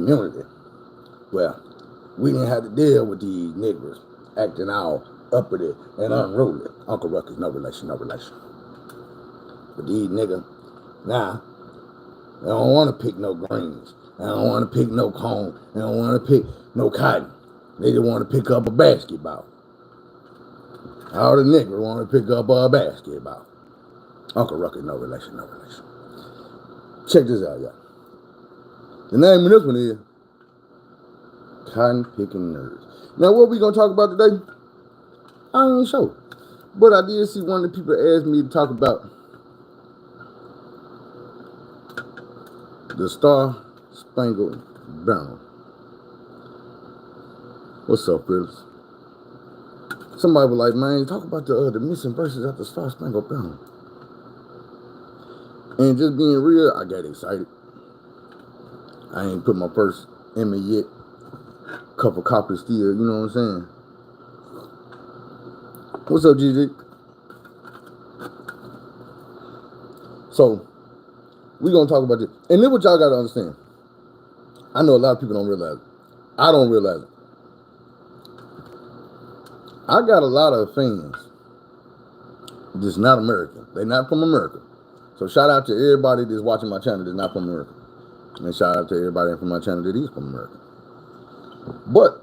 community. Well, we didn't have to deal with these niggers acting all uppity and unruly. Uncle Ruckus, no relation, no relation. But these niggas, now, they don't want to pick no greens. They don't want to pick no corn. They don't want to pick no cotton. They just want to pick up a basketball. All the niggas want to pick up a basketball. Uncle Ruckus, no relation, no relation. Check this out, y'all. The name of this one is Cotton Picking Nerds. Now, what we gonna talk about today? I ain't sure. But I did see one of the people ask me to talk about the Star Spangled Banner. What's up, fellas? Somebody was like, man, talk about the missing verses at the Star Spangled Banner. And just being real, I got excited. I ain't put my first in me yet. Couple copies still, you know what I'm saying? What's up, GG? So, we gonna talk about this. And then what y'all gotta understand. I know a lot of people don't realize it. I don't realize it. I got a lot of fans that's not American. They're not from America. So shout out to everybody that's watching my channel that's not from America. And shout out to everybody from my channel that is from America. But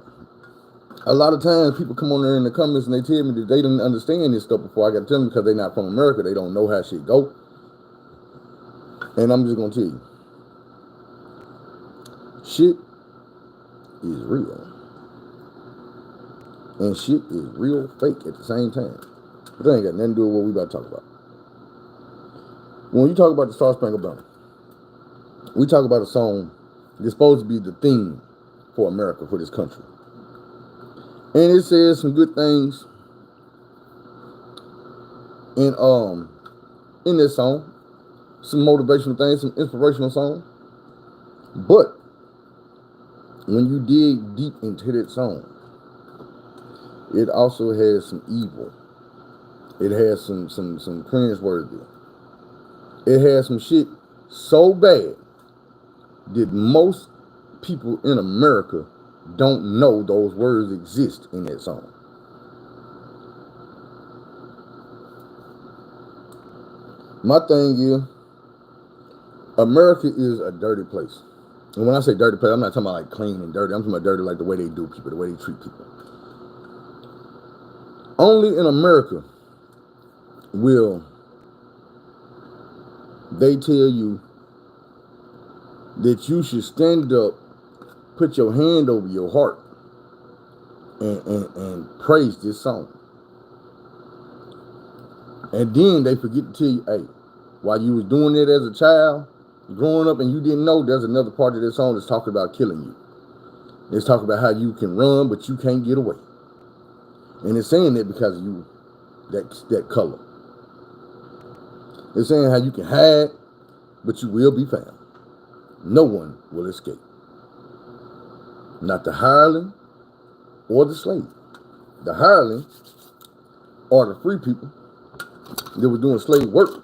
a lot of times people come on there in the comments and they tell me that they didn't understand this stuff before. I got to tell them because they're not from America. They don't know how shit go. And I'm just going to tell you. Shit is real. And shit is real fake at the same time. But that ain't got nothing to do with what we about to talk about. When you talk about the Star Spangled Banner, we talk about a song that's supposed to be the theme for America, for this country. And it says some good things in this song. Some motivational things, some inspirational songs. But when you dig deep into that song, it also has some evil. It has some cringeworthy. It has some shit so bad that most people in America don't know those words exist in that song. My thing is, America is a dirty place. And when I say dirty place, I'm not talking about like clean and dirty. I'm talking about dirty like the way they do people, the way they treat people. Only in America will they tell you that you should stand up, put your hand over your heart, and praise this song. And then they forget to tell you, hey, while you was doing it as a child, growing up, and you didn't know, there's another part of this song that's talking about killing you. It's talking about how you can run, but you can't get away. And it's saying that because of you, that color. It's saying how you can hide, but you will be found. No one will escape. Not the hireling or the slave. The hireling are the free people that were doing slave work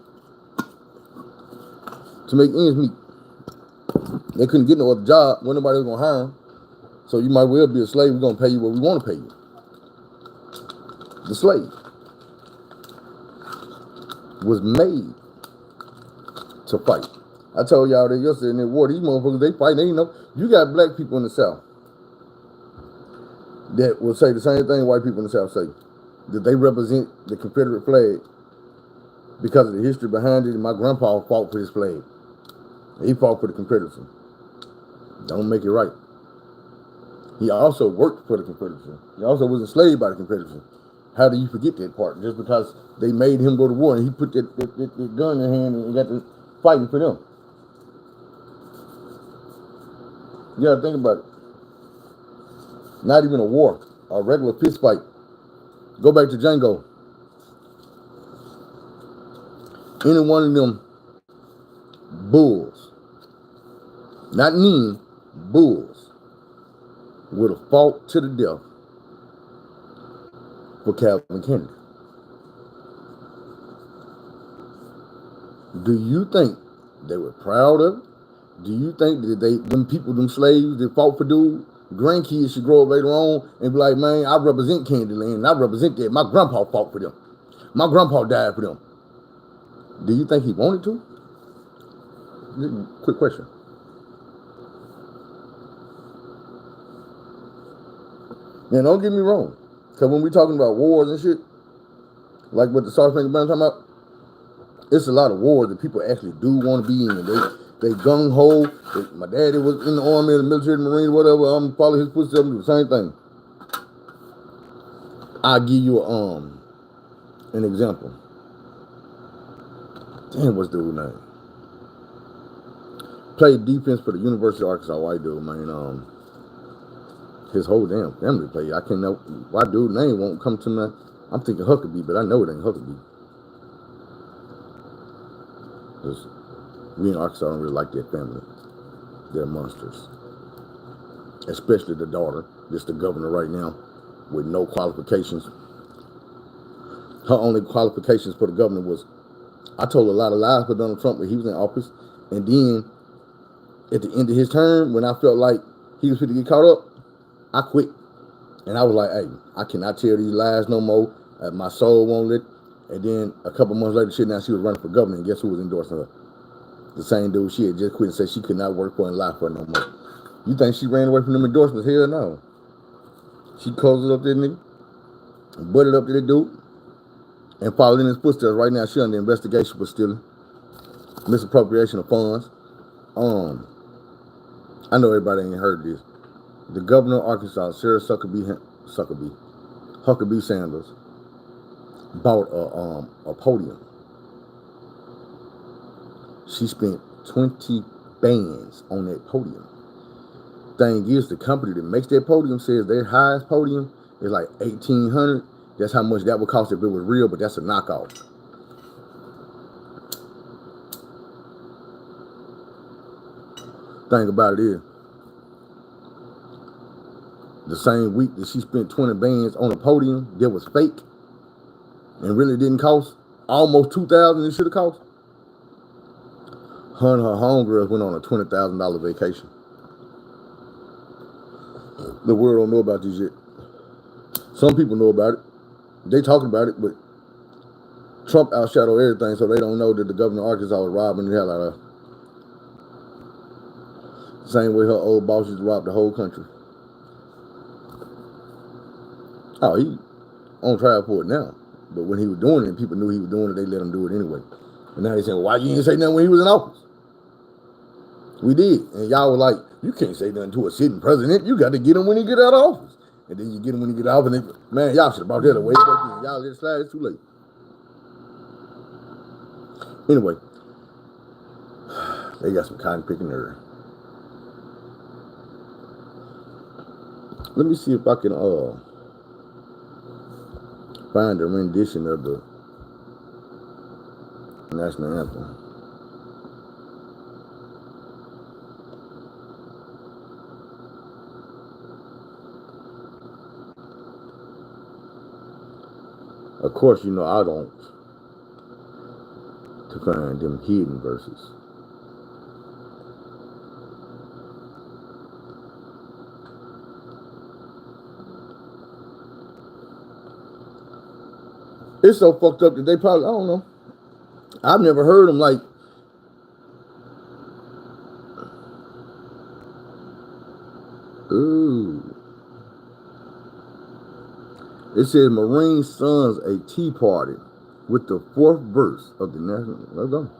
to make ends meet. They couldn't get no other job when nobody was going to hire them. So you might well be a slave. We're going to pay you what we want to pay you. The slave was made to fight. I told y'all that yesterday in that war, these motherfuckers, they fight. They know. You got black people in the South that will say the same thing white people in the South say, that they represent the Confederate flag because of the history behind it. And my grandpa fought for his flag. He fought for the Confederacy. Don't make it right. He also worked for the Confederacy. He also was enslaved by the Confederacy. How do you forget that part? Just because they made him go to war and he put that gun in hand and got to fighting for them. You gotta think about it. Not even a war, a regular fist fight. Go back to Django. Any one of them bulls, not men, bulls, would have fought to the death for Calvin Kennedy. Do you think they were proud of it? Do you think that them slaves that fought for dude, grandkids should grow up later on and be like, man, I represent Candyland, and I represent that. My grandpa fought for them. My grandpa died for them. Do you think he wanted to? Quick question. Now, don't get me wrong. Because when we talking about wars and shit, like what the Sergeant Band talking about, it's a lot of wars that people actually do want to be in. They gung ho. My daddy was in the army, the military, the marine, whatever. I'm follow his footsteps, do the same thing. I'll give you an example. Damn, what's the dude's name? Played defense for the University of Arkansas. White dude, man. His whole damn family played. I can't know why dude's name won't come to me. I'm thinking Huckabee, but I know it ain't Huckabee. Because we in Arkansas don't really like that family. They're monsters. Especially the daughter, just the governor right now, with no qualifications. Her only qualifications for the governor was, I told a lot of lies for Donald Trump when he was in office, and then at the end of his term, when I felt like he was going to get caught up, I quit. And I was like, hey, I cannot tell these lies no more. My soul won't let. And then a couple months later, now she was running for governor, and guess who was endorsing her? The same dude she had just quit and said she could not work for and lie for no more. You think she ran away from them endorsements? Hell no. She closed it up to that nigga, butted up to that dude, and followed in his footsteps. Right now, she under investigation for stealing, misappropriation of funds. I know everybody ain't heard this. The governor of Arkansas, Sarah Huckabee Sanders, bought a podium. She spent 20 bands on that podium. Thing is, the company that makes that podium says their highest podium is like $1,800. That's how much that would cost if it was real, but that's a knockoff. Thing about it is, the same week that she spent 20 bands on a podium that was fake and really didn't cost almost $2,000 it should have cost, her and her homegirls went on a $20,000 vacation. The world don't know about this shit. Some people know about it. They talking about it, but Trump outshadowed everything, so they don't know that the governor of Arkansas was robbing the hell out of her. Same way her old boss used to rob the whole country. Oh, he on trial for it now. But when he was doing it, people knew he was doing it, they let him do it anyway. And now they saying, well, why you didn't say nothing when he was in office? We did. And y'all were like, you can't say nothing to a sitting president. You got to get him when he get out of office. And then you get him when he get out of office. And man, y'all should have brought that away back then. Y'all let it slide. It's too late. Anyway, they got some cotton picking there. Let me see if I can find a rendition of the national anthem. Of course, you know I don't to find them hidden verses. It's so fucked up that they probably, I don't know. I've never heard them like, ooh. It says Marine Sons a Tea Party with the fourth verse of the national. Let's go.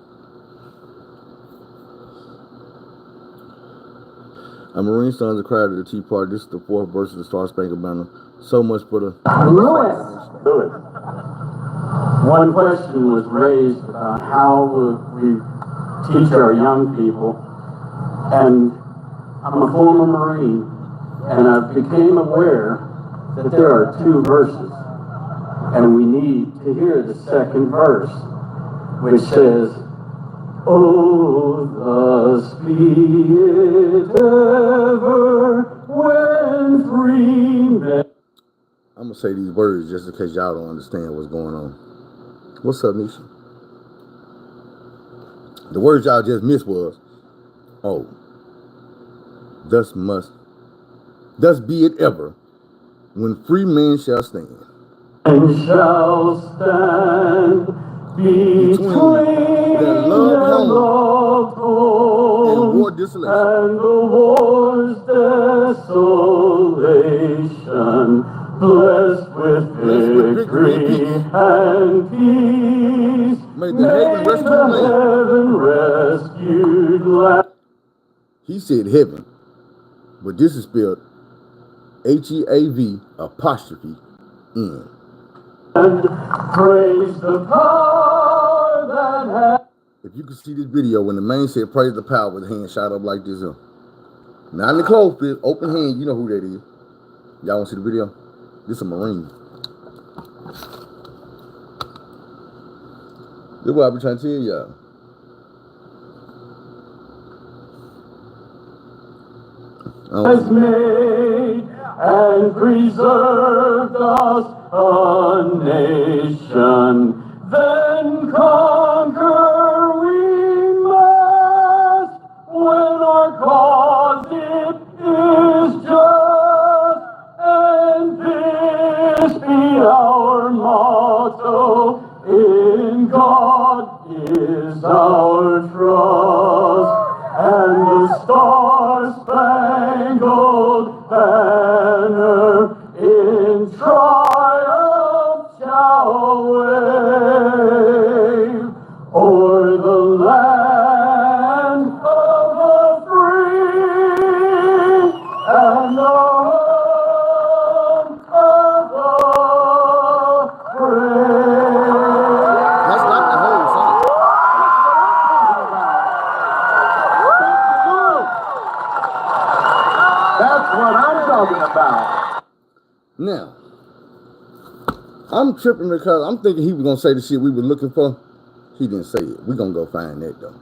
A Marine Sons a crowd at the Tea Party. This is the fourth verse of the Star Spangled Banner. So much for the Lewis. One question was raised about how we teach our young people, and I'm a former Marine, and I became aware that there are two verses, and we need to hear the second verse, which says, "Oh, thus be it ever when free men." I'm going to say these words just in case y'all don't understand what's going on. What's up, Nisha? The words y'all just missed was, Oh, thus be it ever, when free men shall stand. And shall stand between their their loved loved and war homes desolation. and the war's desolation, blessed with victory and peace. May the heaven rescued land. He said heaven, but this is spelled Heav apostrophe N. And praise the power that has. If you can see this video, when the man said praise the power with the hand shot up like this, not in the closed fist, open hand, you know who that is. Y'all want to see the video? This is a Marine. This is what I be trying to tell y'all. Has made and preserved us a nation, then conquer we must, when our cause it is just, and this be our motto, in God is our trust, and the star-spangled banner in triumph shall wave o'er the land of the free and the home of the brave. That's not the whole song. That's what I'm talking about. Now, I'm tripping because I'm thinking he was going to say the shit we were looking for. He didn't say it. We're going to go find that, though.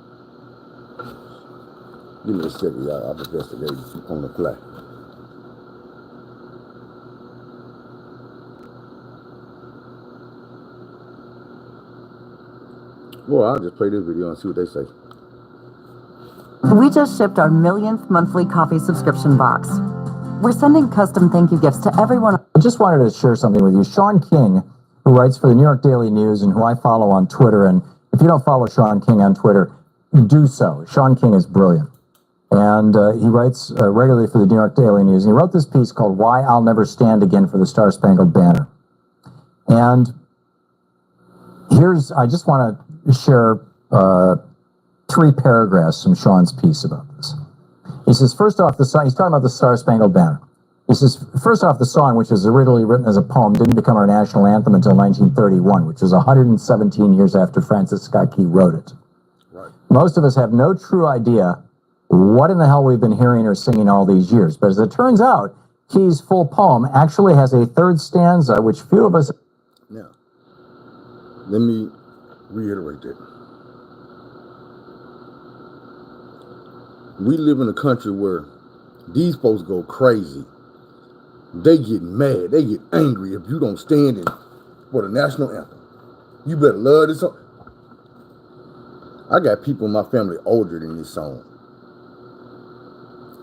Give me a second, y'all. I'll investigate on the fly. Well, I'll just play this video and see what they say. We just shipped our millionth monthly coffee subscription box. We're sending custom thank you gifts to everyone. I just wanted to share something with you. Sean King, who writes for the New York Daily News and who I follow on Twitter, and if you don't follow Sean King on Twitter, do so. Sean King is brilliant. And he writes regularly for the New York Daily News. And he wrote this piece called Why I'll Never Stand Again for the Star-Spangled Banner. And I just want to share 3 paragraphs from Sean's piece about this. He says, first off, he's talking about the Star-Spangled Banner. He says, first off, the song, which was originally written as a poem, didn't become our national anthem until 1931, which was 117 years after Francis Scott Key wrote it. Right. Most of us have no true idea what in the hell we've been hearing or singing all these years. But as it turns out, Key's full poem actually has a 3rd stanza, which few of us... Now, let me reiterate that. We live in a country where these folks go crazy. They get mad. They get angry if you don't stand in for the national anthem. You better love this song. I got people in my family older than this song.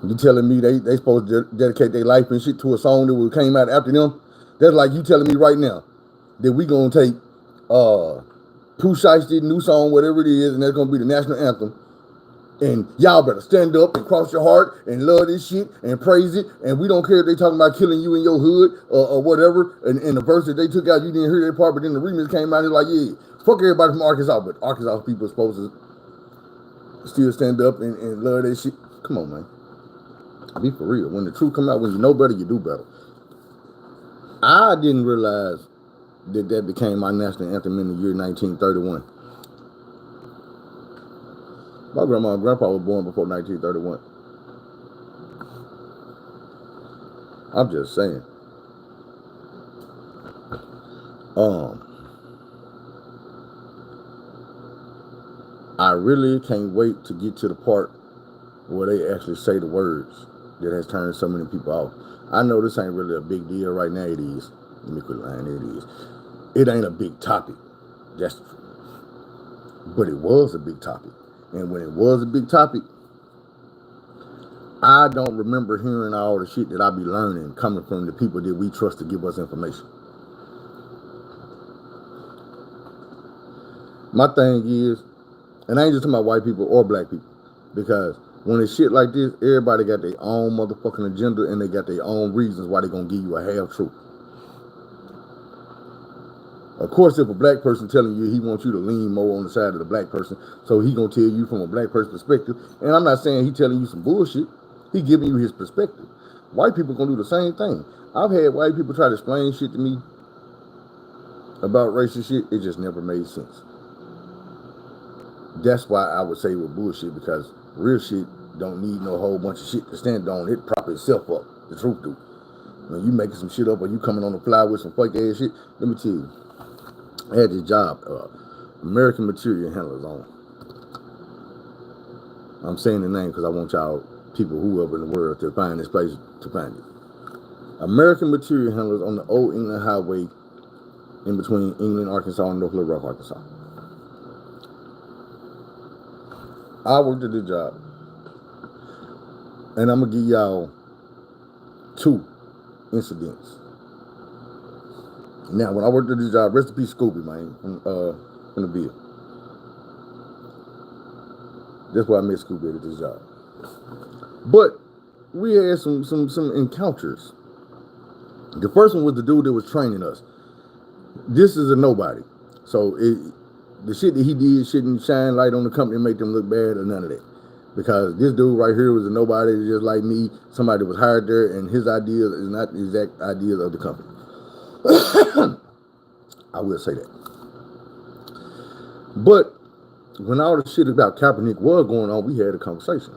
You telling me they supposed to dedicate their life and shit to a song that came out after them? That's like you telling me right now that we gonna take Pooh Shiesty's new song, whatever it is, and that's gonna be the national anthem. And y'all better stand up and cross your heart and love this shit and praise it. And we don't care if they talking about killing you in your hood or whatever. And the verse that they took out, you didn't hear that part, but then the remix came out and like, yeah, fuck everybody from Arkansas, but Arkansas people are supposed to still stand up and love that shit. Come on, man. Be for real. When the truth come out, when you know better, you do better. I didn't realize that became my national anthem in the year 1931. My grandma and grandpa was born before 1931. I'm just saying. I really can't wait to get to the part where they actually say the words that has turned so many people off. I know this ain't really a big deal right now. It is. Let me quit lying. It is. It ain't a big topic. That's true. But it was a big topic. And when it was a big topic, I don't remember hearing all the shit that I be learning coming from the people that we trust to give us information. My thing is, and I ain't just talking about white people or black people, because when it's shit like this, everybody got their own motherfucking agenda and they got their own reasons why they gonna give you a half truth. Of course, if a black person telling you he wants you to lean more on the side of the black person, so he gonna tell you from a black person perspective, and I'm not saying he telling you some bullshit, he giving you his perspective. White people gonna do the same thing. I've had white people try to explain shit to me about racist shit, it just never made sense. That's why I would say it was bullshit, because real shit don't need no whole bunch of shit to stand on. It prop itself up. The truth do. When you making some shit up or you coming on the fly with some fake ass shit, let me tell you, I had this job, American Material Handlers on. I'm saying the name because I want y'all people whoever in the world to find this place to find it. American Material Handlers on the Old England Highway in between England, Arkansas and North Little Rock, Arkansas. I worked at this job, and I'm gonna give y'all 2 incidents. Now, when I worked at this job, rest in peace, Scooby, man, in the bill. That's why I met Scooby at this job. But we had some encounters. The first one was the dude that was training us. This is a nobody, so the shit that he did shouldn't shine light on the company and make them look bad or none of that. Because this dude right here was a nobody just like me. Somebody was hired there, and his ideas is not the exact ideas of the company. I will say that. But when all the shit about Kaepernick was going on, we had a conversation.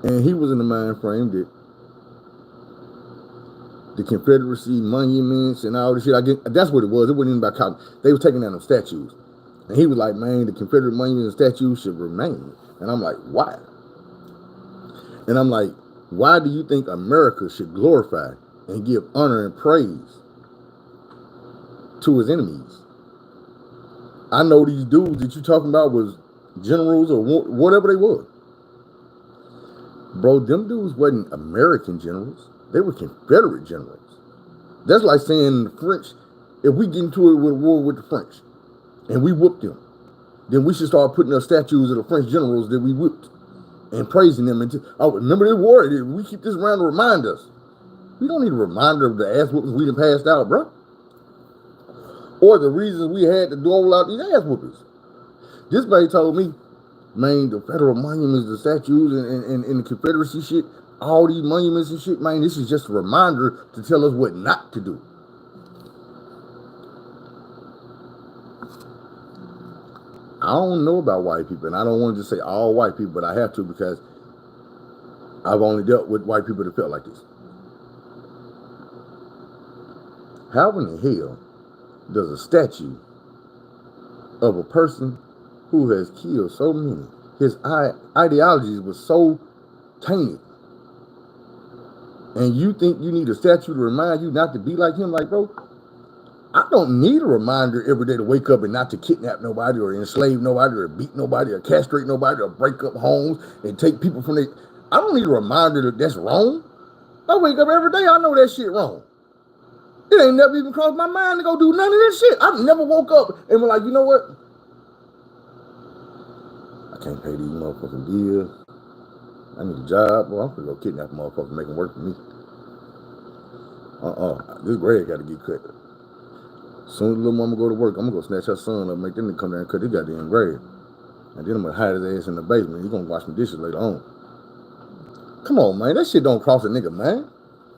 And he was in the mind frame that the Confederacy monuments and all this shit, that's what it was. It wasn't even about Kaepernick. They were taking down them statues. And he was like, man, the Confederate monuments and statues should remain. And I'm like, why? And I'm like, why do you think America should glorify and give honor and praise to his enemies? I know these dudes that you talking about was generals or whatever they were. Bro, them dudes wasn't American generals. They were Confederate generals. That's like saying the French, if we get into it with a war with the French and we whooped them, then we should start putting up statues of the French generals that we whipped and praising them. Oh, remember this war? We keep this around to remind us. We don't need a reminder of the ass whoopings we done passed out, bro. Or the reasons we had to dole out these ass whoopings. This buddy told me, man, the federal monuments, the statues, and the Confederacy shit, all these monuments and shit, man, this is just a reminder to tell us what not to do. I don't know about white people, and I don't want to just say all white people, but I have to because I've only dealt with white people that felt like this. How in the hell does a statue of a person who has killed so many, his ideologies was so tainted, and you think you need a statue to remind you not to be like him? Like, bro, I don't need a reminder every day to wake up and not to kidnap nobody or enslave nobody or beat nobody or castrate nobody or break up homes and take people from their... I don't need a reminder that that's wrong. I wake up every day, I know that shit wrong. It ain't never even crossed my mind to go do none of this shit. I've never woke up and been like, you know what? I can't pay these motherfucking bills. I need a job. Well, I'm gonna go kidnap a motherfucker and make them work for me. This grade got to get cut. Soon as little mama go to work, I'm gonna go snatch her son up, make them come down and cut his goddamn grade. And then I'm gonna hide his ass in the basement. He's gonna wash some dishes later on. Come on, man. That shit don't cross a nigga, man.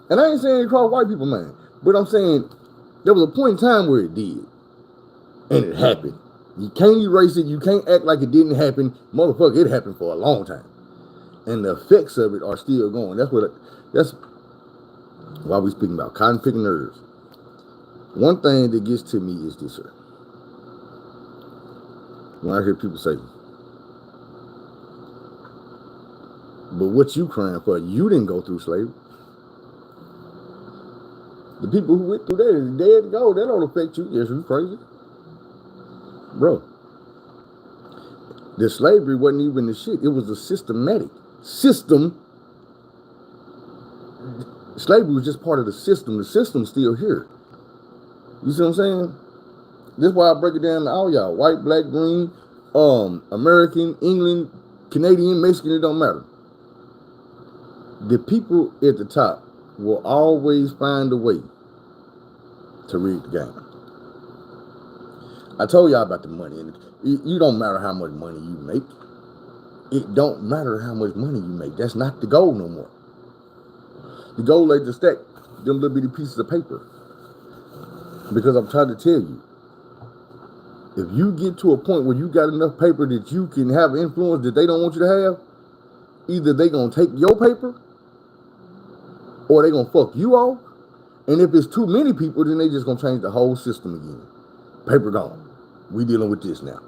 And I ain't saying it cross white people, man. But I'm saying there was a point in time where it did. And it happened. You can't erase it. You can't act like it didn't happen. Motherfucker, it happened for a long time. And the effects of it are still going. That's why we speaking about cotton picking nerves. One thing that gets to me is this, sir. When I hear people say, but what you crying for? You didn't go through slavery. The people who went through that is dead to go. That don't affect you. Yes, you crazy. Bro. The slavery wasn't even the shit. It was a systematic system. Slavery was just part of the system. The system's still here. You see what I'm saying? This is why I break it down to all y'all. White, black, green, American, England, Canadian, Mexican, it don't matter. The people at the top will always find a way to rig the game. I told y'all about the money. And you don't matter how much money you make. It don't matter how much money you make. That's not the goal no more. The goal is to stack them little bitty pieces of paper. Because I'm trying to tell you, if you get to a point where you got enough paper that you can have influence that they don't want you to have, either they gonna take your paper or they gonna fuck you off. And if it's too many people, then they just gonna change the whole system again. Paper gone. We dealing with this now.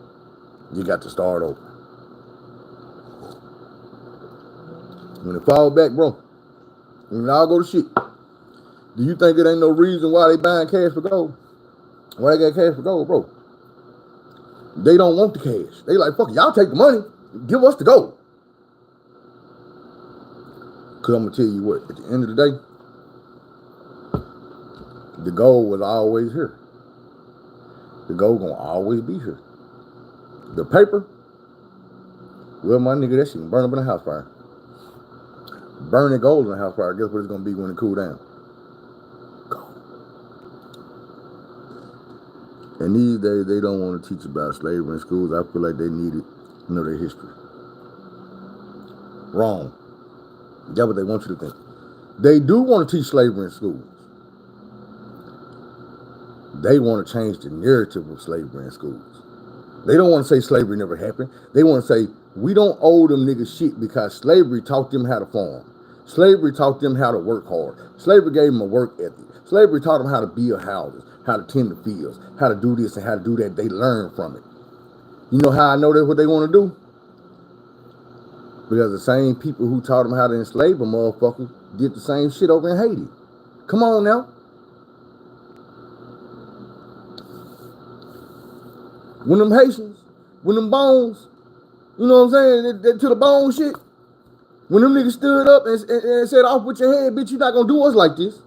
You got to start over. When it fall back, bro, when it all go to shit, do you think it ain't no reason why they buying cash for gold? Why they got cash for gold, bro? They don't want the cash. They like, fuck it, y'all take the money, give us the gold. Cause I'm gonna tell you what, at the end of the day, the gold was always here. The gold gonna always be here. The paper, well, my nigga, that shit can burn up in a house fire. Burn the gold in a house fire. Guess what it's gonna be when it cool down? Gold. And these days, they don't want to teach about slavery in schools. I feel like they need it to know their history. Wrong. That's what they want you to think. They do want to teach slavery in schools. They want to change the narrative of slavery in schools. They don't want to say slavery never happened. They want to say, we don't owe them niggas shit because slavery taught them how to farm. Slavery taught them how to work hard. Slavery gave them a work ethic. Slavery taught them how to build houses, how to tend the fields, how to do this and how to do that. They learned from it. You know how I know that's what they want to do? Because the same people who taught them how to enslave a motherfucker did the same shit over in Haiti. Come on now. When them Haitians, when them bones, you know what I'm saying, that to the bone shit, when them niggas stood up and said, off with your head, bitch, you not gonna do us like this.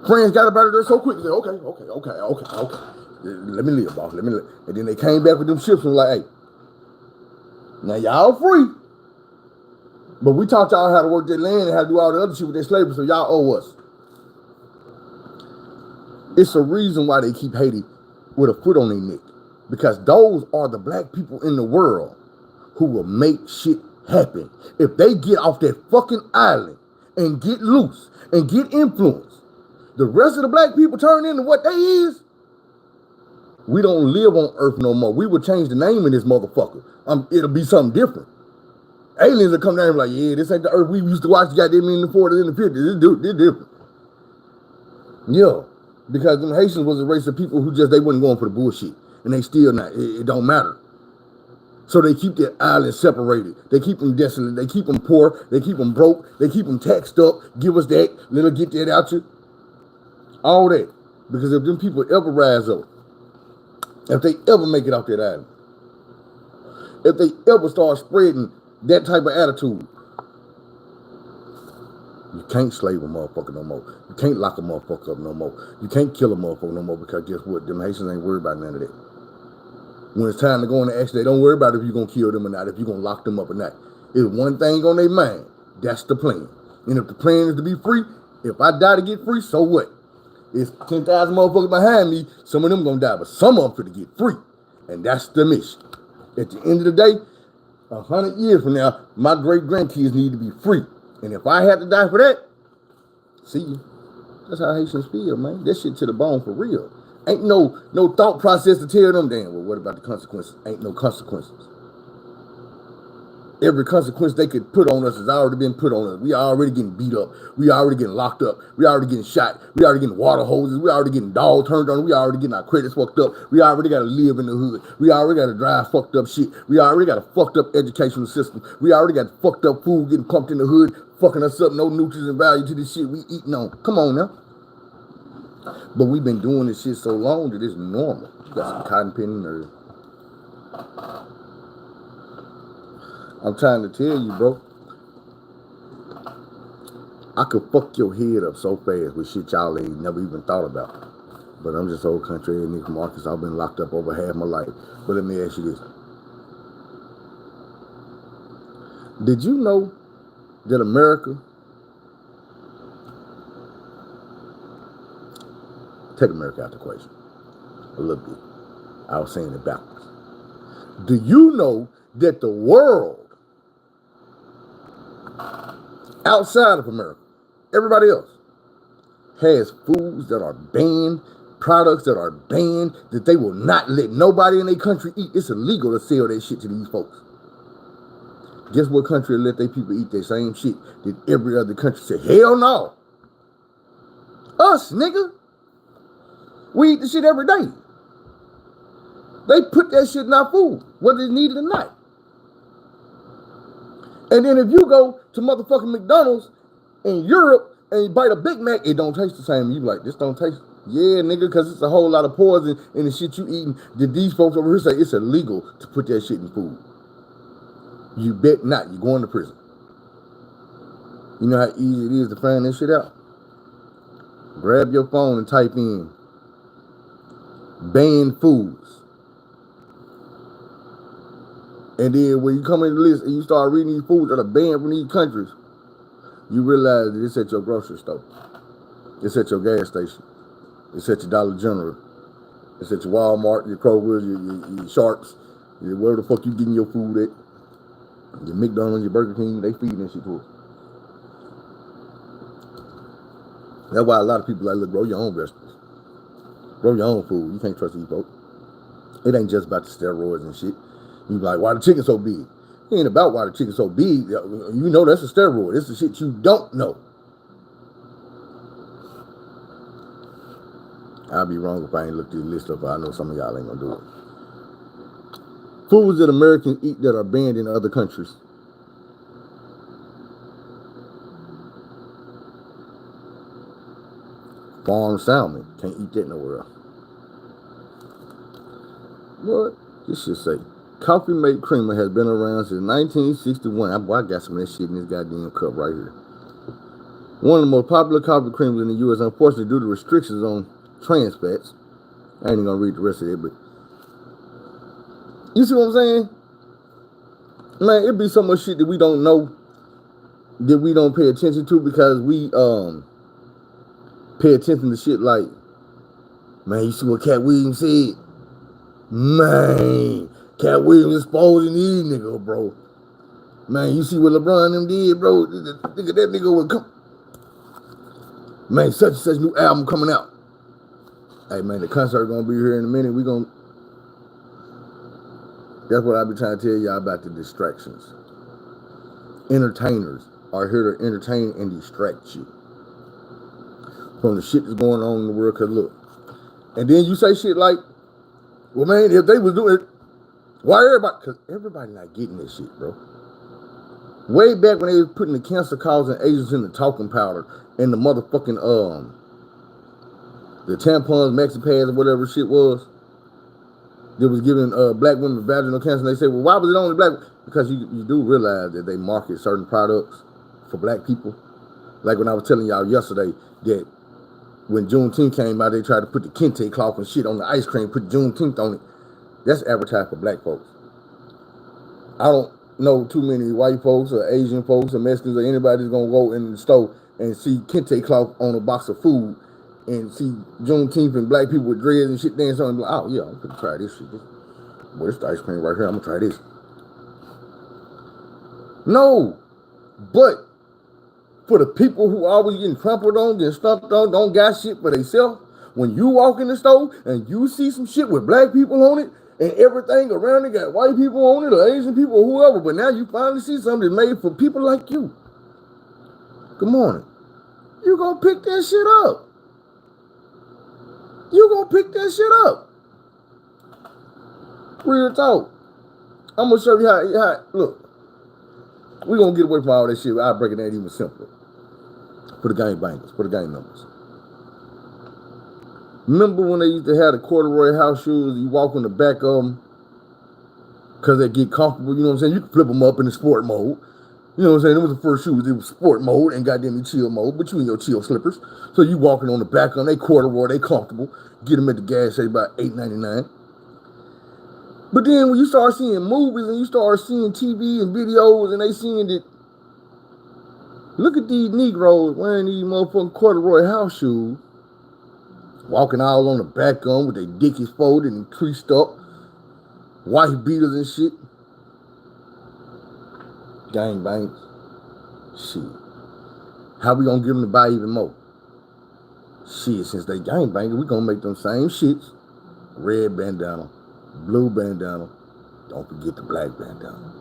Friends got up out of there so quick, they said, okay. Let me live, boss, let me live. And then they came back with them ships and was like, hey, now y'all free, but we taught y'all how to work that land and how to do all the other shit with that slavery, so y'all owe us. It's a reason why they keep Haiti with a foot on their neck. Because those are the black people in the world who will make shit happen. If they get off that fucking island and get loose and get influence, the rest of the black people turn into what they is, we don't live on Earth no more. We will change the name of this motherfucker. It'll be something different. Aliens will come down and be like, yeah, this ain't the Earth we used to watch goddamn in the 40s and the 50s. This different. Yeah. Because them Haitians was a race of people who they wasn't going for the bullshit. And they still not. It don't matter. So they keep their islands separated. They keep them desolate. They keep them poor. They keep them broke. They keep them taxed up. Give us that. Let us get that out you. All that. Because if them people ever rise up, if they ever make it off that island, if they ever start spreading that type of attitude, you can't slave a motherfucker no more. You can't lock a motherfucker up no more. You can't kill a motherfucker no more because guess what? Them Haitians ain't worried about none of that. When it's time to go into action, they don't worry about if you're going to kill them or not, if you're going to lock them up or not. It's one thing on their mind. That's the plan. And if the plan is to be free, if I die to get free, so what? It's 10,000 motherfuckers behind me. Some of them going to die, but some of them finna get free. And that's the mission. At the end of the day, 100 years from now, my great-grandkids need to be free. And if I had to die for that, see you. That's how Haitians feel, man. That shit to the bone for real. Ain't no thought process to tell them, damn, well, what about the consequences? Ain't no consequences. Every consequence they could put on us has already been put on us. We already getting beat up. We already getting locked up. We already getting shot. We already getting water hoses. We already getting dog turned on. We already getting our credits fucked up. We already got to live in the hood. We already got to drive fucked up shit. We already got a fucked up educational system. We already got fucked up food getting pumped in the hood, fucking us up, no nutrients and value to this shit we eating on. Come on now. But we've been doing this shit so long that it's normal. You got some cotton penny nerve. I'm trying to tell you, bro. I could fuck your head up so fast with shit y'all ain't never even thought about. But I'm just old country nigga from Arkansas. I've been locked up over half my life. But let me ask you this. Did you know that America, take America out the equation a little bit. I was saying it backwards. Do you know that the world outside of America, everybody else, has foods that are banned, products that are banned, that they will not let nobody in their country eat? It's illegal to sell that shit to these folks. Guess what country will let their people eat that same shit that every other country said, hell no. Us, nigga. We eat the shit every day. They put that shit in our food, whether it's needed or not. And then if you go to motherfucking McDonald's in Europe and you bite a Big Mac, it don't taste the same. You like, this don't taste. Yeah, nigga, because it's a whole lot of poison in the shit you eating that these folks over here say it's illegal to put that shit in food. You bet not. You're going to prison. You know how easy it is to find this shit out? Grab your phone and type in banned foods. And then when you come in the list and you start reading these foods that are banned from these countries, you realize that it's at your grocery store. It's at your gas station. It's at your Dollar General. It's at your Walmart, your Kroger, your Sharps, wherever the fuck you getting your food at. Your McDonald's, your Burger King, they feeding that shit to us. That's why a lot of people like, look, grow your own vegetables. Grow your own food. You can't trust these folks. It ain't just about the steroids and shit. You be like, why the chicken so big? It ain't about why the chicken so big. You know that's a steroid. It's the shit you don't know. I'll be wrong if I ain't looked this list up. I know some of y'all ain't gonna do it. Foods that Americans eat that are banned in other countries. Farm salmon. Can't eat that nowhere else. What? This should say. Coffee Mate Creamer has been around since 1961. I got some of that shit in this goddamn cup right here. One of the most popular coffee creamers in the U.S. Unfortunately, due to restrictions on trans fats. I ain't even gonna read the rest of it, but you see what I'm saying? Man, it be so much shit that we don't know, that we don't pay attention to because we pay attention to shit like, man, you see what Cat Williams said? Man, Cat Williams exposing these niggas, bro. Man, you see what LeBron them did, bro? That nigga would come. Man, such and such new album coming out. Hey, man, the concert gonna be here in a minute. That's what I be trying to tell y'all about the distractions. Entertainers are here to entertain and distract you from the shit that's going on in the world. Cause look, and then you say shit like, well, man, if they was doing it, why everybody? Cause everybody not getting this shit, bro. Way back when they was putting the cancer-causing agents in the talcum powder and the motherfucking the tampons, maxi pads, or whatever shit was, that was giving black women vaginal cancer. And they say, well, why was it only black? Because you do realize that they market certain products for black people. Like when I was telling y'all yesterday that when Juneteenth came out, they tried to put the kente cloth and shit on the ice cream, put Juneteenth on it. That's advertised for black folks. I don't know too many white folks or Asian folks or Mexicans or anybody that's gonna go in the store and see kente cloth on a box of food and see Juneteenth and black people with dreads and shit dancing on and be like, oh yeah, I'm gonna try this shit. Boy, this ice cream right here, I'm gonna try this. No, but for the people who always getting trampled on, getting stumped on, don't got shit for themselves, when you walk in the store and you see some shit with black people on it and everything around it got white people on it or Asian people or whoever, but now you finally see something made for people like you. Good morning. You gonna pick that shit up. You gonna pick that shit up. Real talk. I'm gonna show you how look. We're gonna get away from all that shit. I'll break it down even simpler. For the game bangers, for the game numbers. Remember when they used to have the corduroy house shoes, you walk on the back of them, Because they get comfortable, you know what I'm saying? You can flip them up in the sport mode. You know what I'm saying? It was the first shoes. It was sport mode and goddamn chill mode, but you in your chill slippers. So you walking on the back on they corduroy, they comfortable. Get them at the gas station about $8.99. But then when you start seeing movies and you start seeing TV and videos and they seeing that, look at these Negroes wearing these motherfucking corduroy house shoes, walking all on the back on with their dickies folded and creased up, white beaters and shit. Gangbangs. Shit. How we gonna get them to buy even more? Shit, since they gangbangers, we gonna make them same shits. Red bandana, blue bandana. Don't forget the black bandana.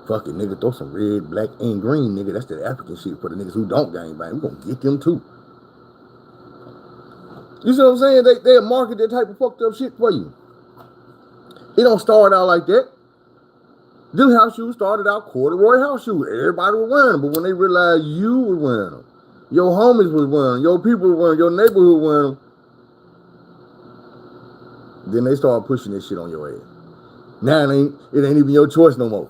Fuck it, nigga. Throw some red, black, and green, nigga. That's the African shit for the niggas who don't gangbang. We gonna get them too. You see what I'm saying? They'll market that type of fucked up shit for you. It don't start out like that. Them house shoes started out corduroy house shoes. Everybody was wearing them, but when they realized you was wearing them, your homies was wearing them, your people was wearing them, your neighborhood wearing them, then they started pushing this shit on your ass. Now it ain't even your choice no more.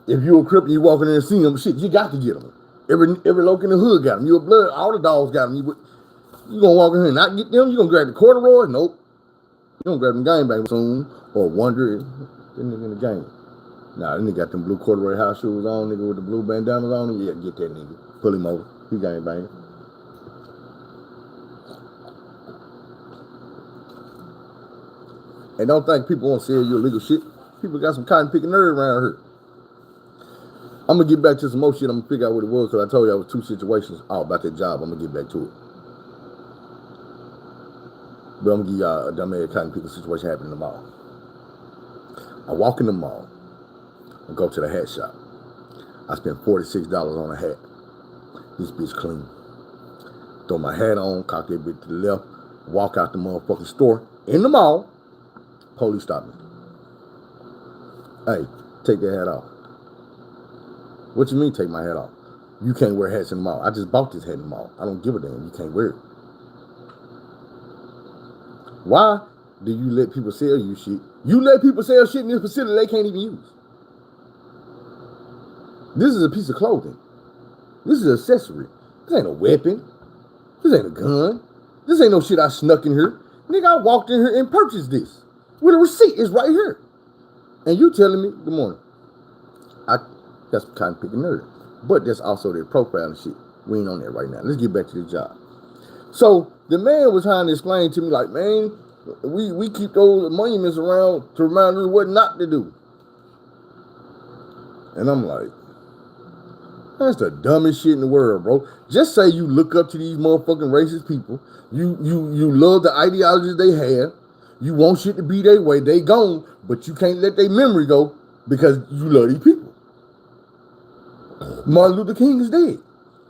If you a crip and you walking in and see them, shit, you got to get them. Every local in the hood got them. You a blood, all the dogs got them. You gonna walk in here and not get them? You gonna grab the corduroy? Nope. You gonna grab them gangbang soon or wonder if that nigga in the game. Nah, that nigga got them blue corduroy house shoes on, nigga with the blue bandanas on him. Yeah, get that nigga. Pull him over. He gangbanging. And don't think people won't sell you illegal shit. People got some cotton picking nerve around here. I'm gonna get back to some more shit. I'm gonna figure out what it was because I told you I was 2 situations all about that job. I'm gonna get back to it. But I'm gonna give y'all a dumbass cotton picking situation happening in the mall. I walk in the mall. I go to the hat shop. I spend $46 on a hat. This bitch clean. Throw my hat on, cock that bitch to the left, walk out the motherfucking store in the mall. Police stop me. Hey, take that hat off. What you mean take my hat off? You can't wear hats in the mall. I just bought this hat in the mall. I don't give a damn. You can't wear it. Why do you let people sell you shit? You let people sell shit in this facility they can't even use. This is a piece of clothing. This is an accessory. This ain't a weapon. This ain't a gun. This ain't no shit I snuck in here. Nigga, I walked in here and purchased this. With a receipt. It's right here. And you telling me, good morning. That's kind of picking nerd. But that's also their profile and shit. We ain't on that right now. Let's get back to the job. So the man was trying to explain to me like, man, we keep those monuments around to remind us what not to do. And I'm like, that's the dumbest shit in the world, bro. Just say you look up to these motherfucking racist people. You love the ideologies they have. You want shit to be their way. They gone, but you can't let their memory go because you love these people. Martin Luther King is dead.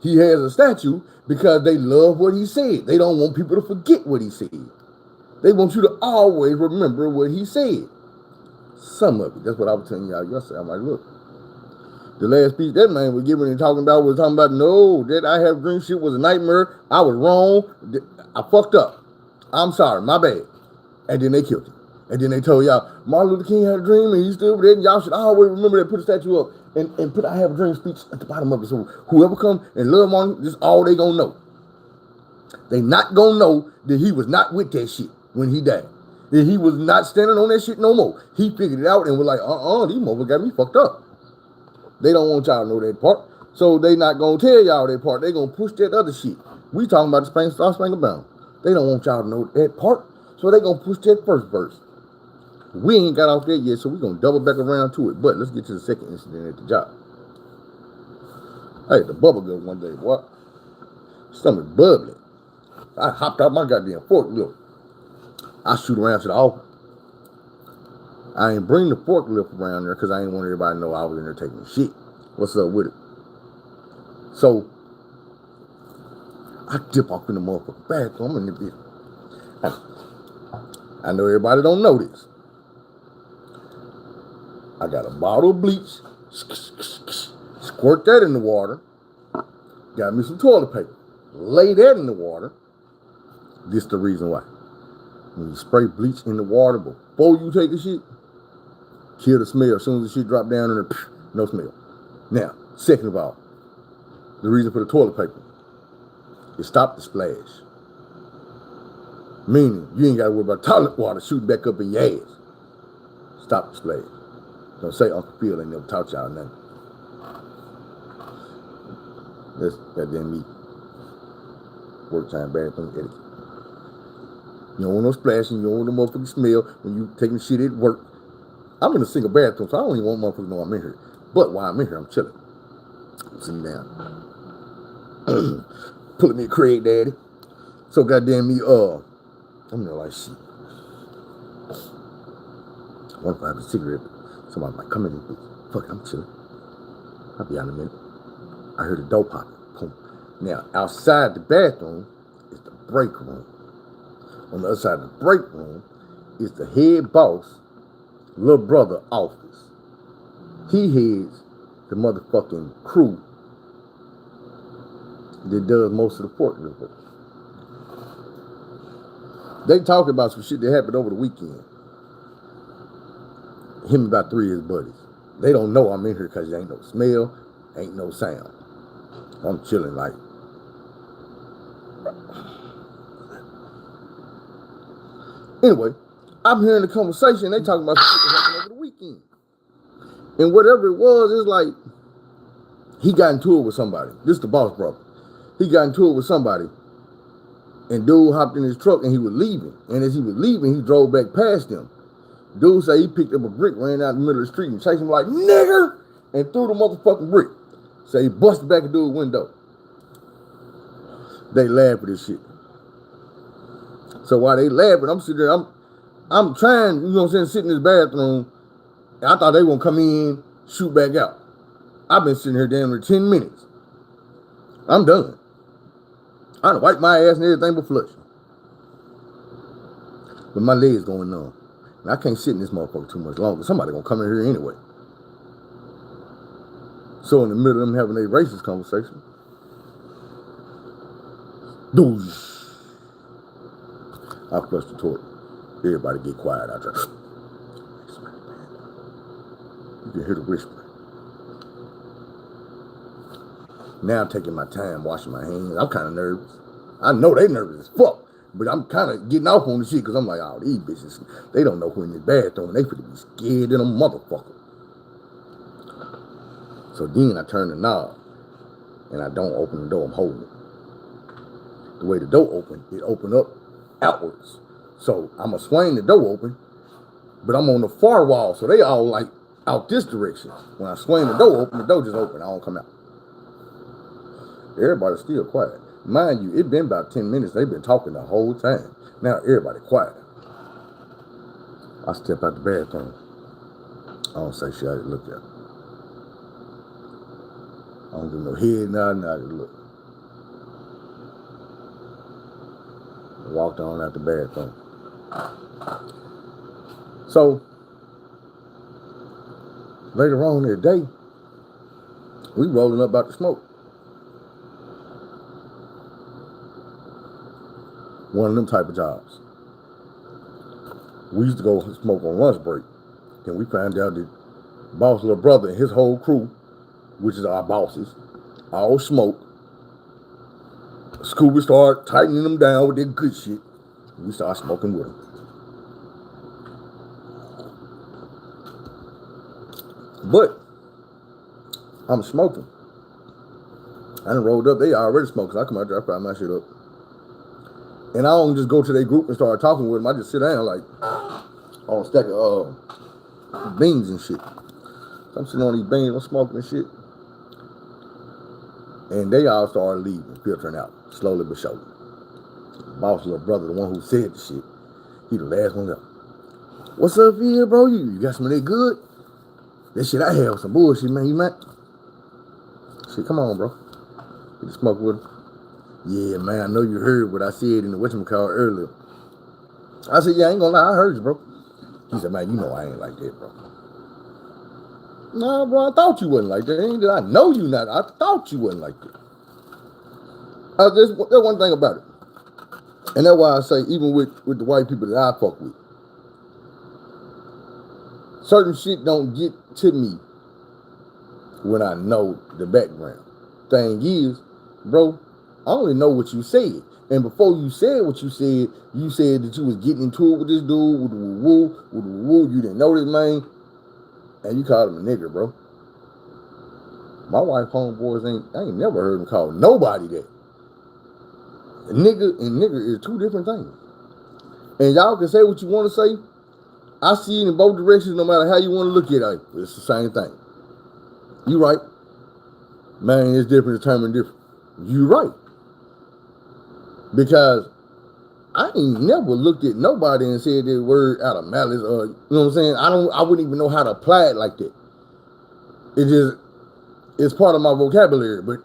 He has a statue because they love what he said. They don't want people to forget what he said. They want you to always remember what he said. Some of it. That's what I was telling y'all yesterday. I'm like, look. The last speech that man was giving and talking about no, that I have dream shit was a nightmare. I was wrong. I fucked up. I'm sorry. My bad. And then they killed him. And then they told y'all, Martin Luther King had a dream and he stood over there and y'all should always remember that, put a statue up and put I have a dream speech at the bottom of it. So whoever come and love Martin, this is all they gonna know. They not gonna know that he was not with that shit when he died. That he was not standing on that shit no more. He figured it out and was like, these motherfuckers got me fucked up. They don't want y'all to know that part. So they not gonna tell y'all that part. They gonna push that other shit. We talking about the Star Spangled Banner. They don't want y'all to know that part. So they gonna push that first verse. We ain't got off that yet, so we gonna double back around to it. But let's get to the second incident at the job. Hey, the bubble gum one day, what? Stomach bubbling. I hopped out my goddamn forklift. I shoot around to the office. I ain't bring the forklift around there because I ain't want everybody to know I was in there taking shit. What's up with it? So I dip off in the motherfucking bathroom in the bitch. I know everybody don't know this. I got a bottle of bleach, squirt that in the water, got me some toilet paper, lay that in the water. This the reason why. When you spray bleach in the water before you take a shit, Kill the smell. As soon as the shit drop down in there, no smell. Now, second of all, the reason for the toilet paper is stop the splash. Meaning, you ain't got to worry about toilet water shooting back up in your ass. Stop the splash. Don't say Uncle Phil ain't never taught y'all nothing. That's goddamn me. Work time bathroom etiquette. You don't want no splashing. You don't want no motherfucking smell when you taking shit at work. I'm in a single bathroom, so I don't even want motherfuckers to know I'm in here. But while I'm in here, I'm chilling. I'm sitting down. Pulling me a Craig Daddy. So goddamn me, I'm there like shit. I wonder if I have a cigarette. Somebody might come in and fuck it, I'm chilling. I'll be out in a minute. I heard a door popping. Boom. Now, outside the bathroom is the break room. On the other side of the break room is the head boss, little brother office. He heads the motherfucking crew that does most of the forklift work. They talk about some shit that happened over the weekend. Him and about 3 of his buddies. They don't know I'm in here because there ain't no smell, ain't no sound. I'm chilling like. Anyway, I'm hearing the conversation. They talking about some shit that happened over the weekend. And whatever it was, it's like he got into it with somebody. This is the boss brother. He got into it with somebody. And dude hopped in his truck and he was leaving. And as he was leaving, he drove back past him. Dude said he picked up a brick, ran out in the middle of the street and chased him like, nigger! And threw the motherfucking brick. So he busted back the dude's window. They laughed at this shit. So while they laughing, I'm sitting there, I'm trying, you know what I'm saying, sitting in this bathroom. And I thought they were gonna come in, shoot back out. I've been sitting here damn near 10 minutes. I'm done. I done wiped my ass and everything but flush. But my leg's going numb. And I can't sit in this motherfucker too much longer. Somebody gonna come in here anyway. So in the middle of them having a racist conversation, doosh, I flushed the toilet. Everybody get quiet out there. You can hear the whisper. Now I'm taking my time washing my hands. I'm kind of nervous. I know they nervous as fuck. But I'm kind of getting off on the shit because I'm like, oh, these bitches, they don't know who in this bathroom. They finna be scared than a motherfucker. So then I turn the knob and I don't open the door, I'm holding it. The way the door opened, it opened up outwards. So I'm gonna swing the door open, but I'm on the far wall. So they all like out this direction. When I swing the door open, the door just open, I don't come out. Everybody's still quiet. Mind you, it's been about 10 minutes. They've been talking the whole time. Now everybody quiet. I step out the bathroom. I don't say shit, I just look at it. I don't give no head nothing, I just look. I walked on out the bathroom. So, later on that day, we rolling up about the smoke. One of them type of jobs. We used to go smoke on lunch break. Then we found out that boss little brother and his whole crew, which is our bosses, all smoke. Scuba started tightening them down with their good shit. We started smoking with them. But I'm smoking. I done rolled up. They already smoked. So I come out there, I fry my shit up. And I don't just go to their group and start talking with them. I just sit down like on a stack of beans and shit. So I'm sitting on these beans, I'm smoking and shit. And they all started leaving, filtering out, slowly but surely. Boss little brother, the one who said the shit, he the last one up. What's up here, bro? You got some of that good? That shit I have some bullshit, man. You man? Shit, come on, bro. Get the smoke with him. Yeah, man, I know you heard what I said in the whatchamacallit earlier. I said, yeah, I ain't gonna lie, I heard you, bro. He said, man, you know I ain't like that, bro. Nah, bro, I thought you wasn't like that. Ain't that I know you not. I thought you wasn't like that. There's one thing about it. And that's why I say, even with the white people that I fuck with, certain shit don't get to me when I know the background. Thing is, bro, I only know what you said. And before you said what you said that you was getting into it with this dude, with the woo, you didn't know this man, and you called him a nigger, bro. My wife homeboys I ain't never heard him call nobody that. Nigga and nigger is two different things. And y'all can say what you want to say. I see it in both directions, no matter how you want to look at it. It's the same thing. You right. Man, it's different, it's term different. You right. Because I ain't never looked at nobody and said that word out of malice or, you know what I'm saying? I wouldn't even know how to apply it like that. It's part of my vocabulary, but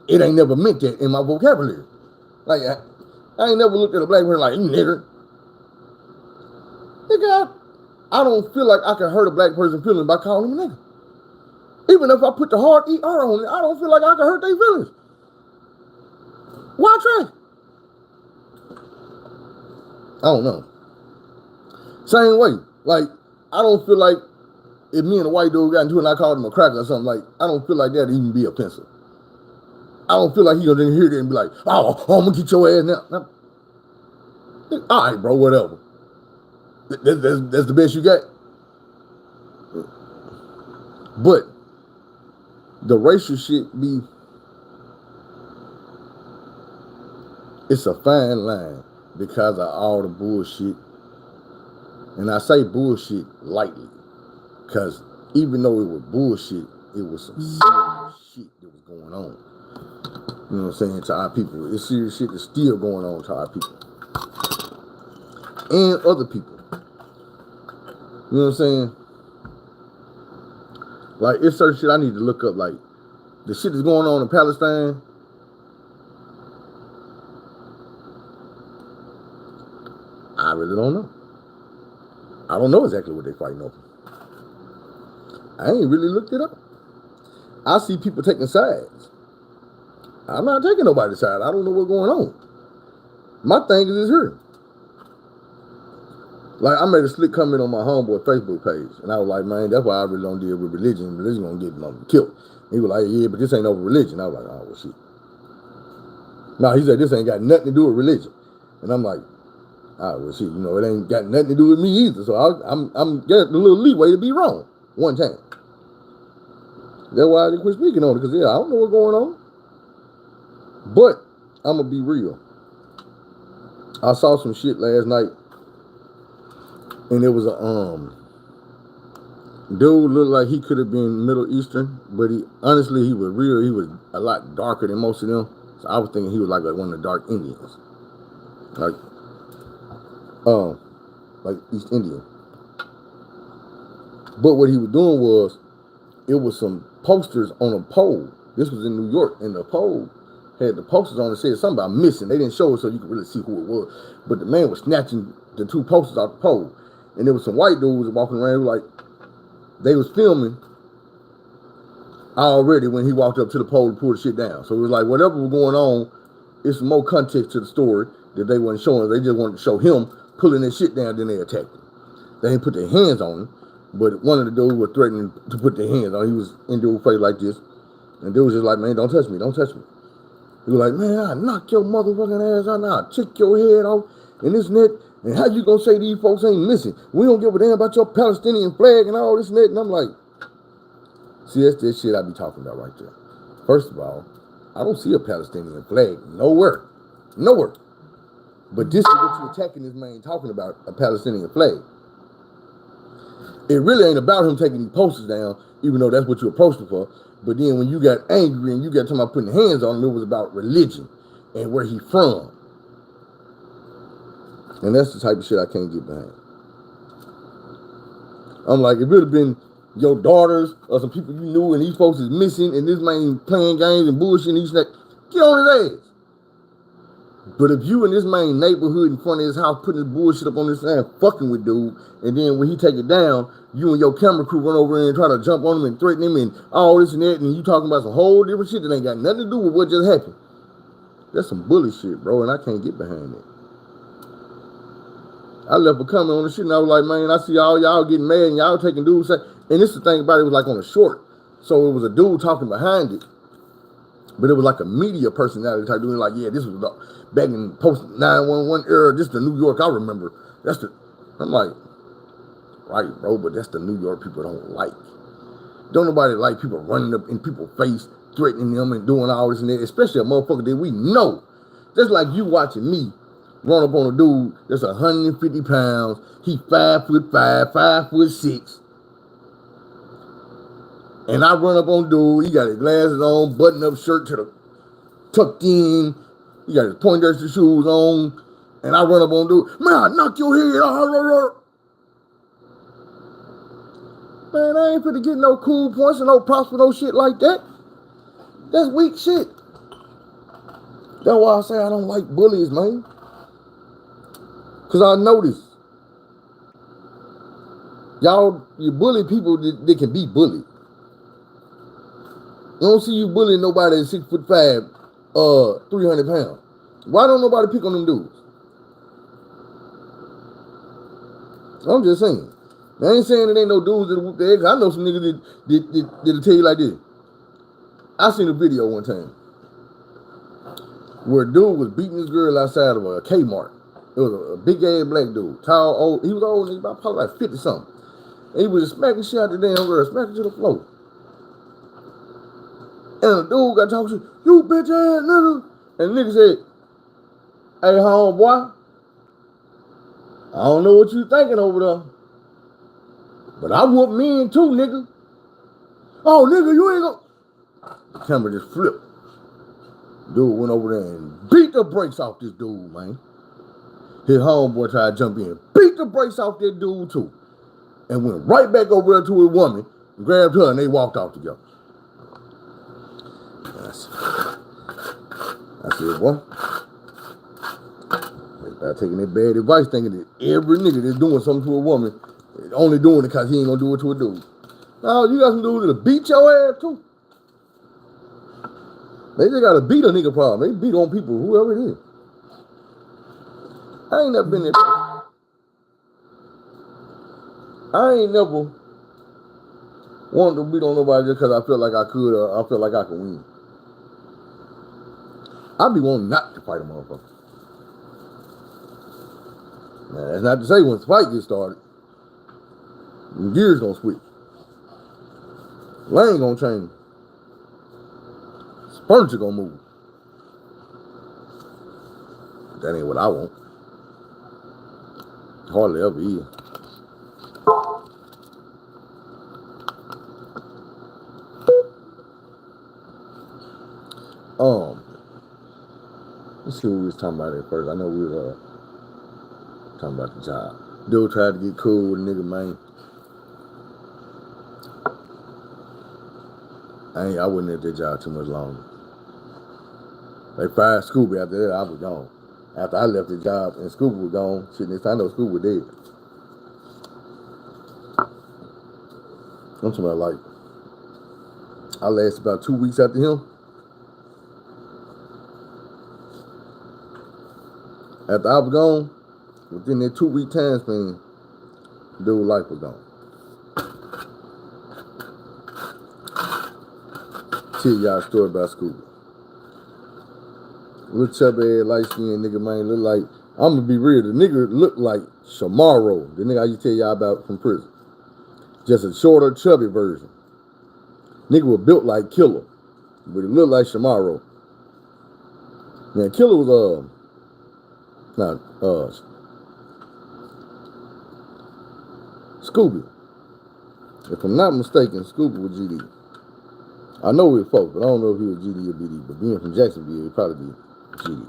it ain't never meant that in my vocabulary. Like, I ain't never looked at a black person like, you nigger. Nigga, I don't feel like I can hurt a black person's feelings by calling him a nigga. Even if I put the hard ER on it, I don't feel like I can hurt their feelings. Why try? I don't know. Same way. Like, I don't feel like if me and a white dude got into it and I called him a cracker or something, like, I don't feel like that'd even be offensive. I don't feel like he gonna hear that and be like, oh, I'm gonna get your ass now. All right, bro, whatever. That's the best you got. But the racial shit it's a fine line because of all the bullshit. And I say bullshit lightly because even though it was bullshit, it was some serious shit that was going on. You know what I'm saying, to our people. It's serious shit that's still going on to our people. And other people. You know what I'm saying? Like, it's certain shit I need to look up. Like, the shit that's going on in Palestine. I really don't know. I don't know exactly what they're fighting over. I ain't really looked it up. I see people taking sides. I'm not taking nobody's side. I don't know what's going on. My thing is here. Like, I made a slick comment on my homeboy Facebook page, and I was like, man, that's why I really don't deal with religion. Religion gonna get killed. He was like, yeah, but this ain't over religion. I was like, oh, well, shit. No, he said, this ain't got nothing to do with religion. And I'm like, oh, well, shit, you know, it ain't got nothing to do with me either. So I'm getting a little leeway to be wrong one time. That's why I didn't quit speaking on it, because, yeah, I don't know what's going on. But I'm going to be real. I saw some shit last night, and it was a dude looked like he could have been Middle Eastern, but he was real. He was a lot darker than most of them. So I was thinking he was like one of the dark Indians, like East Indian. But what he was doing was, it was some posters on a pole. This was in New York, and the pole had the posters on it, said something about missing. They didn't show it so you could really see who it was. But the man was snatching the two posters off the pole. And there was some white dudes walking around like they was filming already when he walked up to the pole to pull the shit down. So it was like whatever was going on, it's more context to the story that they weren't showing. They just wanted to show him pulling that shit down, then they attacked him. They didn't put their hands on him, but one of the dudes was threatening to put their hands on him. He was in dude's face like this. And dude was just like, man, don't touch me, don't touch me. He was like, man, I'll knock your motherfucking ass out, I'll check your head off, and this and that. And how you gonna say these folks ain't missing? We don't give a damn about your Palestinian flag and all this and that. And I'm like, see, that's that shit I be talking about right there. First of all, I don't see a Palestinian flag nowhere. Nowhere. But this is what you're attacking this man talking about, a Palestinian flag. It really ain't about him taking these posters down, even though that's what you approached him for. But then when you got angry and you got talking about putting hands on him, it was about religion and where he from. And that's the type of shit I can't get behind. I'm like, if it would have been your daughters or some people you knew and these folks is missing and this man playing games and bullshit and he's like, get on his ass. But if you in this man neighborhood in front of his house putting his bullshit up on this side, fucking with dude, and then when he take it down, you and your camera crew run over and try to jump on him and threaten him and all this and that, and you talking about some whole different shit that ain't got nothing to do with what just happened. That's some bully shit, bro, and I can't get behind that. I left a comment on the shit and I was like, man, I see all y'all getting mad and y'all taking dudes. And this is the thing about it, was like on a short. So it was a dude talking behind it. But it was like a media personality type doing like, yeah, this was back in post 911 era. This the New York I remember. I'm like, right, bro, but that's the New York people don't like. Don't nobody like people running up in people's face, threatening them and doing all this and that, especially a motherfucker that we know. Just like you watching me run up on a dude that's 150 pounds, he 5'5", 5'6". And I run up on dude, he got his glasses on, button-up shirt to the tucked in, he got his Poindexter shoes on, and I run up on dude, man, I knock your head off. Man, I ain't finna get no cool points and no props for no shit like that. That's weak shit. That's why I say I don't like bullies, man. Because I notice you bully people that can be bullied. You don't see you bullying nobody that's 6'5", 300 pounds. Why don't nobody pick on them dudes? I'm just saying. I ain't saying it ain't no dudes that whoop their ass. I know some niggas that'll tell you like this. I seen a video one time where a dude was beating this girl outside of a Kmart. It was a big ass black dude, tall, old. He was old, he was probably like 50 something. And he was just smacking shit out the damn girl, smacking to the floor. And the dude got talking to you bitch ass nigga. And the nigga said, hey homeboy, I don't know what you thinking over there, but I whoop men too, nigga. Oh nigga, you ain't gonna. The camera just flipped. Dude went over there and beat the brakes off this dude, man. His homeboy tried to jump in, beat the brakes off that dude too, and went right back over there to his woman, grabbed her, and they walked off together. I said, boy, they taking that bad advice, thinking that every nigga that's doing something to a woman is only doing it because he ain't gonna do it to a dude. No, you got some dudes that'll beat your ass too. They just got a beat a nigga problem. They beat on people, whoever it is. I ain't never been there. I ain't never wanted to beat on nobody just because I felt like I could or I felt like I could win. I be wanting not to fight a motherfucker. Now, that's not to say when the fight gets started, the gears gonna switch. Lane gonna change. Furniture gonna move. That ain't what I want. Hardly ever is. Let's see what we was talking about at first. I know we were talking about the job. Dude tried to get cool with a nigga, man. I wasn't at that job too much longer. They fired Scooby. After that, I was gone. After I left the job and Scooby was gone, shit, next time I know Scooby was dead. I'm talking about like, I lasted about 2 weeks after him. After I was gone, within that 2 week time span, dude's life was gone. Tell y'all a story about Scooby. Little chubby ass, light skinned nigga, man, look like, I'm gonna be real, the nigga looked like Shamaro, the nigga I used to tell y'all about from prison. Just a shorter, chubby version. Nigga was built like Killer, but it looked like Shamaro. Now, Killer was, Scooby. If I'm not mistaken, Scooby was GD. I know we were folks, but I don't know if he was GD or BD. But being from Jacksonville, he'd probably be GD.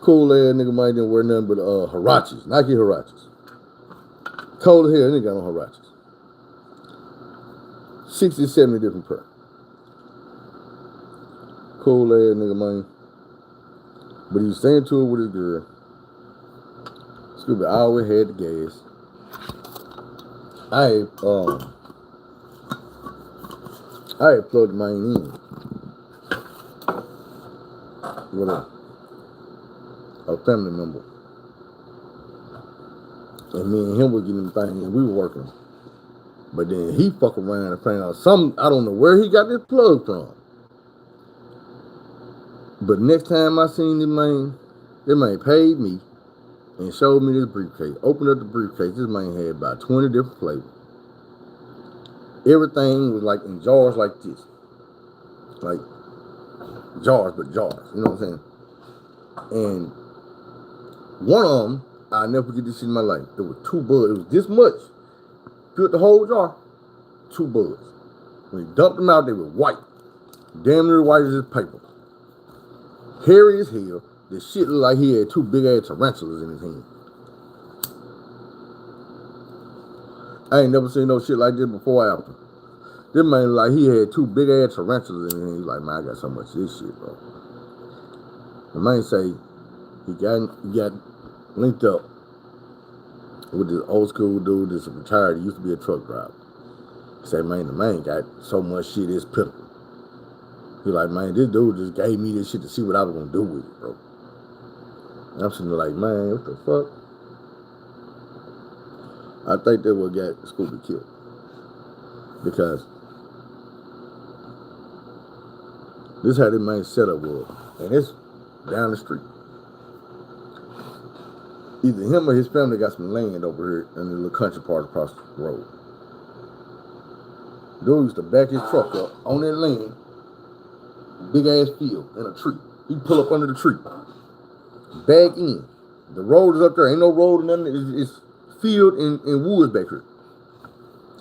Cool ass nigga might didn't wear nothing but Huaraches, Nike Huaraches. Cold as hell, nigga got on Huaraches. 60, 70 different pair. Cool ass nigga, man. But he was staying to it with his girl. Scooby always had the gas. I had plugged mine in. with a family member. And me and him were getting the thing, and we were working. But then he fuck around and found out I don't know where he got this plug from. But next time I seen this man paid me and showed me this briefcase. Opened up the briefcase, this man had about 20 different flavors. Everything was like in jars like this. Like jars, but jars, you know what I'm saying? And one of them, I'll never forget this shit in my life. It was 2 buds. It was this much. Filled the whole jar. 2 buds. When he dumped them out, they were white. Damn near white as this paper. Hairy as hell. The shit looked like he had 2 big ass tarantulas in his hand. I ain't never seen no shit like this before or after. This man like he had 2 big ass tarantulas in his hand. He's like, man, I got so much of this shit, bro. The man say he got linked up with this old school dude that's retired. He used to be a truck driver. He said, man, the man got so much shit, it's pitiful. He like, man, this dude just gave me this shit to see what I was gonna do with it, bro. And I'm sitting there like, man, what the fuck? I think that what got Scooby killed. Because this how this man setup was. And it's down the street. Either him or his family got some land over here in the little country part across the road. Dude used to back his truck up on that land, big ass field in a tree. He'd pull up under the tree, back in. The road is up there, ain't no road or nothing. It's field and woods back here.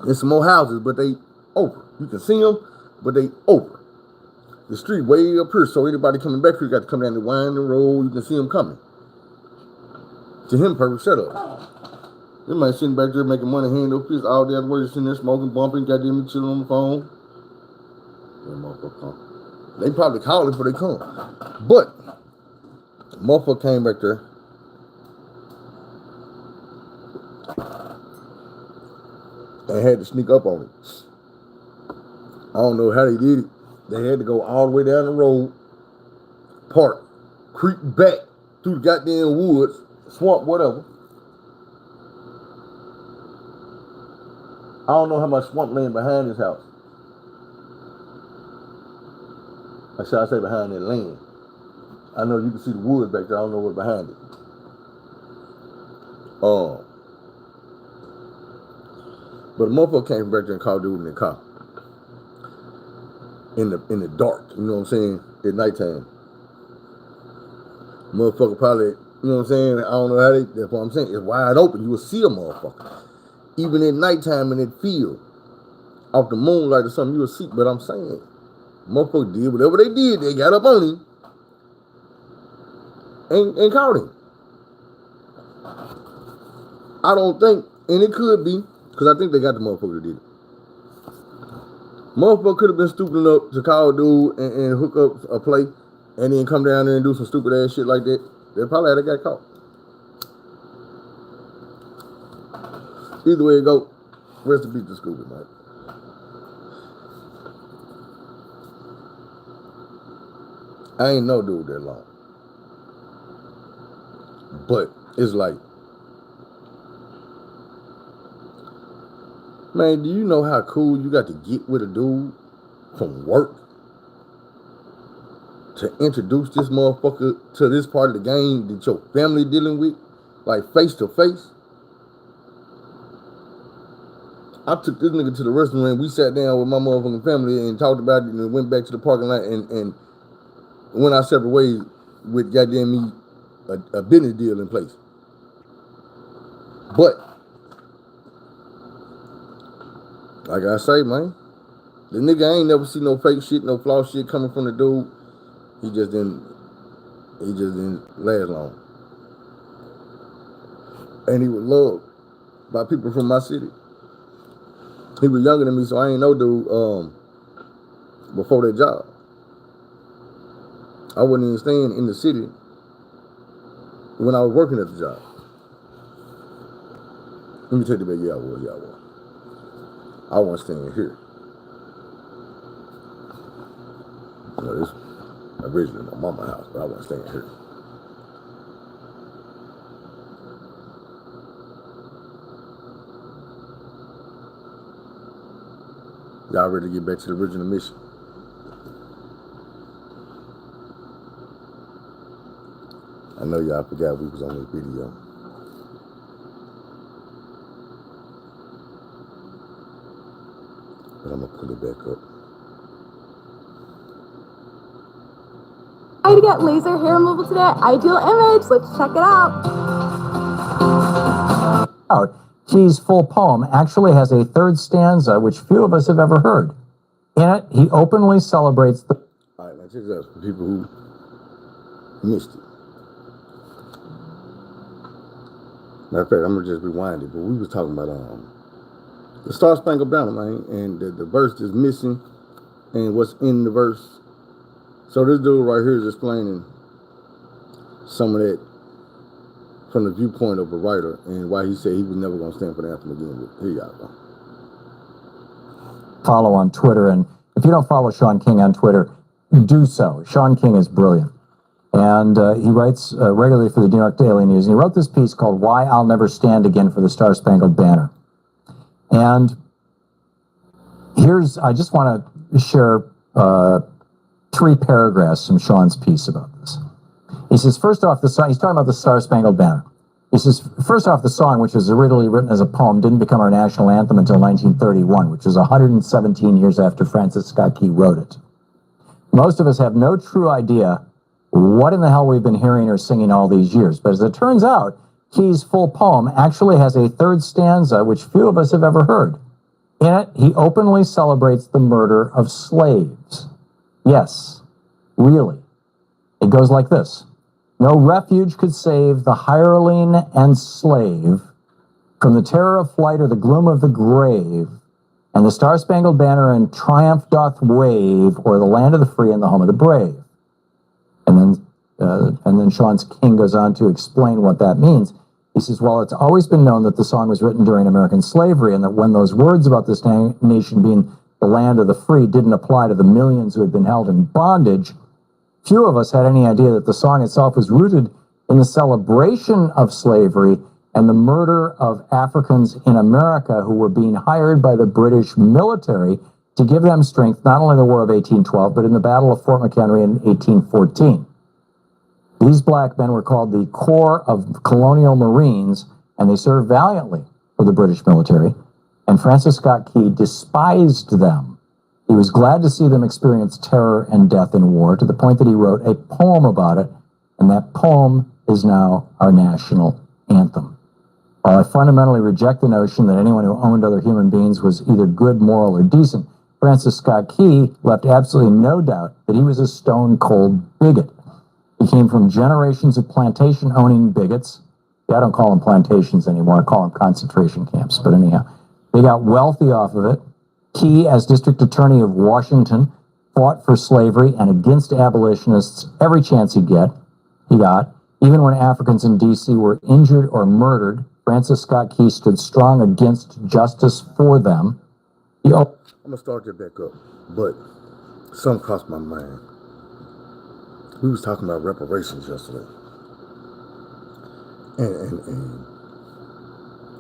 There's some more houses, but they over. You can see them, but they over. The street way up here, so anybody coming back here got to come down the winding road. You can see them coming. To him, perfect setup. This man sitting back there making money, hand over fist all day at work, sitting there smoking, bumping, goddamn chilling on the phone. That motherfucker come. They probably call him before they come. But the motherfucker came back there. And had to sneak up on him. I don't know how they did it. They had to go all the way down the road, park, creep back through the goddamn woods, swamp, whatever. I don't know how much swamp land behind his house. I say behind that land. I know you can see the woods back there. I don't know what's behind it. But a motherfucker came back there and called dude in the car. In the dark, you know what I'm saying? At nighttime. Motherfucker probably, you know what I'm saying? I don't know how they, that's what I'm saying. It's wide open. You will see a motherfucker. Even at nighttime in that field, off the moonlight or something, you will see. But I'm saying, motherfucker did whatever they did. They got up on him and caught him. I don't think, and it could be, because I think they got the motherfucker that did it. Motherfucker could have been stupid enough to call a dude and hook up a play and then come down there and do some stupid ass shit like that. They probably had got caught. Either way it go, rest in peace to Scooby, man. I ain't no dude that long. But it's like, man, do you know how cool you got to get with a dude from work to introduce this motherfucker to this part of the game that your family dealing with, like face to face? I took this nigga to the restaurant. We sat down with my motherfucking family and talked about it and went back to the parking lot and went our separate ways with goddamn me a business deal in place. But like I say, man, the nigga ain't never seen no fake shit, no flaw shit coming from the dude. He just didn't last long. And he was loved by people from my city. He was younger than me, so I ain't no dude before that job. I wasn't even staying in the city when I was working at the job. Let me tell you about I was. I wasn't staying here. You know, originally my mama's house, but I wasn't staying here. Y'all ready to get back to the original mission? I know y'all forgot we was on this video. But I'm gonna pull it back up. I get laser hair removal today. Ideal Image. Let's check it out. Key's full poem actually has a third stanza, which few of us have ever heard. In it, he openly celebrates the. All right, now check this out for people who missed it. Matter of fact, I'm gonna just rewind it, but we was talking about the Star Spangled Banner, man, and the verse is missing, and what's in the verse. So this dude right here is explaining some of that from the viewpoint of a writer and why he said he was never going to stand for the anthem again. But here y'all go. Follow on Twitter, and if you don't follow Sean King on Twitter, do so. Sean King is brilliant, and he writes regularly for the New York Daily News, and he wrote this piece called "Why I'll Never Stand Again for the Star Spangled Banner." And I just want to share 3 paragraphs from Sean's piece about this. He says, first off, the song, he's talking about the Star Spangled Banner. He says, first off, the song, which was originally written as a poem, didn't become our national anthem until 1931, which was 117 years after Francis Scott Key wrote it. Most of us have no true idea what in the hell we've been hearing or singing all these years. But as it turns out, Key's full poem actually has a third stanza, which few of us have ever heard. In it, he openly celebrates the murder of slaves. Yes, really. It goes like this. No refuge could save the hireling and slave from the terror of flight or the gloom of the grave, and the Star-Spangled Banner in triumph doth wave o'er the land of the free and the home of the brave. And then Sean King goes on to explain what that means. He says, well, it's always been known that the song was written during American slavery, and that when those words about this nation being the land of the free didn't apply to the millions who had been held in bondage, few of us had any idea that the song itself was rooted in the celebration of slavery and the murder of Africans in America who were being hired by the British military to give them strength, not only in the War of 1812, but in the Battle of Fort McHenry in 1814. These black men were called the Corps of Colonial Marines, and they served valiantly for the British military, and Francis Scott Key despised them. He was glad to see them experience terror and death in war, to the point that he wrote a poem about it, and that poem is now our national anthem. While I fundamentally reject the notion that anyone who owned other human beings was either good, moral, or decent, Francis Scott Key left absolutely no doubt that he was a stone-cold bigot. He came from generations of plantation-owning bigots. Yeah, I don't call them plantations anymore. I call them concentration camps. But anyhow, they got wealthy off of it. Key, as District Attorney of Washington, fought for slavery and against abolitionists every chance he got. Even when Africans in D.C. were injured or murdered, Francis Scott Key stood strong against justice for them. I'm going to start that back up, but something crossed my mind. We was talking about reparations yesterday. And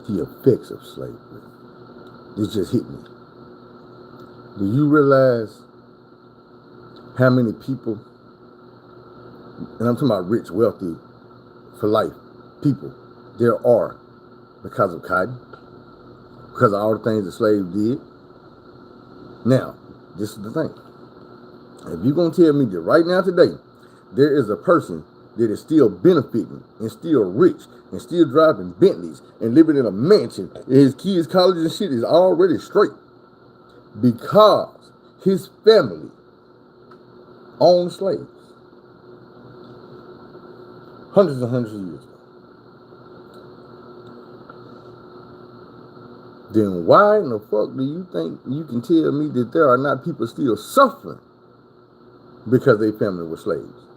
the effects of slavery. This just hit me. Do you realize how many people, and I'm talking about rich, wealthy, for life, people, there are because of cotton, because of all the things the slaves did? Now, this is the thing. If you're going to tell me that right now today, there is a person that is still benefiting and still rich and still driving Bentleys and living in a mansion, and his kids' college and shit is already straight because his family owned slaves hundreds and hundreds of years ago, then why in the fuck do you think you can tell me that there are not people still suffering because their family were slaves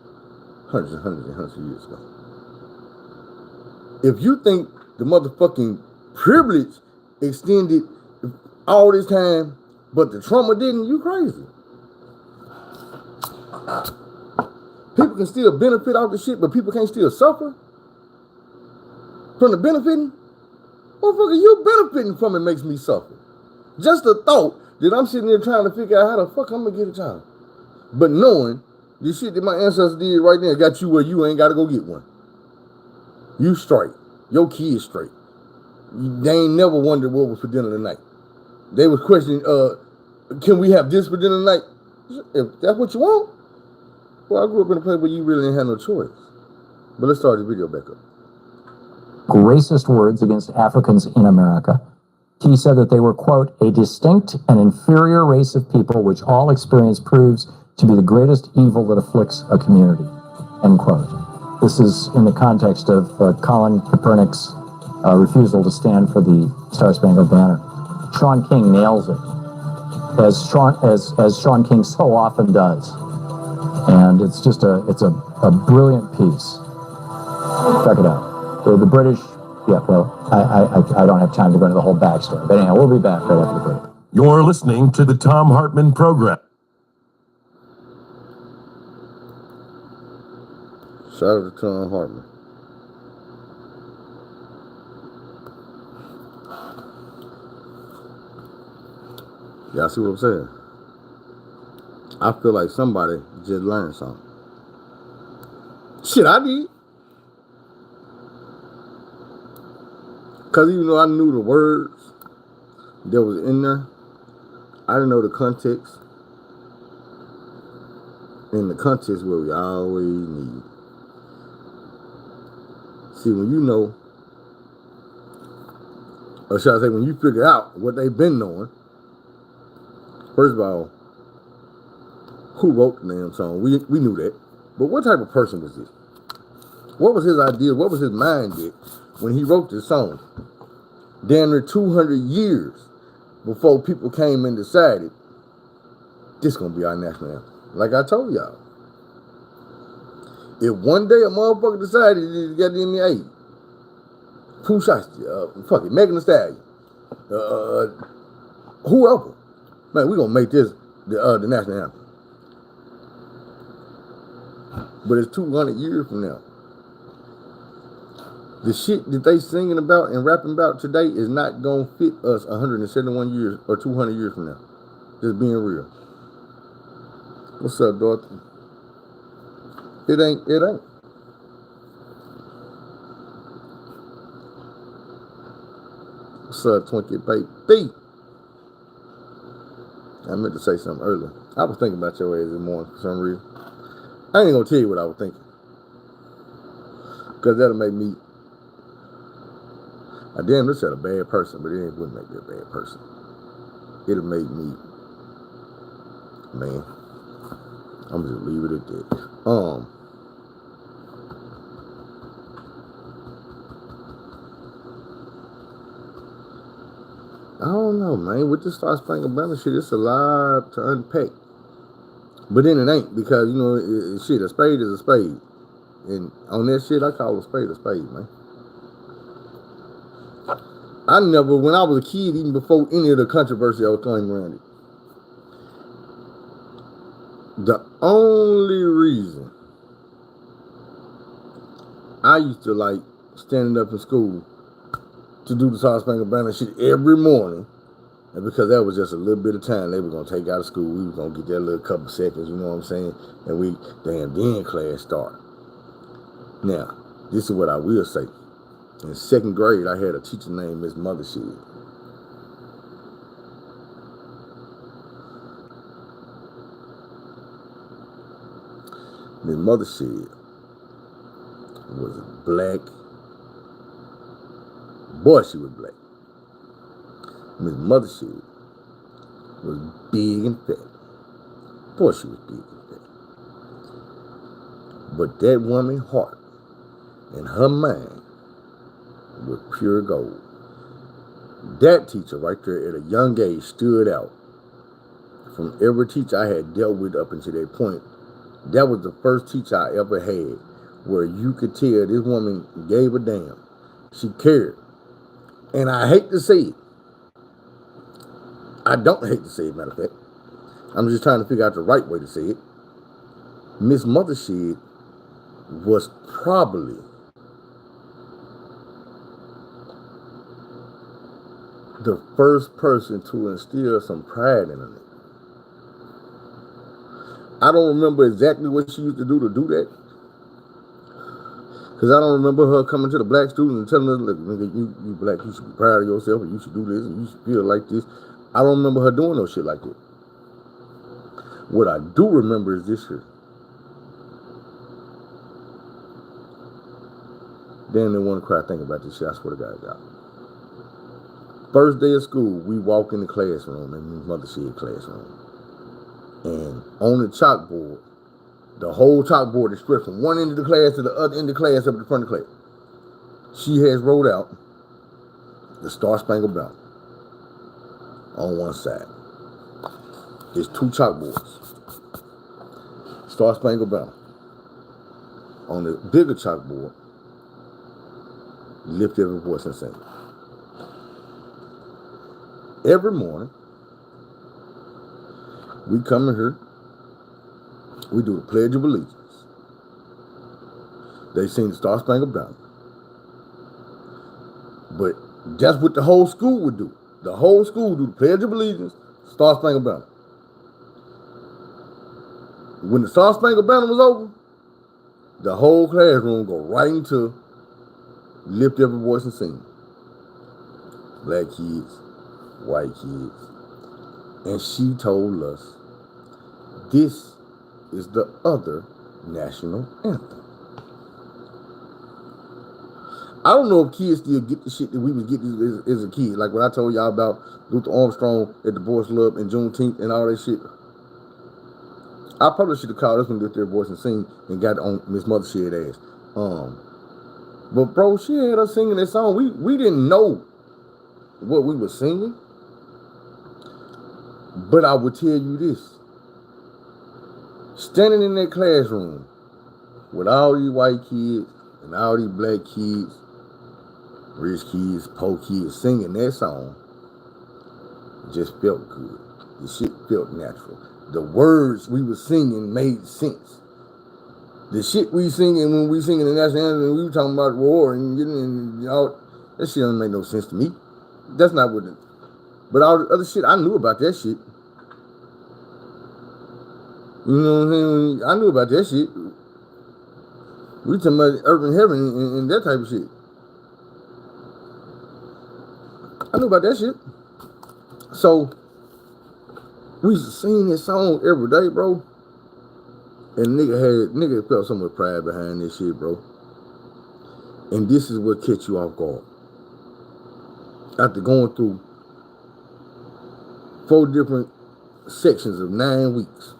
hundreds and hundreds and hundreds of years ago? If you think the motherfucking privilege extended all this time, but the trauma didn't, you crazy. people can still benefit off the shit, but people can't still suffer from the benefiting? Motherfucker, you benefiting from it makes me suffer. Just the thought that I'm sitting there trying to figure out how the fuck I'm gonna get a child. But knowing the shit that my ancestors did right there got you where you ain't gotta go get one. You straight. Your kids straight. They ain't never wondered what was for dinner tonight. They was questioning, can we have this for dinner tonight? If that's what you want. Well, I grew up in a place where you really didn't have no choice. But let's start the video back up. Racist words against Africans in America. He said that they were, quote, a distinct and inferior race of people which all experience proves to be the greatest evil that afflicts a community, end quote. This is in the context of Colin Kaepernick's refusal to stand for the Star-Spangled Banner. Sean King nails it, as Sean King so often does. And it's just a brilliant piece. Check it out. The British, yeah, well, I don't have time to go into the whole backstory. But anyhow, we'll be back right after the break. You're listening to the Thom Hartmann Program. Shout out to Thom Hartmann. Y'all see what I'm saying? I feel like somebody just learned something. Shit, I did. Because even though I knew the words that was in there, I didn't know the context. And the context where we always need. See, when you know, or should I say, when you figure out what they've been knowing, first of all, who wrote the damn song? We knew that. But what type of person was this? What was his idea? What was his mind at when he wrote this song? Damn near 200 years before people came and decided this gonna be our national anthem. Like I told y'all. If one day a motherfucker decided to get in the eight, Pooh Shiesty, fuck it, Megan Thee Stallion, whoever, man, we gonna make this the national anthem. But it's 200 years from now. The shit that they singing about and rapping about today is not gonna fit us 171 years or 200 years from now. Just being real. What's up, Dorothy? It ain't. What's up, Twinkie Baby? I meant to say something earlier. I was thinking about your ass this morning for some reason. I ain't gonna tell you what I was thinking. Because that'll make me, I damn this said a bad person, but it wouldn't make me a bad person. It'll make me, man, I'm gonna just leave it at that. I don't know, man. With this Star-Spangled Banner shit, it's a lot to unpack. But then it ain't, because, you know, shit, a spade is a spade. And on that shit, I call a spade, man. I never, when I was a kid, even before any of the controversy I was coming around it, the only reason I used to like standing up in school to do the Star-Spangled Banner shit every morning, and because that was just a little bit of time they were going to take out of school, we were going to get that little couple seconds, you know what I'm saying, and then class start. Now, this is what I will say. In second grade, I had a teacher named Miss Mothershed. Miss Mothershed was black. Boy, she was black. Miss Mothershed was big and fat. Boy, she was big and fat. But that woman's heart and her mind was pure gold. That teacher right there at a young age stood out from every teacher I had dealt with up until that point. That was the first teacher I ever had where you could tell this woman gave a damn. She cared. And I hate to say it. I don't hate to say it, matter of fact. I'm just trying to figure out the right way to say it. Miss Mothershed was probably the first person to instill some pride in her. I don't remember exactly what she used to do that. Because I don't remember her coming to the black students and telling us, look, nigga, you black, you should be proud of yourself, and you should do this, and you should feel like this. I don't remember her doing no shit like that. What I do remember is this shit. Damn, they want to cry thinking about this shit. I swear to God, y'all. First day of school, we walk in the classroom, in Ms. Mother Shea classroom. And on the chalkboard, the whole chalkboard is stretched from one end of the class to the other end of the class up to the front of the class. She has wrote out the Star Spangled Banner on one side. There's two chalkboards. Star Spangled Banner. On the bigger chalkboard, lift every voice and sing. Every morning, we come in here, we do the Pledge of Allegiance. They sing the Star Spangled Banner. But that's what the whole school would do. The whole school would do the Pledge of Allegiance, Star Spangled Banner. When the Star Spangled Banner was over, the whole classroom go right into lift every voice and sing. Black kids, white kids. And she told us, this is the other national anthem. I don't know if kids still get the shit that we was getting as a kid. Like when I told y'all about Luther Armstrong at the Boys Club and Juneteenth and all that shit. I probably should have called us and lift their voice and sing and got on Miss Mother Shea ass. But bro, she had us singing that song. We didn't know what we were singing. But I would tell you this. Standing in that classroom with all these white kids and all these black kids, rich kids, poor kids, singing that song, just felt good. The shit felt natural. The words we were singing made sense. The shit we singing when we singing the national anthem, we were talking about war and getting and all that shit doesn't make no sense to me. That's not what it. But all the other shit, I knew about that shit. You know what I'm saying? I knew about that shit. We talking about urban heaven and that type of shit. I knew about that shit. So we used to sing this song every day, bro. And nigga felt so much pride behind this shit, bro. And this is what catch you off guard. After going through 4 different sections of 9 weeks,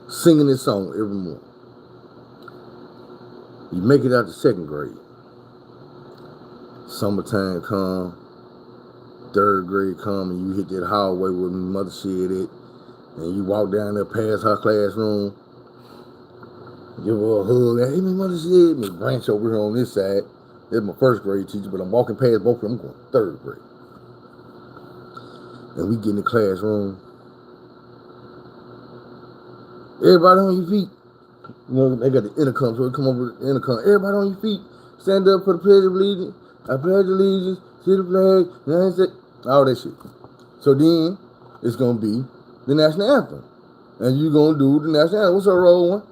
singing this song every morning. You make it out to 2nd grade. Summertime come, 3rd grade come, and you hit that hallway where Mother Shea at, and you walk down there past her classroom, give her a hug, hey, Miss Mother Shea, Miss Branch over here on this side. That's my 1st grade teacher, but I'm walking past both of them, I'm going 3rd grade. And we get in the classroom. Everybody on your feet. You know, they got the intercom, so we come over the intercom. Everybody on your feet. Stand up for the Pledge of Allegiance. I pledge allegiance to the flag. United States. All that shit. So then, it's going to be the national anthem. And you're going to do the national anthem. What's our roll one?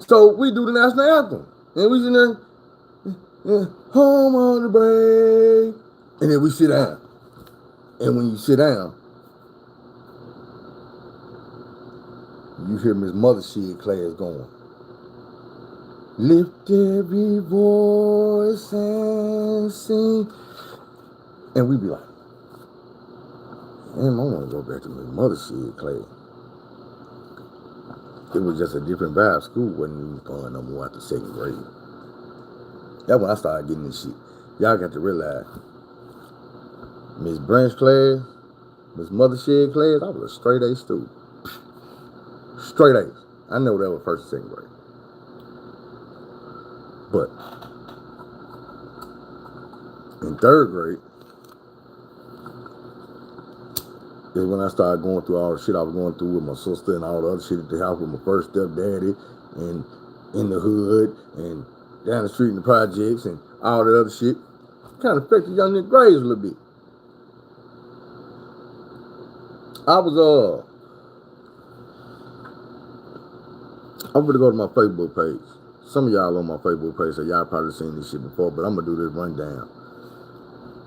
So we do the national anthem. And we sit there, home on the break. And then we sit down. And when you sit down, you hear Miss Mother Shea class going, lift every voice and sing. And we be like, damn, I want to go back to Miss Mother Shea class. It was just a different vibe. School wasn't even fun no more after 2nd grade. That's when I started getting this shit. Y'all got to realize, Miss Branch class, Miss Mother Shea class, I was a straight A student. Straight A's. I know that was 1st and 2nd grade. But in 3rd grade is when I started going through all the shit I was going through with my sister and all the other shit at the house with my first stepdaddy and in the hood and down the street in the projects and all that other shit. Kind of affected young nigga grades a little bit. I'm gonna go to my Facebook page. Some of y'all on my Facebook page, so y'all probably seen this shit before, but I'm gonna do this rundown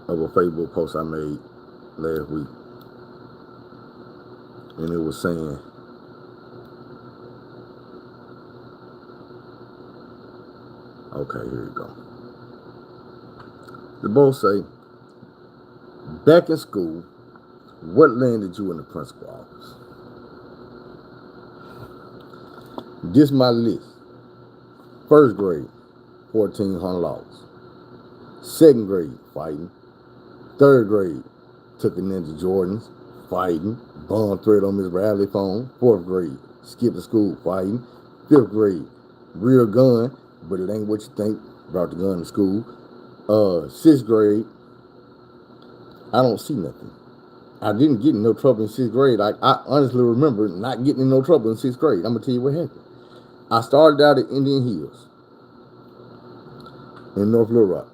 of a Facebook post I made last week. And it was saying, okay, here you go. The both say, back in school, what landed you in the principal office? This my list. First grade, $1,400. Second grade, fighting. Third grade, took a Ninja Jordans, fighting. Bond thread on Miss Bradley phone. Fourth grade, skipped to school, fighting. Fifth grade, real gun, but it ain't what you think. Brought the gun to school. Sixth grade, I don't see nothing. I didn't get in no trouble in sixth grade. I honestly remember not getting in no trouble in sixth grade. I'm gonna tell you what happened. I started out at Indian Hills in North Little Rock,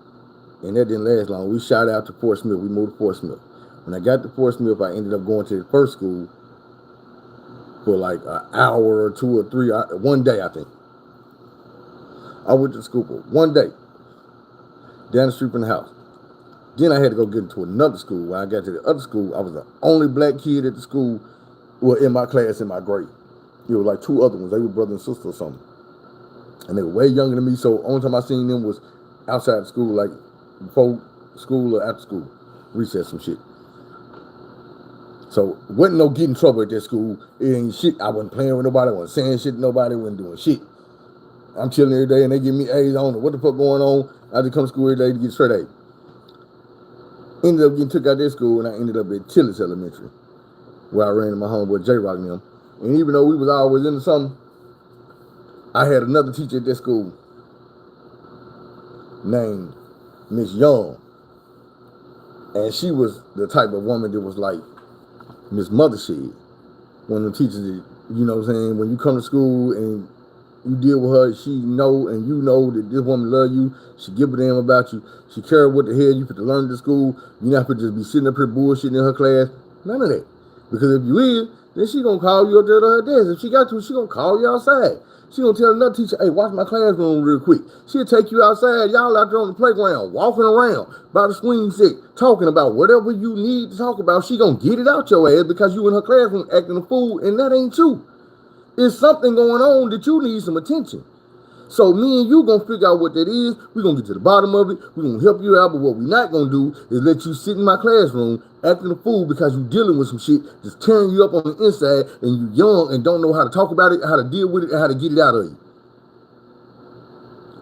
and that didn't last long. We shot out to Fort Smith. We moved to Fort Smith. When I got to Fort Smith, I ended up going to the first school for like an hour or two or three, one day, I think. I went to school for one day, down the street from the house. Then I had to go get into another school. When I got to the other school, I was the only black kid at the school, well, in my class, in my grade. There were like two other ones. They were brother and sister or something. And they were way younger than me, so only time I seen them was outside school, like before school or after school, recess some shit. So wasn't no getting in trouble at that school. It ain't shit. I wasn't playing with nobody. I wasn't saying shit to nobody. I wasn't doing shit. I'm chilling every day and they give me A's. I don't know what the fuck going on. I just come to school every day to get straight A's. Ended up getting took out of that school and I ended up at Tillis Elementary, where I ran into my homeboy J-Rock and them. And even though we was always into something, I had another teacher at that school named Miss Young. And she was the type of woman that was like Miss Mothershed. One of the teachers that, you know what I'm saying, when you come to school and you deal with her, she know and you know that this woman love you. She give a damn about you. She care what the hell you fit to learn at the school. You're not fit to just be sitting up here bullshitting in her class. None of that. Because if you is, then she gonna call you up there to her desk. If she got to, she gonna call you outside. She gonna tell another teacher, hey, watch my classroom real quick. She'll take you outside, y'all out there on the playground, walking around by the swing set, talking about whatever you need to talk about. She gonna get it out your ass because you in her classroom acting a fool, and that ain't you. There's something going on that you need some attention. So me and you gonna figure out what that is. We're gonna get to the bottom of it. We're gonna help you out. But what we're not gonna do is let you sit in my classroom acting a fool because you dealing with some shit just tearing you up on the inside and you young and don't know how to talk about it, how to deal with it, and how to get it out of you.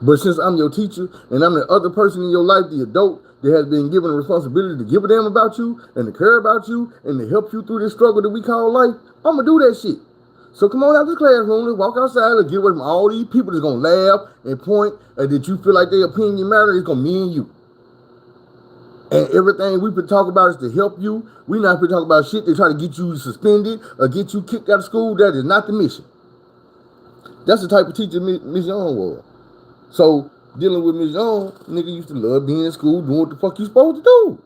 But since I'm your teacher and I'm the other person in your life, the adult that has been given a responsibility to give a damn about you and to care about you and to help you through this struggle that we call life, I'm gonna do that shit. So come on out to the classroom, let's walk outside, let's get away from all these people that's gonna laugh and point and that you feel like their opinion matter. It's gonna mean you. And everything we been talking about is to help you. We not been talking about shit that try to get you suspended or get you kicked out of school. That is not the mission. That's the type of teacher Miss Young was. So dealing with Miss Young, nigga used to love being in school, doing what the fuck you supposed to do.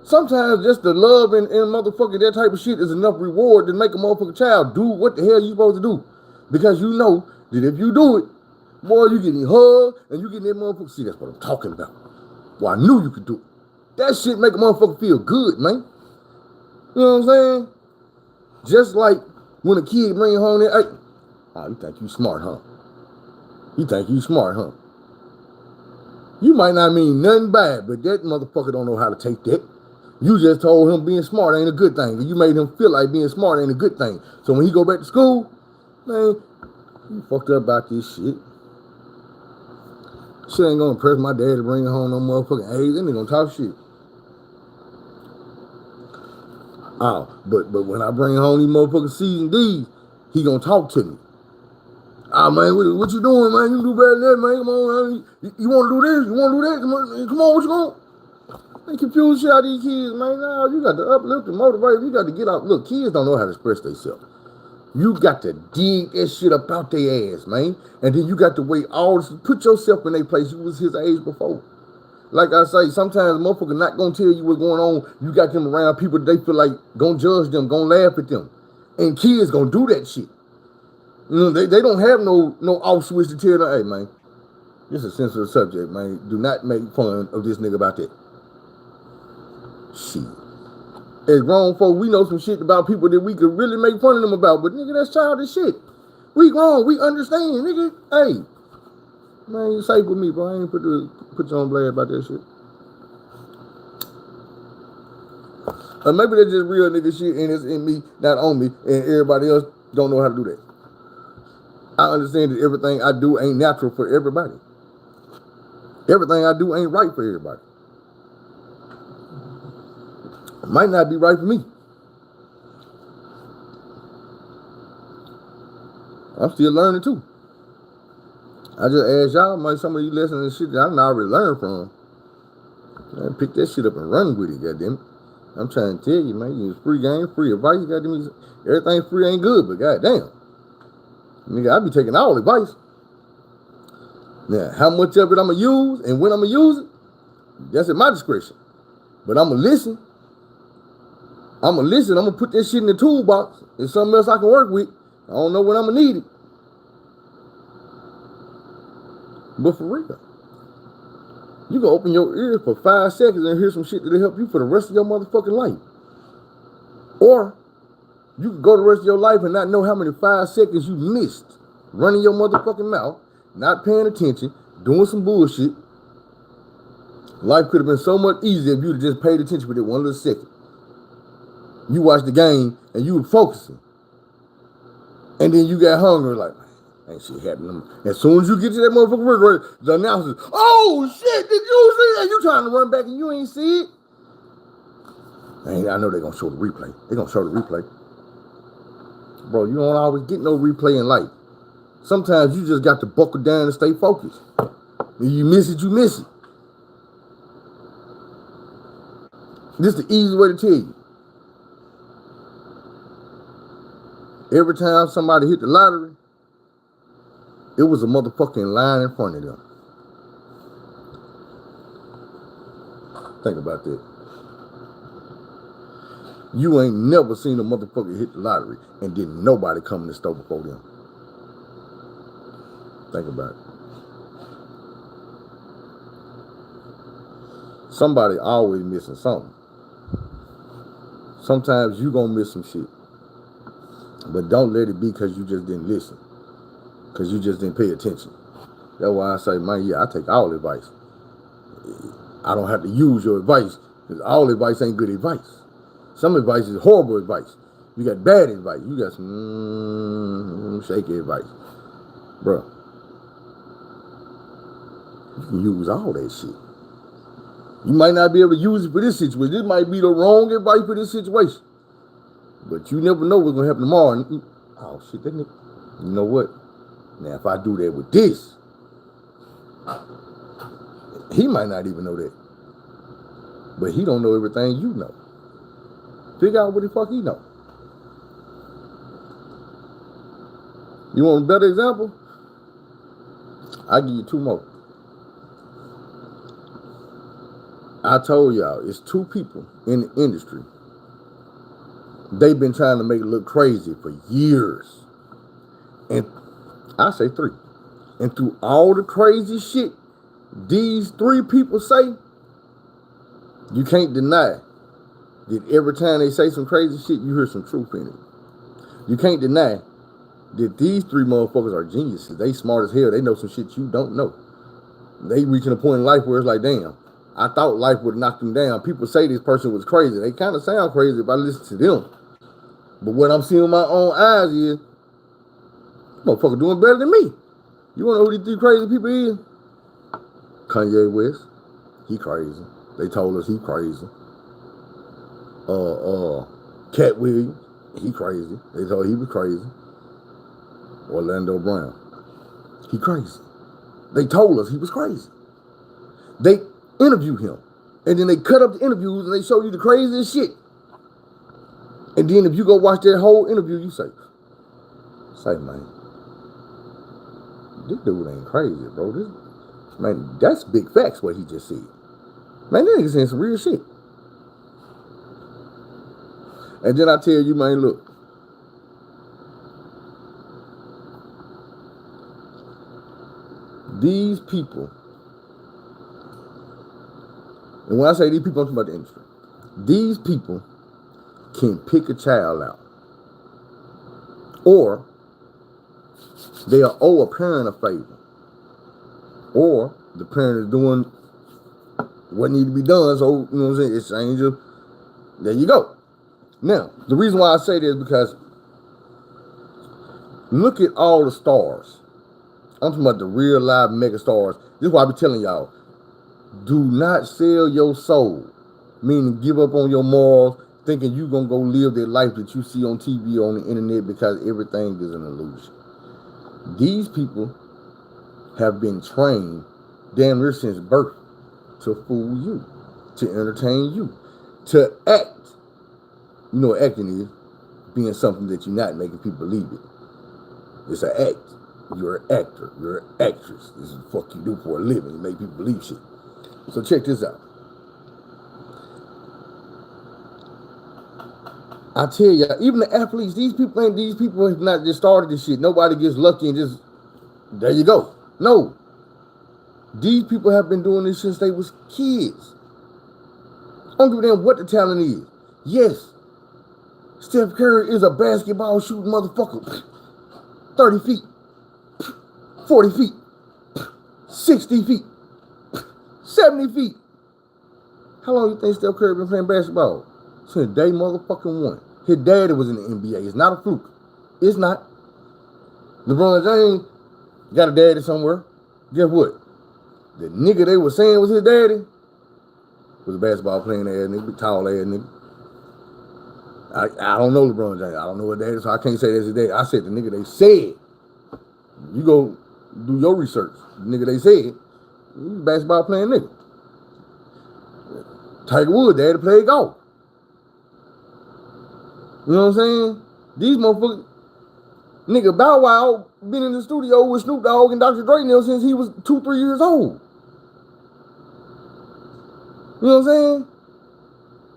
Sometimes just the love and motherfucking that type of shit is enough reward to make a motherfucking child do what the hell you supposed to do. Because you know that if you do it, boy, you getting hugged and you getting that motherfucker. See, that's what I'm talking about. Well, I knew you could do it. That shit make a motherfucker feel good, man. You know what I'm saying? Just like when a kid bring home that, hey, oh, you think you smart, huh? You think you smart, huh? You might not mean nothing bad, but that motherfucker don't know how to take that. You just told him being smart ain't a good thing. And you made him feel like being smart ain't a good thing. So when he go back to school, man, you fucked up about this shit. Shit ain't gonna impress my dad to bring home no motherfucking A's. They ain't gonna talk shit. Oh, but when I bring home these motherfucking C's and D's, he gonna talk to me. Ah, man, what you doing, man? You do better than that, man. Come on, man. You want to do this? You want to do that? Come on, what you want? They confuse shit out of these kids, man. No, you got to uplift and motivate. You got to get out. Look, kids don't know how to express themselves. You got to dig that shit up out their ass, man. And then you got to wait all this, put yourself in their place. You was his age before. Like I say, sometimes motherfucker not gonna tell you what's going on. You got them around people that they feel like gonna judge them, gonna laugh at them. And kids gonna do that shit. You know, they don't have no off switch to tell them, hey man, this is a sensitive subject, man. Do not make fun of this nigga about that. Shit. As grown folk, we know some shit about people that we could really make fun of them about, but nigga, that's childish shit. We grown, we understand, nigga. Hey, man, you safe with me, bro. I ain't put you on blast about that shit. Or maybe that's just real nigga shit and it's in me, not on me, and everybody else don't know how to do that. I understand that everything I do ain't natural for everybody. Everything I do ain't right for everybody. It might not be right for me. I'm still learning too. I just asked y'all, man, some of you listening to shit that I done already learned from. Man, pick that shit up and run with it, goddamn it. I'm trying to tell you, man, it's free game, free advice, goddamn. Everything free ain't good, but goddamn. Nigga, I be taking all advice. Now, how much of it I'm going to use and when I'm going to use it, that's at my discretion. But I'm going to listen. I'm going to put that shit in the toolbox. There's something else I can work with. I don't know when I'm going to need it. But for real, you can open your ears for 5 seconds and hear some shit that'll help you for the rest of your motherfucking life. Or you can go the rest of your life and not know how many 5 seconds you missed running your motherfucking mouth, not paying attention, doing some bullshit. Life could have been so much easier if you'd have just paid attention for that one little second. You watched the game and you were focusing. And then you got hungry like, ain't shit happening. As soon as you get to that motherfucking refrigerator, the announcer, oh shit, did you see that? You trying to run back and you ain't see it? I know they're going to show the replay. They're going to show the replay. Bro, you don't always get no replay in life. Sometimes you just got to buckle down and stay focused. When you miss it, you miss it. This is the easy way to tell you. Every time somebody hit the lottery, it was a motherfucking line in front of them. Think about that. You ain't never seen a motherfucker hit the lottery and didn't nobody come in the store before them. Think about it. Somebody always missing something. Sometimes you gonna miss some shit. But don't let it be because you just didn't listen. Because you just didn't pay attention. That's why I say, man, yeah, I take all advice. I don't have to use your advice because all advice ain't good advice. Some advice is horrible advice. You got bad advice. You got some shaky advice. Bro, you can use all that shit. You might not be able to use it for this situation. This might be the wrong advice for this situation. But you never know what's going to happen tomorrow. Oh, shit, that nigga. You know what? Now, if I do that with this, he might not even know that. But he don't know everything you know. Figure out what the fuck he know. You want a better example? I'll give you 2 more. I told y'all, it's 2 people in the industry. They've been trying to make it look crazy for years. And I say 3. And through all the crazy shit these 3 people say, you can't deny that every time they say some crazy shit, you hear some truth in it. You can't deny that these 3 motherfuckers are geniuses. They smart as hell. They know some shit you don't know. They reaching a point in life where it's like, damn, I thought life would knock them down. People say this person was crazy. They kind of sound crazy if I listen to them. But what I'm seeing with my own eyes is, motherfucker doing better than me. You want to know who these 3 crazy people is? Kanye West. He crazy. They told us he crazy. Cat Williams. He crazy. They told he was crazy. Orlando Brown. He crazy. They told us he was crazy. They interviewed him. And then they cut up the interviews and they show you the craziest shit. And then if you go watch that whole interview, you say, Say, man, this dude ain't crazy, bro. This, man, that's big facts what he just said. Man, that nigga saying some real shit. And then I tell you, man, look. These people, and when I say these people, I'm talking about the industry. These people can pick a child out. Or they'll owe a parent a favor. Or the parent is doing what needs to be done, so, you know what I'm saying, exchange of, there you go. Now, the reason why I say this is because look at all the stars. I'm talking about the real live mega stars. This is why I be telling y'all, do not sell your soul, meaning give up on your morals, thinking you gonna go live that life that you see on TV or on the internet, because everything is an illusion. These people have been trained damn near since birth to fool you, to entertain you, to act. You know what acting is? Being something that you're not, making people believe it. It's an act. You're an actor. You're an actress. This is the fuck you do for a living. You make people believe shit. So check this out. I tell you, even the athletes, these people have not just started this shit. Nobody gets lucky and just, there you go. No. These people have been doing this since they was kids. I don't give a damn what the talent is. Yes, Steph Curry is a basketball shooting motherfucker. 30 feet. 40 feet, 60 feet, 70 feet. How long you think Steph Curry been playing basketball? Since day motherfucking one. His daddy was in the NBA. It's not a fluke. It's not. LeBron James got a daddy somewhere. Guess what? The nigga they were saying was his daddy was a basketball playing ass nigga, tall ass nigga. I don't know LeBron James. I don't know what daddy, so I can't say that's his daddy. I said the nigga they said. You go do your research. The nigga they said, he's a basketball playing nigga. Tiger Woods, daddy played golf. You know what I'm saying? These motherfuckers, nigga Bow Wow been in the studio with Snoop Dogg and Dr. Dre now since he was 2-3 years old. You know what I'm saying?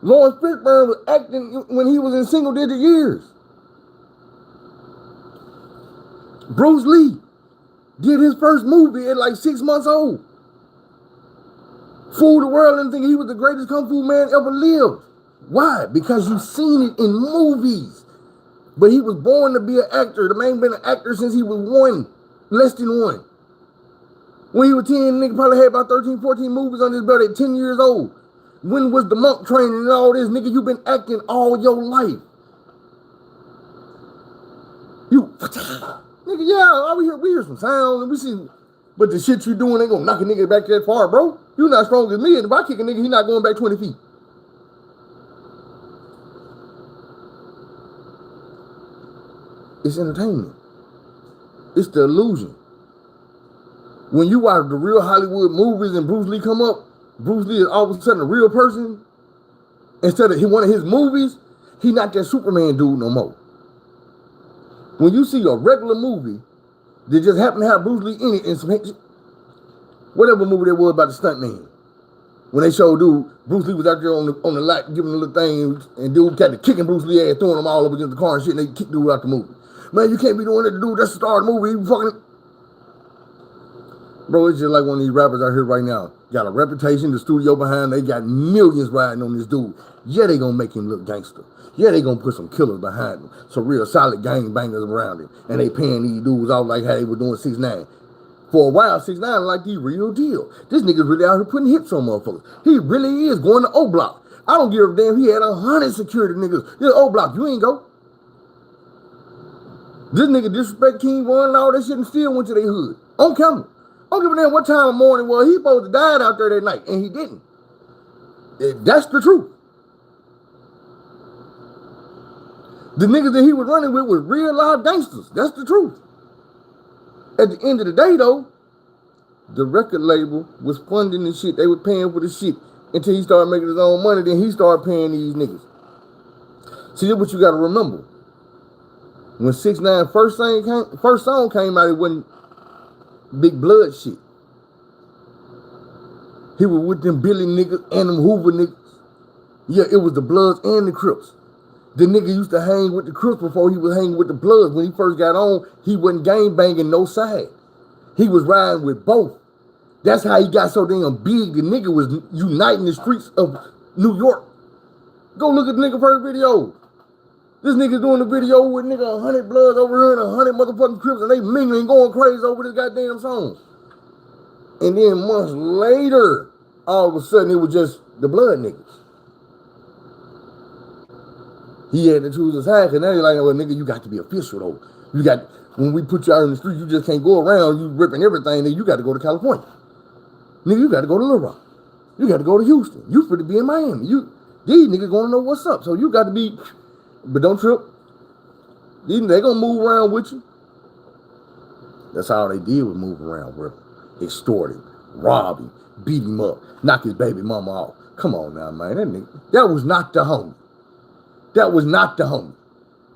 Lawrence Fishburne was acting when he was in single-digit years. Bruce Lee did his first movie at like 6 months old. Fooled the world and think he was the greatest kung fu man ever lived. Why? Because you've seen it in movies. But he was born to be an actor. The man been an actor since he was less than one. When he was 10, nigga probably had about 13, 14 movies on his belt at 10 years old. When was the monk training and all this? Nigga, you been acting all your life. Nigga, yeah, we hear some sounds and we see, but the shit you doing ain't gonna knock a nigga back that far, bro. You not strong as me, and if I kick a nigga, he not going back 20 feet. It's entertainment. It's the illusion. When you watch the real Hollywood movies and Bruce Lee come up, Bruce Lee is all of a sudden a real person. Instead of one of his movies, he not that Superman dude no more. When you see a regular movie that just happened to have Bruce Lee in it and some whatever movie there was about the stuntman, when they showed dude, Bruce Lee was out there on the lot giving a little thing, and dude kept kicking Bruce Lee ass, throwing him all up against the car and shit, and they kicked dude out the movie. Man, you can't be doing that to dude. That's the star of the movie. You fucking. Bro, it's just like one of these rappers out here right now. Got a reputation, the studio behind, they got millions riding on this dude. Yeah, they gonna make him look gangster. Yeah, they gonna put some killers behind him. Some real solid gangbangers around him. And they paying these dudes out like how they were doing 6ix9ine. For a while, 6ix9ine like the real deal. This nigga's really out here putting hits on motherfuckers. He really is going to O-Block. I don't give a damn. He had 100 security niggas. This O-Block, you ain't go. This nigga disrespect King Von and all that shit and still went to their hood. On camera. I don't give a damn what time of morning was. He supposed to die out there that night, and he didn't. That's the truth. The niggas that he was running with was real live gangsters. That's the truth. At the end of the day, though, the record label was funding the shit. They were paying for the shit until he started making his own money. Then he started paying these niggas. See, that's what you got to remember. When 6ix9ine first song came out, it wasn't Big Blood shit. He was with them Billy niggas and them Hoover niggas. Yeah, it was the Bloods and the Crips. The nigga used to hang with the Crips before he was hanging with the Bloods. When he first got on, he wasn't gang banging no side. He was riding with both. That's how he got so damn big. The nigga was uniting the streets of New York. Go look at the nigga first video. This nigga doing the video with nigga 100 Bloods over here and 100 motherfucking Crips, and they mingling, going crazy over this goddamn song. And then months later, all of a sudden it was just the Blood niggas. He had to choose his side, and now they're like, well, nigga, you got to be official though. You got, when we put you out in the street, you just can't go around, you ripping everything, then you got to go to California. Nigga, you got to go to Little Rock. You got to go to Houston. You finna be in Miami. These niggas gonna know what's up, so you got to be, but don't trip. They gonna move around with you. That's all they did was move around with him. Extort him, rob him, beat him up, knock his baby mama off. Come on now, man. That was not the homie. That was not the homie.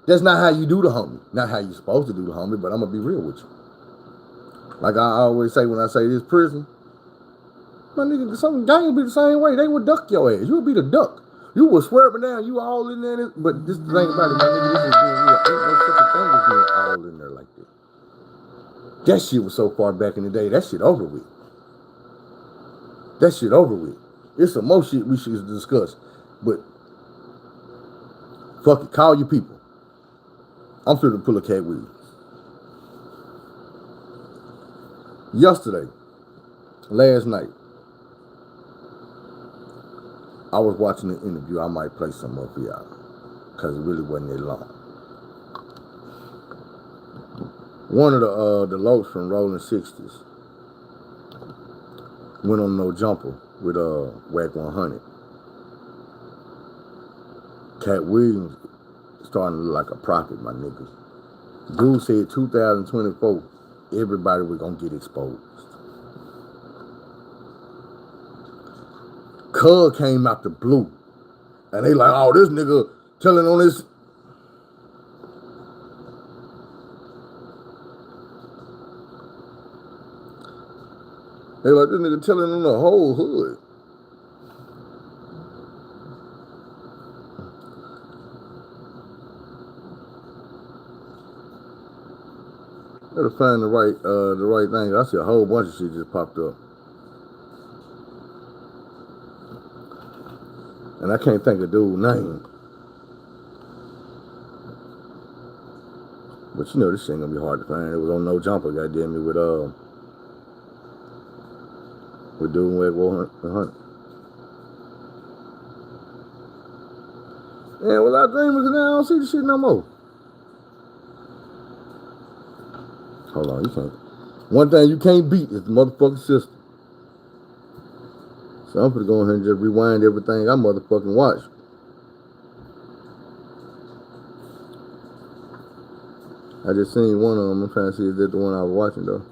That's not how you do the homie. Not how you supposed to do the homie, but I'm going to be real with you. Like I always say when I say this prison, my nigga, some gang be the same way. They would duck your ass. You would be the duck. You would swear up and down. You all in there. But this is the thing about it, my nigga. This is being real. Ain't no such a thing as being all in there like that. That shit was so far back in the day. That shit over with. That shit over with. It's some more shit we should discuss. But fuck it. Call your people. I'm finna pull a Cat Williams. Yesterday, last night, I was watching an interview. I might play some of y'all because it really wasn't that long. One of the Lokes from Rolling 60s went on No Jumper with Wack 100. Cat Williams starting to look like a prophet, my niggas. Dude said 2024, everybody was gonna get exposed. Cuz came out the blue, and they like, oh, this nigga telling on this. They like, this nigga telling on the whole hood. Gotta find the right thing. I see a whole bunch of shit just popped up. And I can't think of dude's name. But you know this shit ain't gonna be hard to find. It was on No Jumper, goddamn it, with dude and Wack 100. Yeah, well, I dream because now I don't see the shit no more. Hold on, you can't. One thing you can't beat is the motherfucking system. So I'm gonna go in here and just rewind everything I motherfucking watched. I just seen one of them. I'm trying to see if that's the one I was watching though.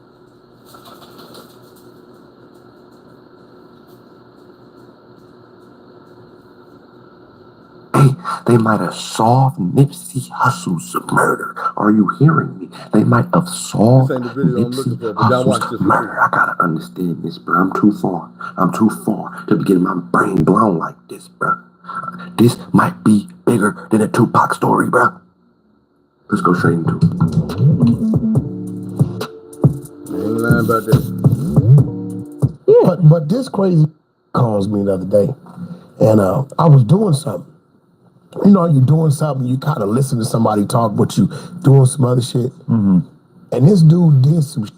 They might have solved Nipsey Hussle's murder. Are you hearing me? They might have solved Nipsey Hussle's murder. I gotta understand this, bro. I'm too far. I'm too far to be getting my brain blown like this, bro. This might be bigger than a Tupac story, bro. Let's go straight into it. I ain't lying about this. Yeah, but this crazy calls me the other day, and I was doing something. You know, you're doing something, you kind of listen to somebody talk, but you doing some other shit. Mm-hmm. And this dude did some shit,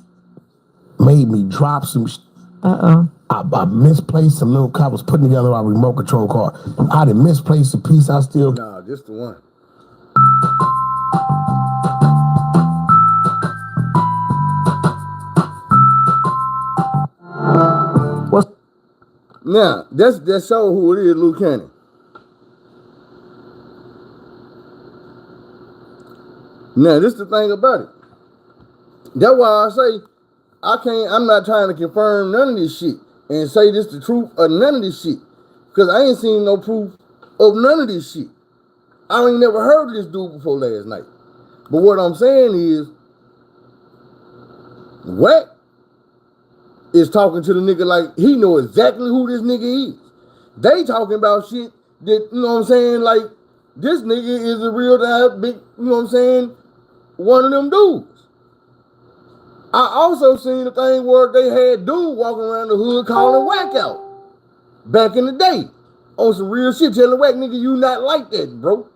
made me drop some shit. I misplaced some little car. I was putting together our remote control car. I done misplaced a piece. I still. Nah, this the one. What's Now, that show who it is, Luke Cannon. Now, this is the thing about it. That's why I say I'm not trying to confirm none of this shit and say this the truth of none of this shit. Because I ain't seen no proof of none of this shit. I ain't never heard of this dude before last night. But what I'm saying is, Wack is talking to the nigga like he know exactly who this nigga is. They talking about shit that, you know what I'm saying, like, this nigga is a real big, you know what I'm saying, one of them dudes. I also seen the thing where they had dude walking around the hood calling Wack out back in the day on some real shit, telling Wack, nigga, you not like that, bro.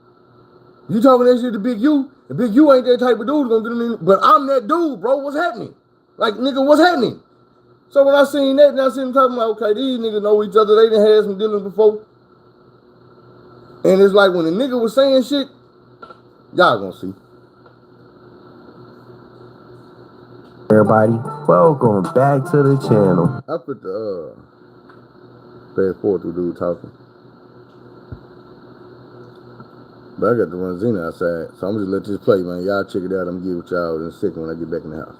You talking that shit to Big U, and Big U ain't that type of dude gonna get him in, but I'm that dude, bro. What's happening? Like, nigga, what's happening? So when I seen that, and I seen them talking about, okay, these niggas know each other, they done had some dealings before. And it's like when the nigga was saying shit, y'all gonna see. Everybody, welcome back to the channel. I put the fast forward to dude talking. But I got to run Xena outside, so I'm just let this play, man. Y'all check it out. I'm gonna get with y'all in a second when I get back in the house.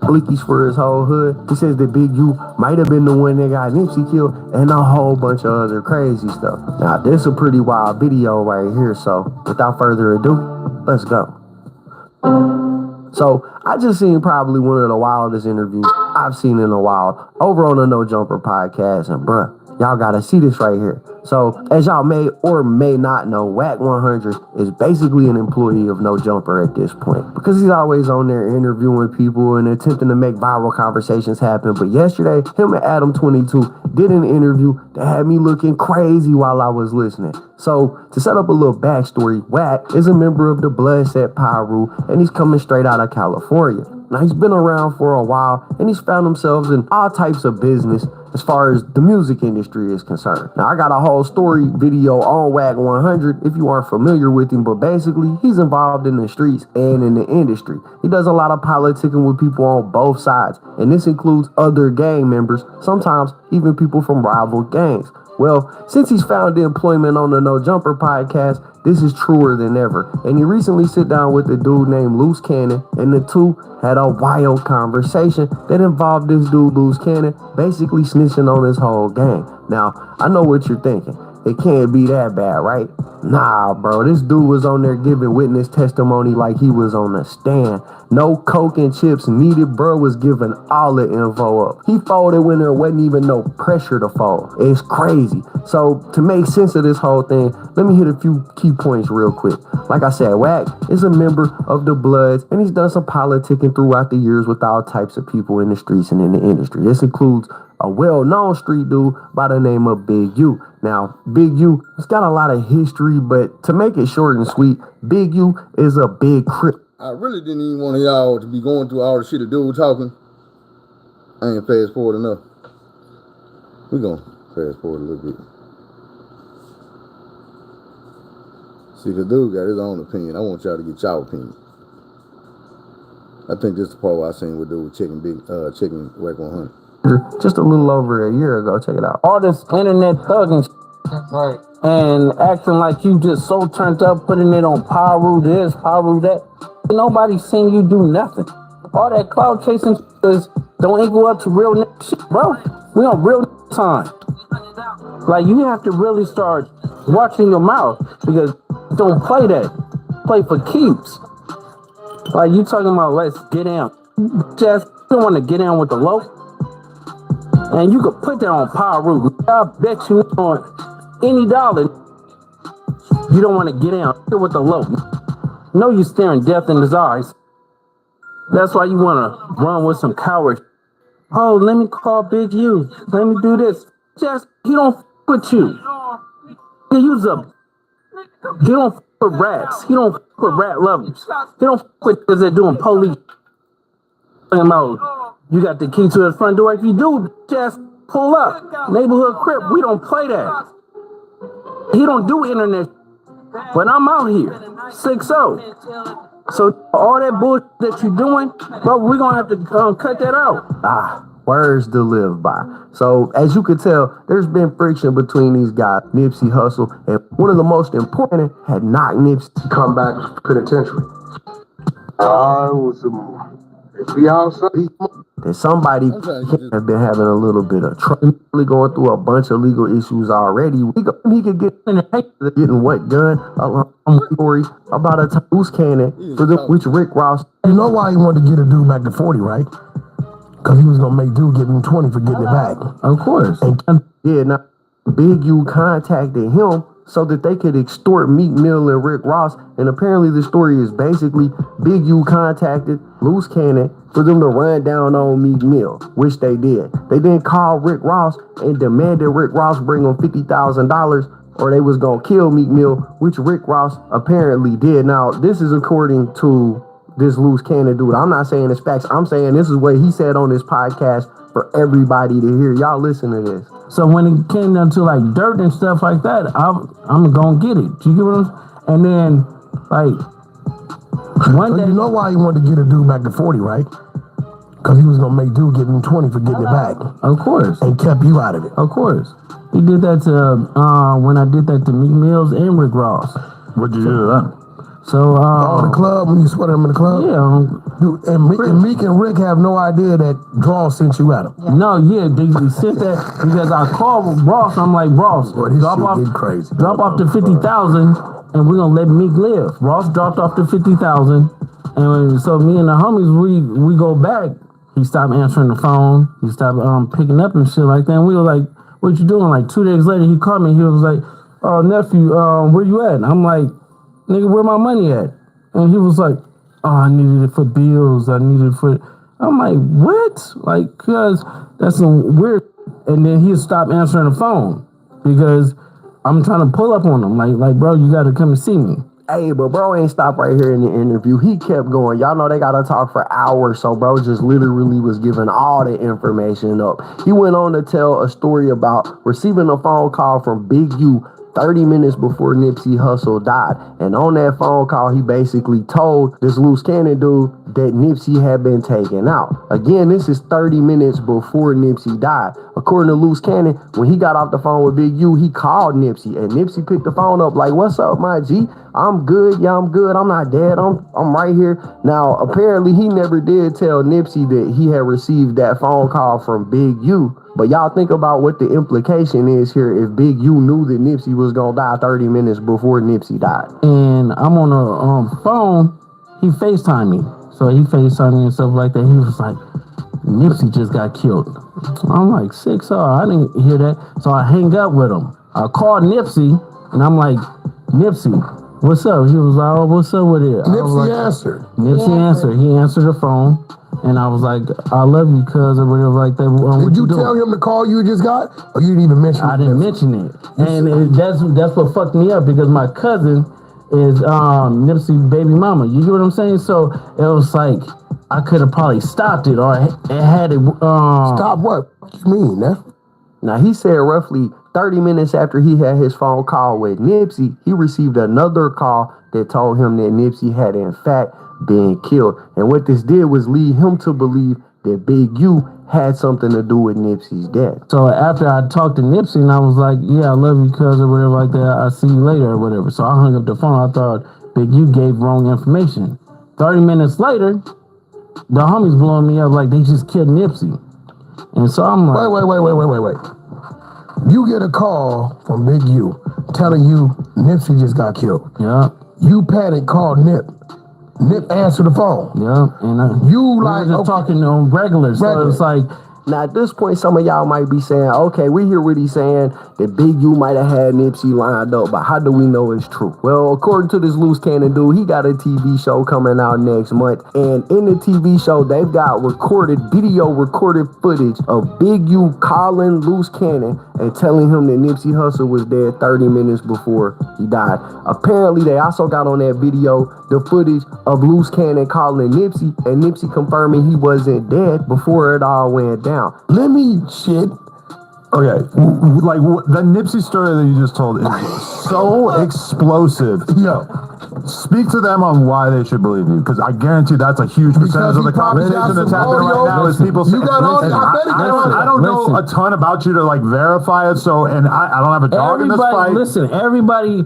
Blickies for his whole hood. He says that Big U might have been the one that got Nipsey killed and a whole bunch of other crazy stuff. Now, this is a pretty wild video right here, so without further ado, let's go. So, I just seen probably one of the wildest interviews I've seen in a while over on the No Jumper podcast, and bruh, y'all gotta see this right here. So, as y'all may or may not know, Wack 100 is basically an employee of No Jumper at this point because he's always on there interviewing people and attempting to make viral conversations happen. But yesterday, him and Adam 22 did an interview that had me looking crazy while I was listening. So, to set up a little backstory, Wack is a member of the Bloodset Piru, and he's coming straight out of California. Now, he's been around for a while, and he's found himself in all types of business as far as the music industry is concerned. Now, I got a whole story video on Wack 100 if you aren't familiar with him, but basically, he's involved in the streets and in the industry. He does a lot of politicking with people on both sides, and this includes other gang members, sometimes even people from rival gangs. Well, since he's found employment on the No Jumper podcast, this is truer than ever. And he recently sit down with a dude named Loose Cannon, and the two had a wild conversation that involved this dude, Loose Cannon, basically snitching on his whole gang. Now, I know what you're thinking. It can't be that bad, right? Nah, bro, this dude was on there giving witness testimony like he was on a stand. No coke and chips needed, bro was giving all the info up. He folded when there wasn't even no pressure to fold. It's crazy. So to make sense of this whole thing, let me hit a few key points real quick. Like I said, Wack is a member of the Bloods, and he's done some politicking throughout the years with all types of people in the streets and in the industry. This includes a well-known street dude by the name of Big U. Now, Big U, he's got a lot of history, but to make it short and sweet, Big U is a big crip. I really didn't even want y'all to be going through all the shit the dude talking. I ain't fast forward enough. We're gonna fast forward a little bit. See, the dude got his own opinion. I want y'all to get y'all opinion. I think this is the part where I seen what dude was checking Wack 100. Just a little over a year ago. Check it out. All this internet thugging right, and acting like you just so turned up, putting it on Piru this, Piru that. Nobody's seen you do nothing. All that cloud chasing don't equal up to real shit, bro. We on real time. Like, you have to really start watching your mouth because don't play that. Play for keeps. Like, you talking about let's get down. Just don't want to get down with the low. And you could put that on Piru. I bet you on any dollar you don't want to get down with the low. No, you staring death in his eyes. That's why you want to run with some cowards. Oh, let me call Big U. Let me do this. Just, he don't f with you. He don't f with rats. He don't f with rat lovers. He don't f with because they're doing police. You got the key to the front door. If you do, just pull up. Neighborhood crip, we don't play that. He don't do internet. But I'm out here, 6-0. So all that bullshit that you're doing, bro, we're going to have to cut that out. Words to live by. So as you could tell, there's been friction between these guys, Nipsey Hussle, and one of the most important had knocked Nipsey come back to penitentiary. That and somebody I'm trying to get have been having a little bit of trouble, really going through a bunch of legal issues already. He could get in the getting what done. A story about a loose cannon for the which Rick Ross. You know why he wanted to get a dude back to 40, right? Because he was gonna make dude give him 20 for getting it back. Of course. And yeah, now Big U contacted him so that they could extort Meek Mill and Rick Ross. And apparently the story is basically Big U contacted Loose Cannon for them to run down on Meek Mill, which they did. They then called Rick Ross and demanded Rick Ross bring them $50,000 or they was gonna kill Meek Mill, which Rick Ross apparently did. Now, this is according to this Loose Cannon dude. I'm not saying it's facts. I'm saying this is what he said on this podcast for everybody to hear. Y'all listen to this. So when it came down to like dirt and stuff like that, I'm gonna get it. You get what I'm saying? And then like one day, you know why he wanted to get a dude back to 40, right? Because he was gonna make dude give him 20 for getting it back. Of course. And kept you out of it. Of course. He did that to when I did that to Meek Mills and Rick Ross. What'd you do to them? So the club, when you sweated him in the club? Yeah. Dude, and Meek and Rick have no idea that Draw sent you at him. Yeah. No, yeah, they sent that because I called Ross. I'm like, Ross, drop off the 50,000 and we're gonna let Meek live. Ross dropped off the 50,000, and so me and the homies we go back. He stopped answering the phone. He stopped picking up and shit like that. And we were like, what you doing? Like 2 days later, he called me. He was like, oh, nephew, where you at? And I'm like, nigga, where my money at? And he was like, oh, I needed it for bills. I'm like, what? Like, cause that's some weird. And then he stopped answering the phone because I'm trying to pull up on him. Like, bro, you got to come and see me. Hey, but bro ain't stopped right here in the interview. He kept going. Y'all know they got to talk for hours, so bro just literally was giving all the information up. He went on to tell a story about receiving a phone call from Big U 30 minutes before Nipsey Hussle died. And on that phone call, he basically told this Loose Cannon dude that Nipsey had been taken out. Again, this is 30 minutes before Nipsey died. According to Loose Cannon, when he got off the phone with Big U, he called Nipsey, and Nipsey picked the phone up like, what's up, my G? I'm good. Yeah, I'm good. I'm not dead. I'm right here. Now, apparently, he never did tell Nipsey that he had received that phone call from Big U. But y'all think about what the implication is here if Big U knew that Nipsey was going to die 30 minutes before Nipsey died. And I'm on a phone. He FaceTimed me. So he FaceTimed me and stuff like that. He was like, Nipsey just got killed. I'm like, sick. So I didn't hear that. So I hang up with him. I called Nipsey, and I'm like, Nipsey, what's up? He was like, oh, what's up with it? Nipsey answered. Nipsey answered. He answered the phone. And I was like, I love you, cuz, or whatever like that. Did you tell him the call you just got? Or you didn't even mention it? I didn't mention it. And that's what fucked me up because my cousin is Nipsey baby mama. You get what I'm saying? So it was like, I could have probably stopped it or it had it. Stop what? What you mean, man? Now, he said roughly 30 minutes after he had his phone call with Nipsey, he received another call that told him that Nipsey had, in fact, been killed. And what this did was lead him to believe that Big U had something to do with Nipsey's death. So after I talked to Nipsey and I was like, yeah, I love you, cuz, or whatever like that, I'll see you later or whatever. So I hung up the phone. I thought Big U gave wrong information. 30 minutes later, the homies blowing me up like they just killed Nipsey. And so I'm like, wait. You get a call from Big U telling you Nipsey just got killed. Yeah. You panic, called Nip. Nip answered the phone. Yeah. And you like just talking on regular. So it's like, now at this point, some of y'all might be saying, okay, we hear what he's saying, that Big U might have had Nipsey lined up, but how do we know it's true? Well, according to this Loose Cannon dude, he got a TV show coming out next month, and in the TV show, they've got video recorded footage of Big U calling Loose Cannon and telling him that Nipsey Hussle was dead 30 minutes before he died. Apparently, they also got on that video the footage of Loose Cannon calling Nipsey, and Nipsey confirming he wasn't dead before it all went down. Let me shit. Okay, like the Nipsey story that you just told is so explosive. Yo, speak to them on why they should believe you, because I guarantee that's a huge percentage of the conversation that's happening right now is people saying, I don't know a ton about you to like verify it, so, and I don't have a dog in this fight. Listen, everybody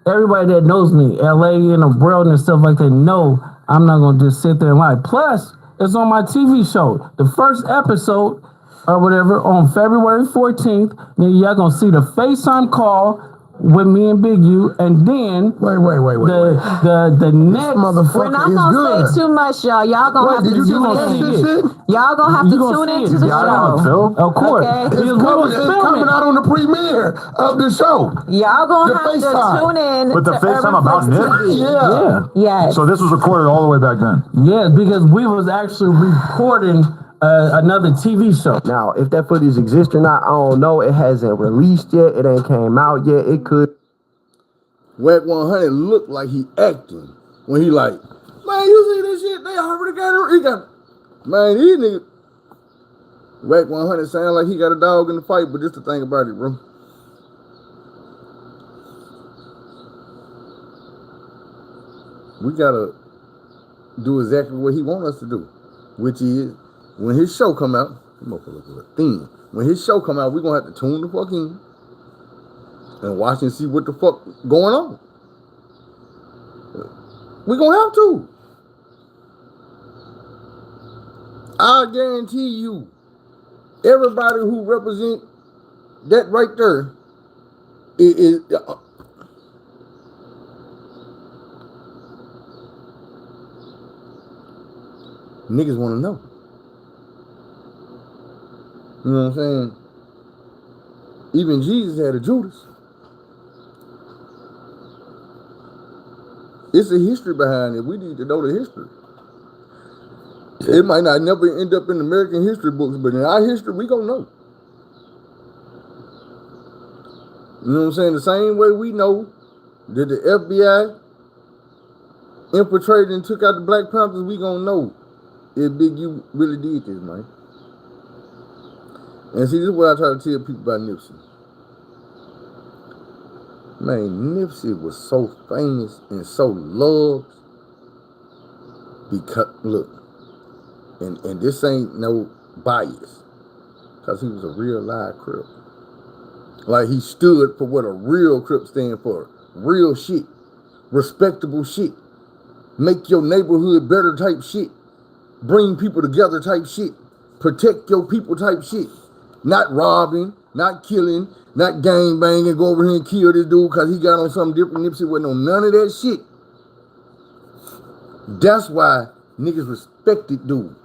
that knows me, LA and the world and stuff like that, know I'm not going to just sit there and lie. Plus, It's on my TV show. The first episode or whatever on February 14th. Then y'all gonna see the FaceTime call with me and Big U, and then wait. The next motherfucker We're not is gonna good. say too much, y'all. Y'all gonna have to did you tune just in. see shit? Y'all gonna have to tune into the show. Of course. Okay. It's coming out on the premiere of the show. Y'all gonna The have FaceTime. to tune in. But the to FaceTime Urban about Flex Nip? TV. Yeah. Yes. So this was recorded all the way back then. Yes, because we was actually recording another TV show. Now, if that footage exists or not, I don't know. It hasn't released yet. It ain't came out yet. It could. Wack 100 looked like he acting when he like, man, you see this shit? They already got it. He got, man, these niggas. Wack 100 sound like he got a dog in the fight, but this the thing about it, bro. We gotta do exactly what he want us to do, which is when his show come out, when his show come out, we gonna have to tune the fuck in and watch and see what the fuck going on. We gonna have to. I guarantee you, everybody who represent that right there is niggas want to know. You know what I'm saying? Even Jesus had a Judas. It's a history behind it. We need to know the history. It might not never end up in American history books, but in our history, we gonna know. You know what I'm saying? The same way we know that the FBI infiltrated and took out the Black Panthers, we gonna know if Big U really did this, man. And see, this is what I try to tell people about Nipsey. Man, Nipsey was so famous and so loved because, look, and this ain't no bias, because he was a real live Crip. Like, he stood for what a real Crip stand for. Real shit. Respectable shit. Make your neighborhood better type shit. Bring people together type shit. Protect your people type shit. Not robbing, not killing, not gang banging, go over here and kill this dude because he got on something different. Nipsey wasn't on none of that shit. That's why niggas respected dude.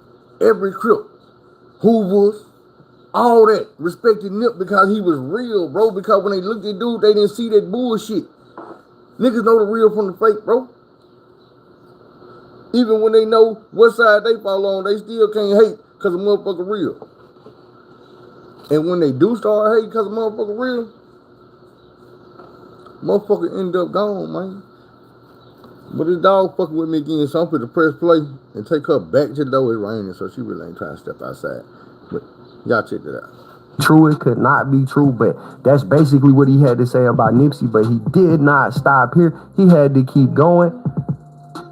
Every Crip, Hoovers, all that respected Nip because he was real, bro. Because when they looked at dude, they didn't see that bullshit. Niggas know the real from the fake, bro. Even when they know what side they fall on, they still can't hate because the motherfucker real. And when they do start hating because the motherfucker real, motherfucker end up gone, man. But this dog fucking with me again, so I'm finna press play and take her back to the door. It's raining, so she really ain't trying to step outside. But y'all check it out. True, it could not be true, but that's basically what he had to say about Nipsey. But he did not stop here. He had to keep going.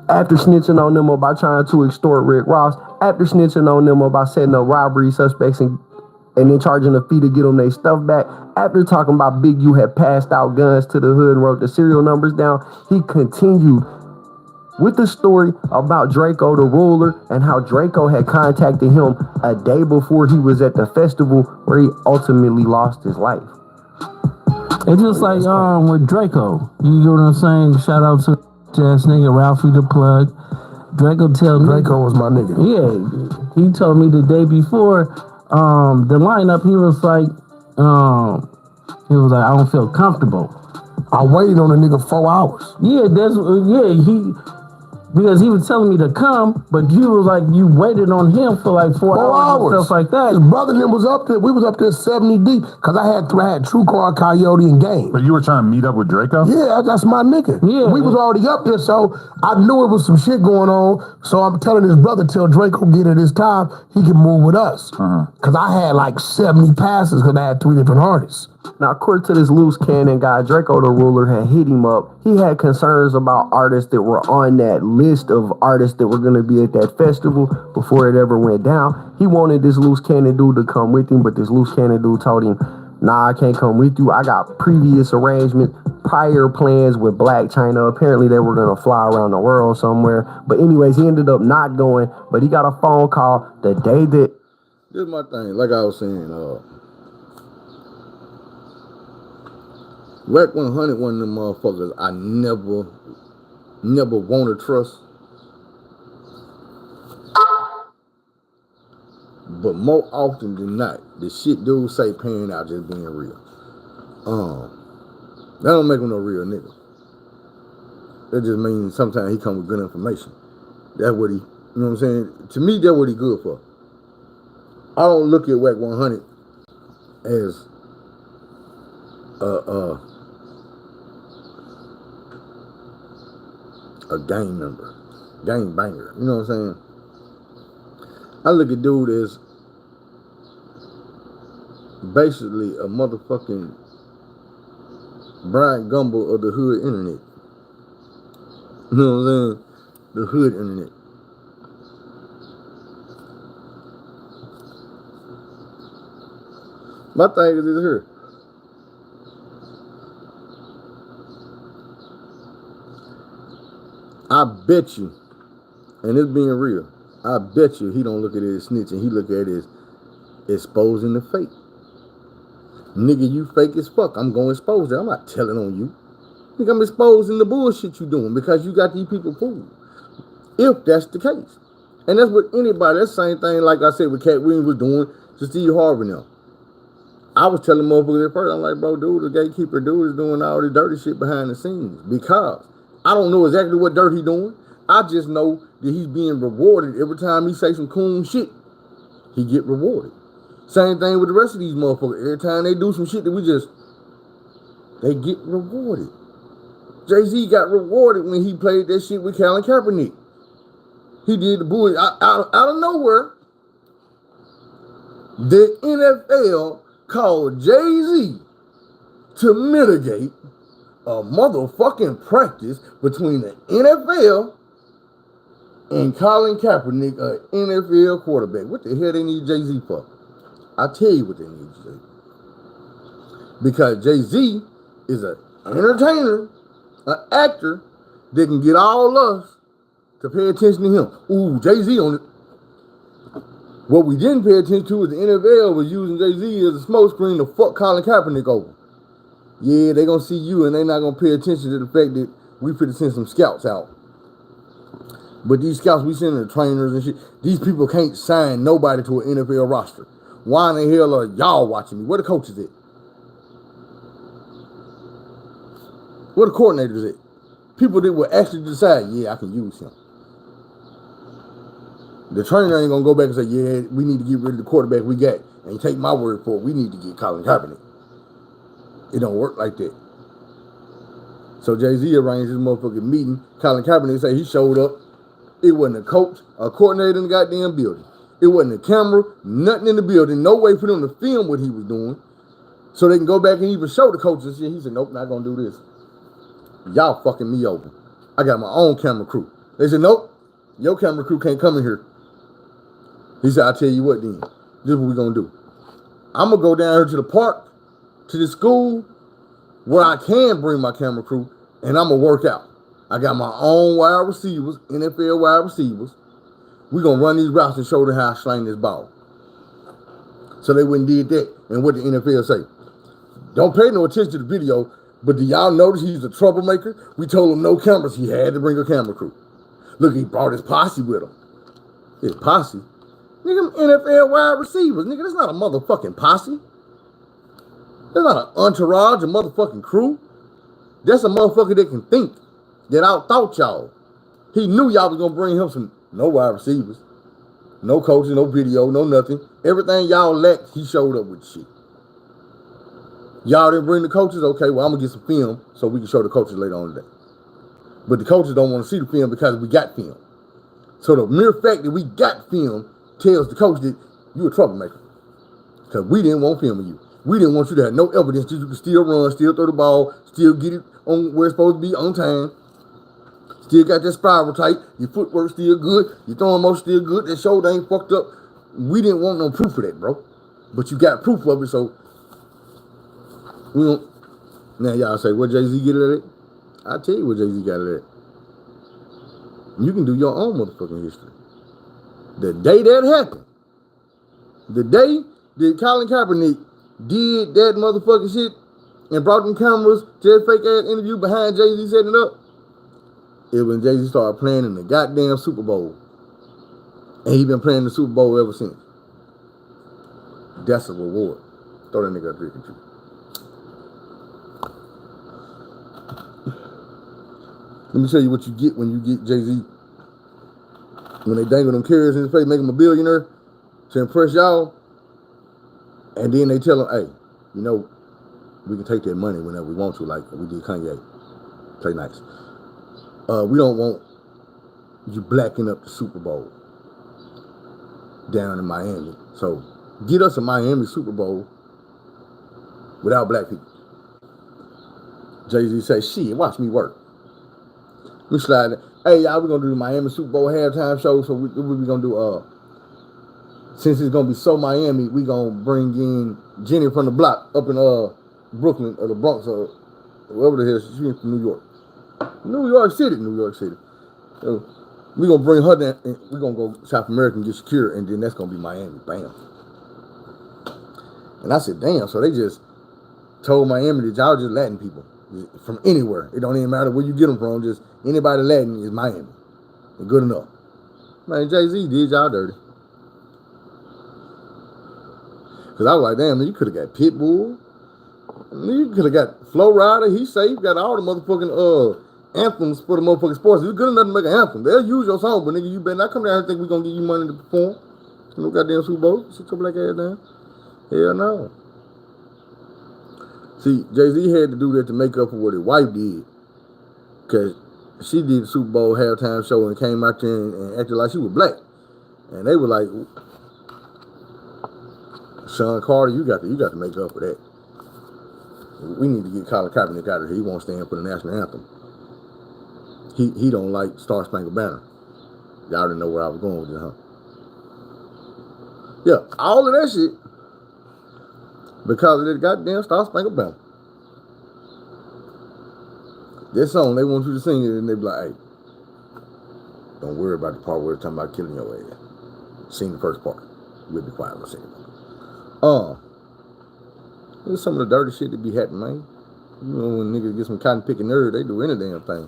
After snitching on them about trying to extort Rick Ross, after snitching on them about setting up robbery suspects and then charging a fee to get them their stuff back, after talking about Big U had passed out guns to the hood and wrote the serial numbers down, he continued with the story about Draco the ruler and how Draco had contacted him a day before he was at the festival where he ultimately lost his life. It's just like with Draco. You know what I'm saying? Shout out to ass nigga Ralphie the Plug. Draco was my nigga. Yeah, he told me the day before the lineup. He was like, I don't feel comfortable. I waited on a nigga 4 hours. Yeah, because he was telling me to come, but you was like, you waited on him for like 4 hours and stuff like that. His brother and them was up there. We was up there 70 deep because I had True Car, Coyote, and Game. But you were trying to meet up with Draco? Yeah, that's my nigga. Yeah. We was already up there, so I knew it was some shit going on. So I'm telling his brother, till Draco get it his time, he can move with us. Because I had like 70 passes because I had 3 different artists. Now, according to this loose cannon guy, Draco the ruler had hit him up. He had concerns about artists that were on that list of artists that were going to be at that festival before it ever went down. He wanted this loose cannon dude to come with him, but this loose cannon dude told him, nah, I can't come with you. I got previous arrangements, prior plans with Black China. Apparently they were gonna fly around the world somewhere. But anyways, he ended up not going, but he got a phone call the day that. This is my thing, like I was saying, Wack 100, one of them motherfuckers I never want to trust. But more often than not, the shit dudes say paying out just being real. That don't make him no real nigga. That just means sometimes he come with good information. That's what he, you know what I'm saying? To me, that's what he good for. I don't look at Wack 100 as a gang member, gang banger. You know what I'm saying? I look at dude as basically a motherfucking Brian Gumble of the hood internet. You know what I'm saying? The hood internet. My thing is this here. I bet you, and it's being real, I bet you he don't look at it as snitching. He look at it as exposing the fake. Nigga, you fake as fuck. I'm going to expose that. I'm not telling on you. Nigga, I'm exposing the bullshit you doing because you got these people fooled. If that's the case. And that's what anybody, that's the same thing like I said with Cat Williams was doing to Steve Harvey now. I was telling motherfuckers at first, I'm like, bro, dude, the gatekeeper dude is doing all this dirty shit behind the scenes because I don't know exactly what dirt he doing. I just know that he's being rewarded every time he say some cool shit. He get rewarded. Same thing with the rest of these motherfuckers. Every time they do some shit that they get rewarded. Jay-Z got rewarded when he played that shit with Colin Kaepernick. He did the bullshit out of nowhere. The NFL called Jay-Z to mitigate a motherfucking practice between the NFL and Colin Kaepernick, an NFL quarterback. What the hell they need Jay-Z for? I'll tell you what they need Jay-Z. Because Jay-Z is an entertainer, an actor that can get all us to pay attention to him. Ooh, Jay-Z on it. What we didn't pay attention to is the NFL was using Jay-Z as a smokescreen to fuck Colin Kaepernick over. Yeah, they gonna see you and they not gonna pay attention to the fact that we finna send some scouts out. But these scouts we sending the trainers and shit, these people can't sign nobody to an NFL roster. Why in the hell are y'all watching me? Where the coaches at? Where the coordinators at? People that will actually decide, yeah, I can use him. The trainer ain't gonna go back and say, yeah, we need to get rid of the quarterback we got. And take my word for it, we need to get Colin Kaepernick. It don't work like that. So Jay-Z arranged this motherfucking meeting. Colin Kaepernick say he showed up. It wasn't a coach, a coordinator in the goddamn building. It wasn't a camera, nothing in the building. No way for them to film what he was doing. So they can go back and even show the coaches and shit. He said, nope, not gonna do this. Y'all fucking me over. I got my own camera crew. They said, nope, your camera crew can't come in here. He said, I'll tell you what then. This is what we're gonna do. I'm gonna go down here to the park, to the school, where I can bring my camera crew, and I'm gonna work out. I got my own wide receivers, NFL wide receivers. We're gonna run these routes and show them how I sling this ball. So they went and did that. And what the NFL say? Don't pay no attention to the video, but do y'all notice he's a troublemaker? We told him no cameras. He had to bring a camera crew. Look, he brought his posse with him. His posse? Nigga, NFL wide receivers. Nigga, that's not a motherfucking posse. That's not an entourage, a motherfucking crew. That's a motherfucker that can think, that outthought y'all. He knew y'all was gonna bring him some, no wide receivers, no coaching, no video, no nothing. Everything y'all lacked, he showed up with shit. Y'all didn't bring the coaches? Okay, well, I'm gonna get some film so we can show the coaches later on today. But the coaches don't want to see the film because we got film. So the mere fact that we got film tells the coach that you a troublemaker. Because we didn't want film of you. We didn't want you to have no evidence that you can still run, still throw the ball, still get it on where it's supposed to be on time. Still got that spiral tight. Your footwork still good. Your throwing motion still good. That shoulder ain't fucked up. We didn't want no proof of that, bro. But you got proof of it, so We don't, now y'all say, what Jay-Z get it at? I'll tell you what Jay-Z got it at. You can do your own motherfucking history. The day that happened, the day that Colin Kaepernick did that motherfucking shit and brought them cameras to that fake ass interview behind Jay-Z setting it up, it was when Jay-Z started playing in the goddamn Super Bowl. And he been playing the Super Bowl ever since. That's a reward. Throw that nigga a drink at you. Let me tell you what you get when you get Jay-Z. When they dangle them carrots in his face, make him a billionaire to impress y'all. And then they tell him, hey, you know, we can take that money whenever we want to, like we did Kanye. Play nice. We don't want you blacking up the Super Bowl down in Miami. So get us a Miami Super Bowl without black people. Jay-Z say, shit, watch me work. We slide it. Hey, y'all, we're going to do the Miami Super Bowl halftime show. So we're going to do, since it's going to be so Miami, we're going to bring in Jenny from the block up in Brooklyn or the Bronx or wherever the hell she's from New York. New York City. So we're going to bring her down. And we're going to go South America and get secure. And then that's going to be Miami. Bam. And I said, damn. So they just told Miami that y'all just Latin people. From anywhere. It don't even matter where you get them from. Just anybody Latin is Miami. And good enough. Man, Jay-Z did y'all dirty. Because I was like, damn, man, you could have got Pitbull. You could have got Flo Rida. He say you got all the motherfucking anthems for the motherfucking sports. If you're good enough to make an anthem, they'll use your song. But nigga, you better not come down here and think we're going to give you money to perform. No goddamn Super Bowl. Sit your black ass down. Hell no. See, Jay-Z had to do that to make up for what his wife did. Because she did the Super Bowl halftime show and came out there and acted like she was black. And they were like, Sean Carter, you got to make up for that. We need to get Colin Kaepernick out of here. He won't stand for the national anthem. He don't like Star Spangled Banner. Y'all didn't know where I was going with it, huh? Yeah, all of that shit because of that goddamn Star Spangled Banner. That song, they want you to sing it, and they be like, hey, don't worry about the part where they're talking about killing your ass. Sing the first part. We'll be quiet for a second. There's some of the dirty shit that be happening, man. You know, when niggas get some cotton picking nerve, they do any damn thing.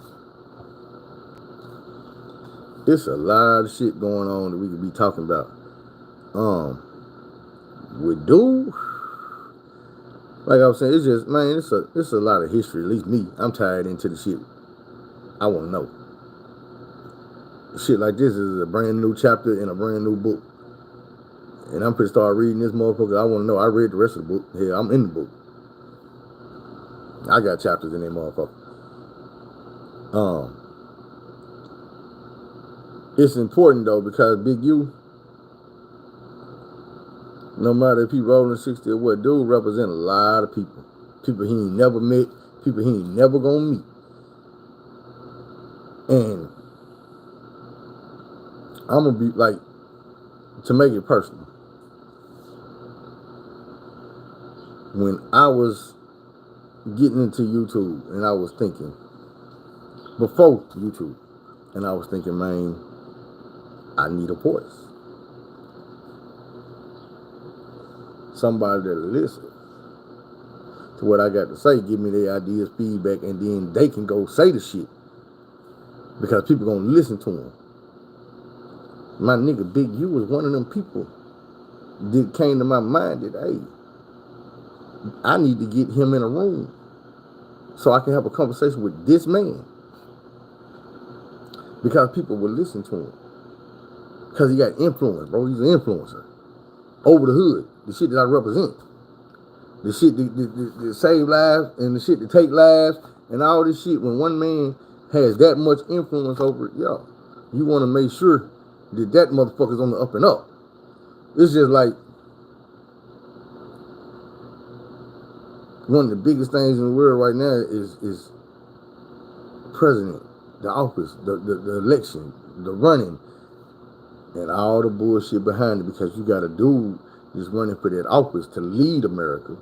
It's a lot of shit going on that we could be talking about. With dude, like I was saying, it's just, man, it's a lot of history. At least me, I'm tied into the shit. I want to know. Shit like this is a brand new chapter in a brand new book. And I'm finna start reading this motherfucker. I want to know. I read the rest of the book. Hell, I'm in the book. I got chapters in that motherfucker. It's important though because Big U, no matter if he rolling 60 or what, dude represent a lot of people. People he ain't never met. People he ain't never gonna meet. And I'm gonna be like, to make it personal. When I was getting into YouTube and I was thinking, before YouTube, and I was thinking, man, I need a voice. Somebody that'll listen to what I got to say, give me their ideas, feedback, and then they can go say the shit. Because people gonna listen to them. My nigga Big U was one of them people that came to my mind that, hey, I need to get him in a room so I can have a conversation with this man. Because people will listen to him. Because he got influence, bro. He's an influencer. Over the hood. The shit that I represent. The shit that save lives and the shit that take lives and all this shit. When one man has that much influence over it, yo, you want to make sure that motherfucker's on the up and up. It's just like one of the biggest things in the world right now is president, the office, the election, the running, and all the bullshit behind it, because you got a dude that's running for that office to lead America,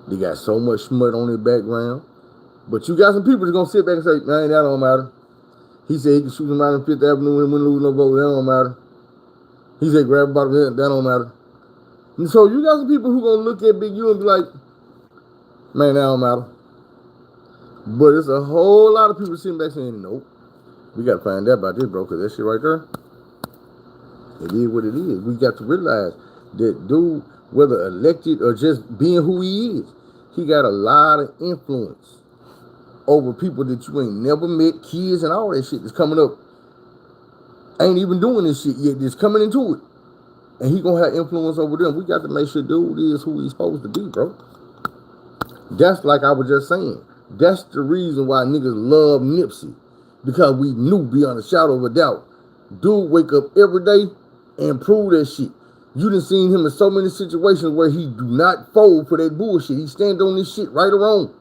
They got so much smut on their background. But you got some people that's gonna sit back and say, man, that don't matter. He said he can shoot him out on Fifth Avenue and wouldn't lose no vote, that don't matter. He said grab a bottle, that don't matter. And so you got some people who gonna look at Big U and be like, man, that don't matter. But it's a whole lot of people sitting back saying, nope, we gotta find out about this, bro, because that shit right there, it is what it is. We got to realize that dude, whether elected or just being who he is, he got a lot of influence over people that you ain't never met, kids and all that shit that's coming up. Ain't even doing this shit yet, just coming into it. And he gonna have influence over them. We got to make sure dude is who he's supposed to be, bro. That's like I was just saying. That's the reason why niggas love Nipsey. Because we knew beyond a shadow of a doubt, dude wake up every day and prove that shit. You done seen him in so many situations where he do not fold for that bullshit. He stand on this shit right or wrong.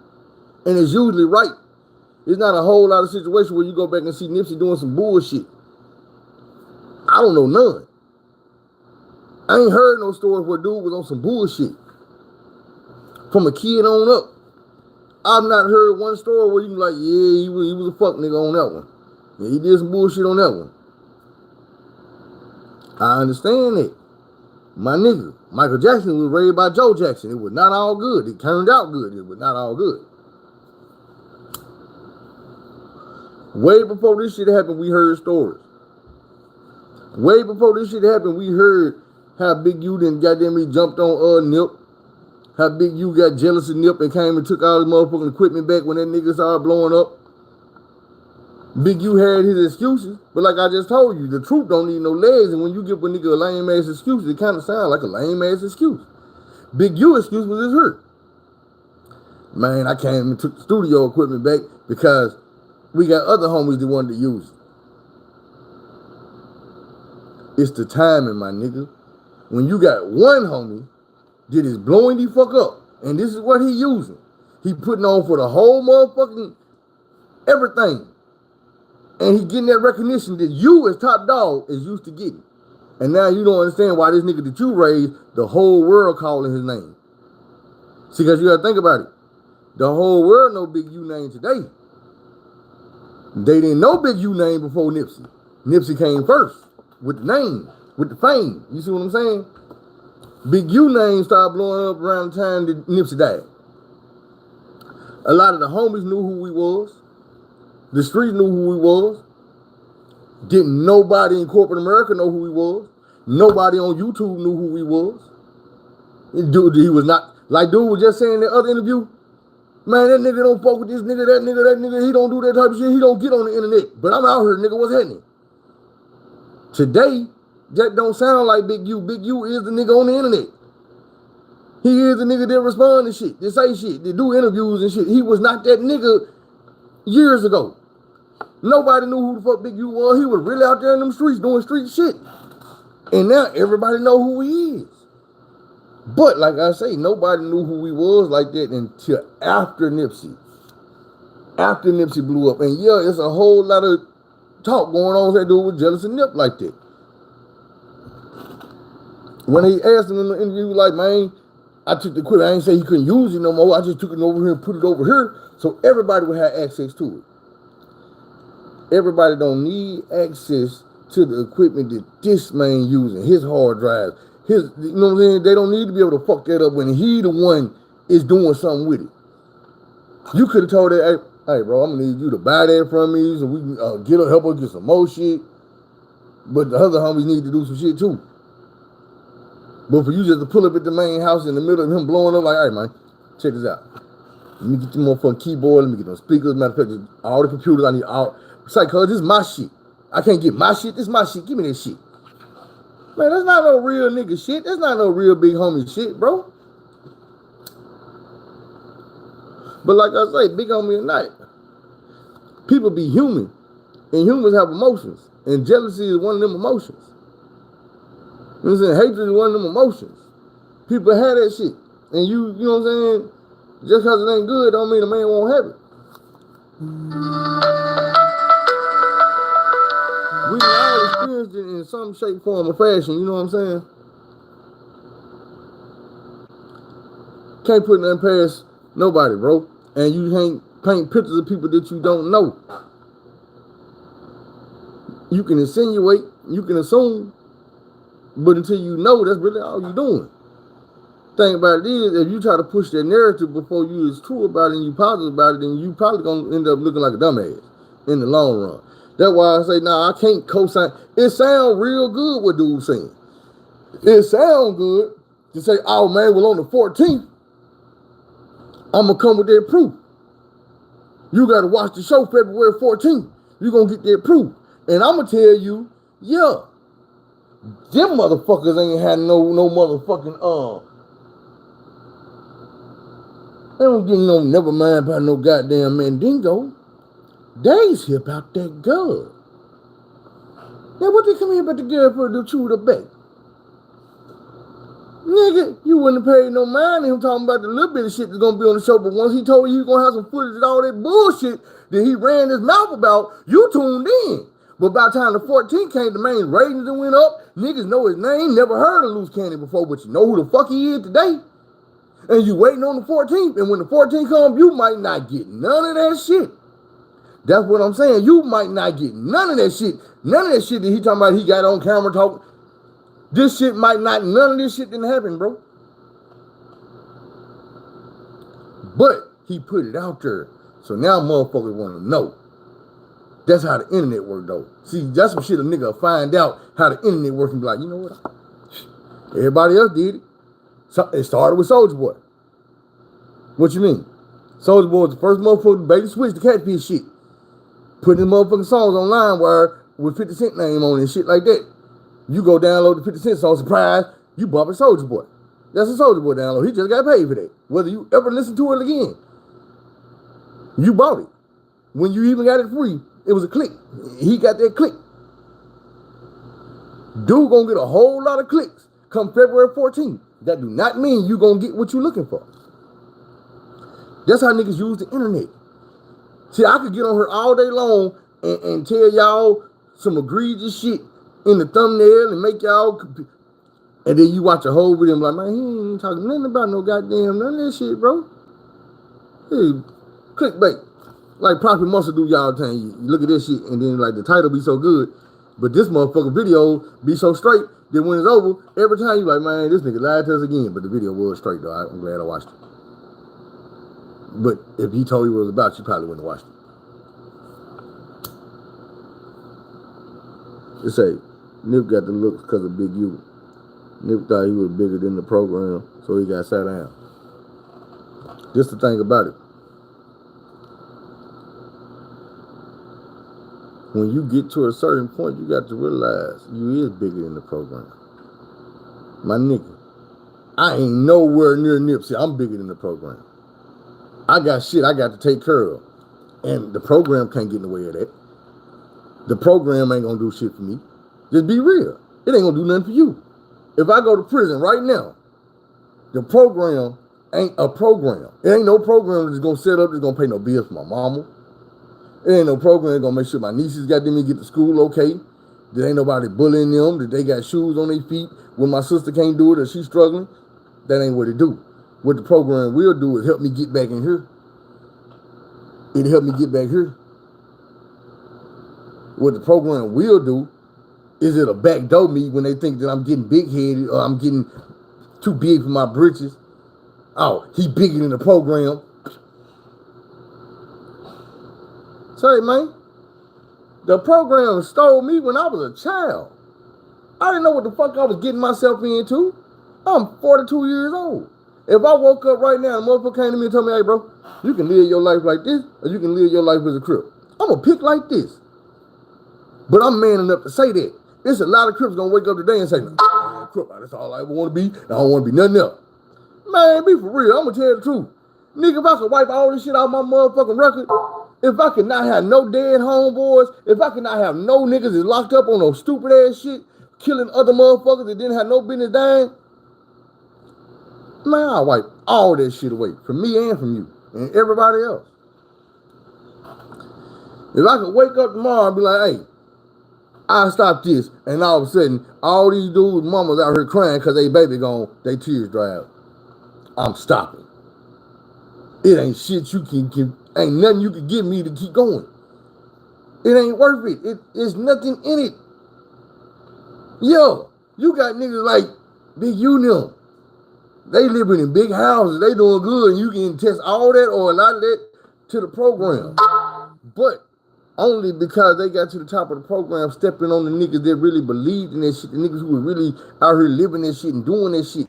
And it's usually right. It's not a whole lot of situations where you go back and see Nipsey doing some bullshit. I don't know none. I ain't heard no stories where dude was on some bullshit. From a kid on up. I've not heard one story where you be like, yeah, he was a fuck nigga on that one. Yeah, he did some bullshit on that one. I understand that. My nigga, Michael Jackson was raised by Joe Jackson. It was not all good. It turned out good. It was not all good. Way before this shit happened, we heard stories. Way before this shit happened, we heard how Big U done goddamn me jumped on Nip. How Big U got jealous of Nip and came and took all his motherfucking equipment back when that nigga started blowing up. Big U had his excuses, but like I just told you, the truth don't need no legs, and when you give a nigga a lame ass excuse, it kind of sounds like a lame ass excuse. Big U excuse was his hurt. Man, I came and took the studio equipment back because we got other homies that wanted to use it. It's the timing, my nigga. When you got one homie that is blowing the fuck up, and this is what he using. He putting on for the whole motherfucking everything. And he getting that recognition that you as top dog is used to getting. And now you don't understand why this nigga that you raised, the whole world calling his name. See, because you gotta think about it. The whole world know Big U name today. They didn't know Big U name before Nipsey. Nipsey came first with the name, with the fame. You see what I'm saying? Big U name started blowing up around the time that Nipsey died. A lot of the homies knew who he was. The streets knew who he was. Didn't nobody in corporate America know who he was. Nobody on YouTube knew who he was. Dude, he was not, like dude was just saying in the other interview, man, that nigga don't fuck with this nigga, that nigga, he don't do that type of shit, he don't get on the internet. But I'm out here, nigga, what's happening? Today, that don't sound like Big U. Big U is the nigga on the internet. He is the nigga that respond to shit, that say shit, that do interviews and shit. He was not that nigga years ago. Nobody knew who the fuck Big U was. He was really out there in them streets doing street shit. And now everybody know who he is. But like I say, nobody knew who he was like that until after Nipsey. After Nipsey blew up. And yeah, it's a whole lot of talk going on that dude was jealous of Nip like that. When he asked him in the interview, like, man, I took the equipment. I ain't say he couldn't use it no more. I just took it over here and put it over here so everybody would have access to it. Everybody don't need access to the equipment that this man using, his hard drive. His, you know what I'm saying? They don't need to be able to fuck that up when he the one is doing something with it. You could have told that, hey, bro, I'm gonna need you to buy that from me so we can help us get some more shit. But the other homies need to do some shit too. But for you just to pull up at the main house in the middle of him blowing up, like, all right, man, check this out. Let me get the motherfucking keyboard, let me get those speakers, matter of fact, all the computers I need, all. It's like, cuz this is my shit. I can't get my shit, this is my shit, give me that shit. Man, that's not no real nigga shit. That's not no real big homie shit, bro. But like I say, big homie at night. People be human. And humans have emotions. And jealousy is one of them emotions. You know what I'm saying? Hatred is one of them emotions. People have that shit. And you know what I'm saying? Just because it ain't good don't mean a man won't have it. We all experienced it in some shape, form, or fashion, you know what I'm saying? Can't put nothing past nobody, bro. And you can't paint pictures of people that you don't know. You can insinuate, you can assume, but until you know, that's really all you're doing. Thing about it is, if you try to push that narrative before you is true about it and you positive about it, then you probably gonna end up looking like a dumbass in the long run. That's why I say, nah, I can't co-sign. It sounds real good what dude's saying. It sounds good to say, oh man, well on the 14th, I'm gonna come with that proof. You gotta watch the show February 14th. You're gonna get that proof. And I'm gonna tell you, yeah, them motherfuckers ain't had no motherfucking they don't get no never mind about no goddamn Mandingo. They's hip out that good. Now what they come here about the girl for to chew the back? Nigga, you wouldn't have paid no mind to him talking about the little bit of shit that's gonna be on the show, but once he told you he was gonna have some footage and all that bullshit that he ran his mouth about, you tuned in. But by the time the 14th came, the main ratings that went up, niggas know his name, never heard of Loose Cannon before, but you know who the fuck he is today. And you waiting on the 14th, and when the 14th comes, you might not get none of that shit. That's what I'm saying. You might not get none of that shit. None of that shit that he talking about he got on camera talking. This shit might not, none of this shit didn't happen, bro. But he put it out there. So now motherfuckers want to know. That's how the internet work, though. See, that's some shit a nigga will find out how the internet works and be like, you know what? Everybody else did it. So it started with Soulja Boy. What you mean? Soulja Boy was the first motherfucker to bait switch the catfish shit. Putting them motherfucking songs on LimeWire with 50 Cent name on it and shit like that. You go download the 50 Cent song, surprise, you bumping Soulja Boy. That's a Soulja Boy download. He just got paid for that. Whether you ever listen to it again, you bought it. When you even got it free, it was a click. He got that click. Dude gonna get a whole lot of clicks come February 14th. That do not mean you gonna get what you looking for. That's how niggas use the internet. See, I could get on her all day long and tell y'all some egregious shit in the thumbnail and make y'all, and then you watch a whole video and be like, man, he ain't talking nothing about no goddamn none of that shit, bro. Hey, clickbait. Like Prophet Muscle do y'all the time. You look at this shit and then like the title be so good, but this motherfucker video be so straight that when it's over, every time you like, man, this nigga lied to us again. But the video was straight though. I'm glad I watched it. But if he told you what it was about, you probably wouldn't have watched it. It say, Nip got the looks because of Big U. Nip thought he was bigger than the program, so he got sat down. Just the thing about it. When you get to a certain point, you got to realize you is bigger than the program. My nigga, I ain't nowhere near Nipsey. I'm bigger than the program. I got shit I got to take care of. And the program can't get in the way of that. The program ain't gonna do shit for me. Just be real. It ain't gonna do nothing for you. If I go to prison right now, the program ain't a program. It ain't no program that's gonna set up that's gonna pay no bills for my mama. It ain't no program that's gonna make sure my nieces got them to get to school okay. There ain't nobody bullying them, that they got shoes on their feet when my sister can't do it or she's struggling. That ain't what it do. What the program will do is help me get back in here. It help me get back here. What the program will do is it'll backdoor me when they think that I'm getting big-headed or I'm getting too big for my britches. Oh, he bigger than the program. Say, man, the program stole me when I was a child. I didn't know what the fuck I was getting myself into. I'm 42 years old. If I woke up right now and a motherfucker came to me and told me, hey, bro, you can live your life like this or you can live your life as a crip. I'm going to pick like this. But I'm man enough to say that. There's a lot of crips going to wake up today and say, nah, crip, that's all I ever want to be. I don't want to be nothing else. Man, be for real. I'm going to tell you the truth. Nigga, if I could wipe all this shit out of my motherfucking record, if I could not have no dead homeboys, if I could not have no niggas that's locked up on no stupid ass shit, killing other motherfuckers that didn't have no business dying, man, I'll wipe all that shit away from me and from you and everybody else. If I could wake up tomorrow and be like, hey, I'll stop this, and all of a sudden, all these dudes' mamas out here crying because they baby gone, they tears dry out. I'm stopping. It ain't shit you can ain't nothing you can give me to keep going. It ain't worth it. It's nothing in it. Yo, you got niggas like Big U them. They living in big houses. They doing good, and you can test all that or a lot of that to the program. But only because they got to the top of the program, stepping on the niggas that really believed in that shit, the niggas who were really out here living that shit and doing that shit.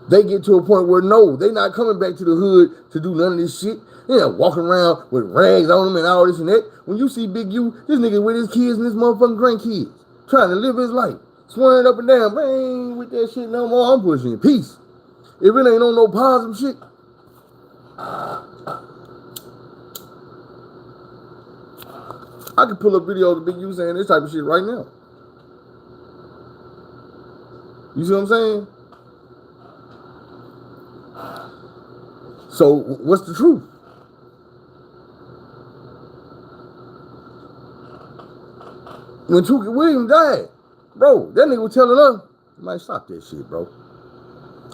They get to a point where no, they not coming back to the hood to do none of this shit. Yeah, walking around with rags on them and all this and that. When you see Big U, this nigga with his kids and his motherfucking grandkids, trying to live his life, swearing up and down, man, with that shit no more, I'm pushing peace. It really ain't on no positive shit. I can pull up videos of Big U saying this type of shit right now. You see what I'm saying? So what's the truth? When Tookie Williams died, bro, that nigga was telling us, man, stop that shit, bro.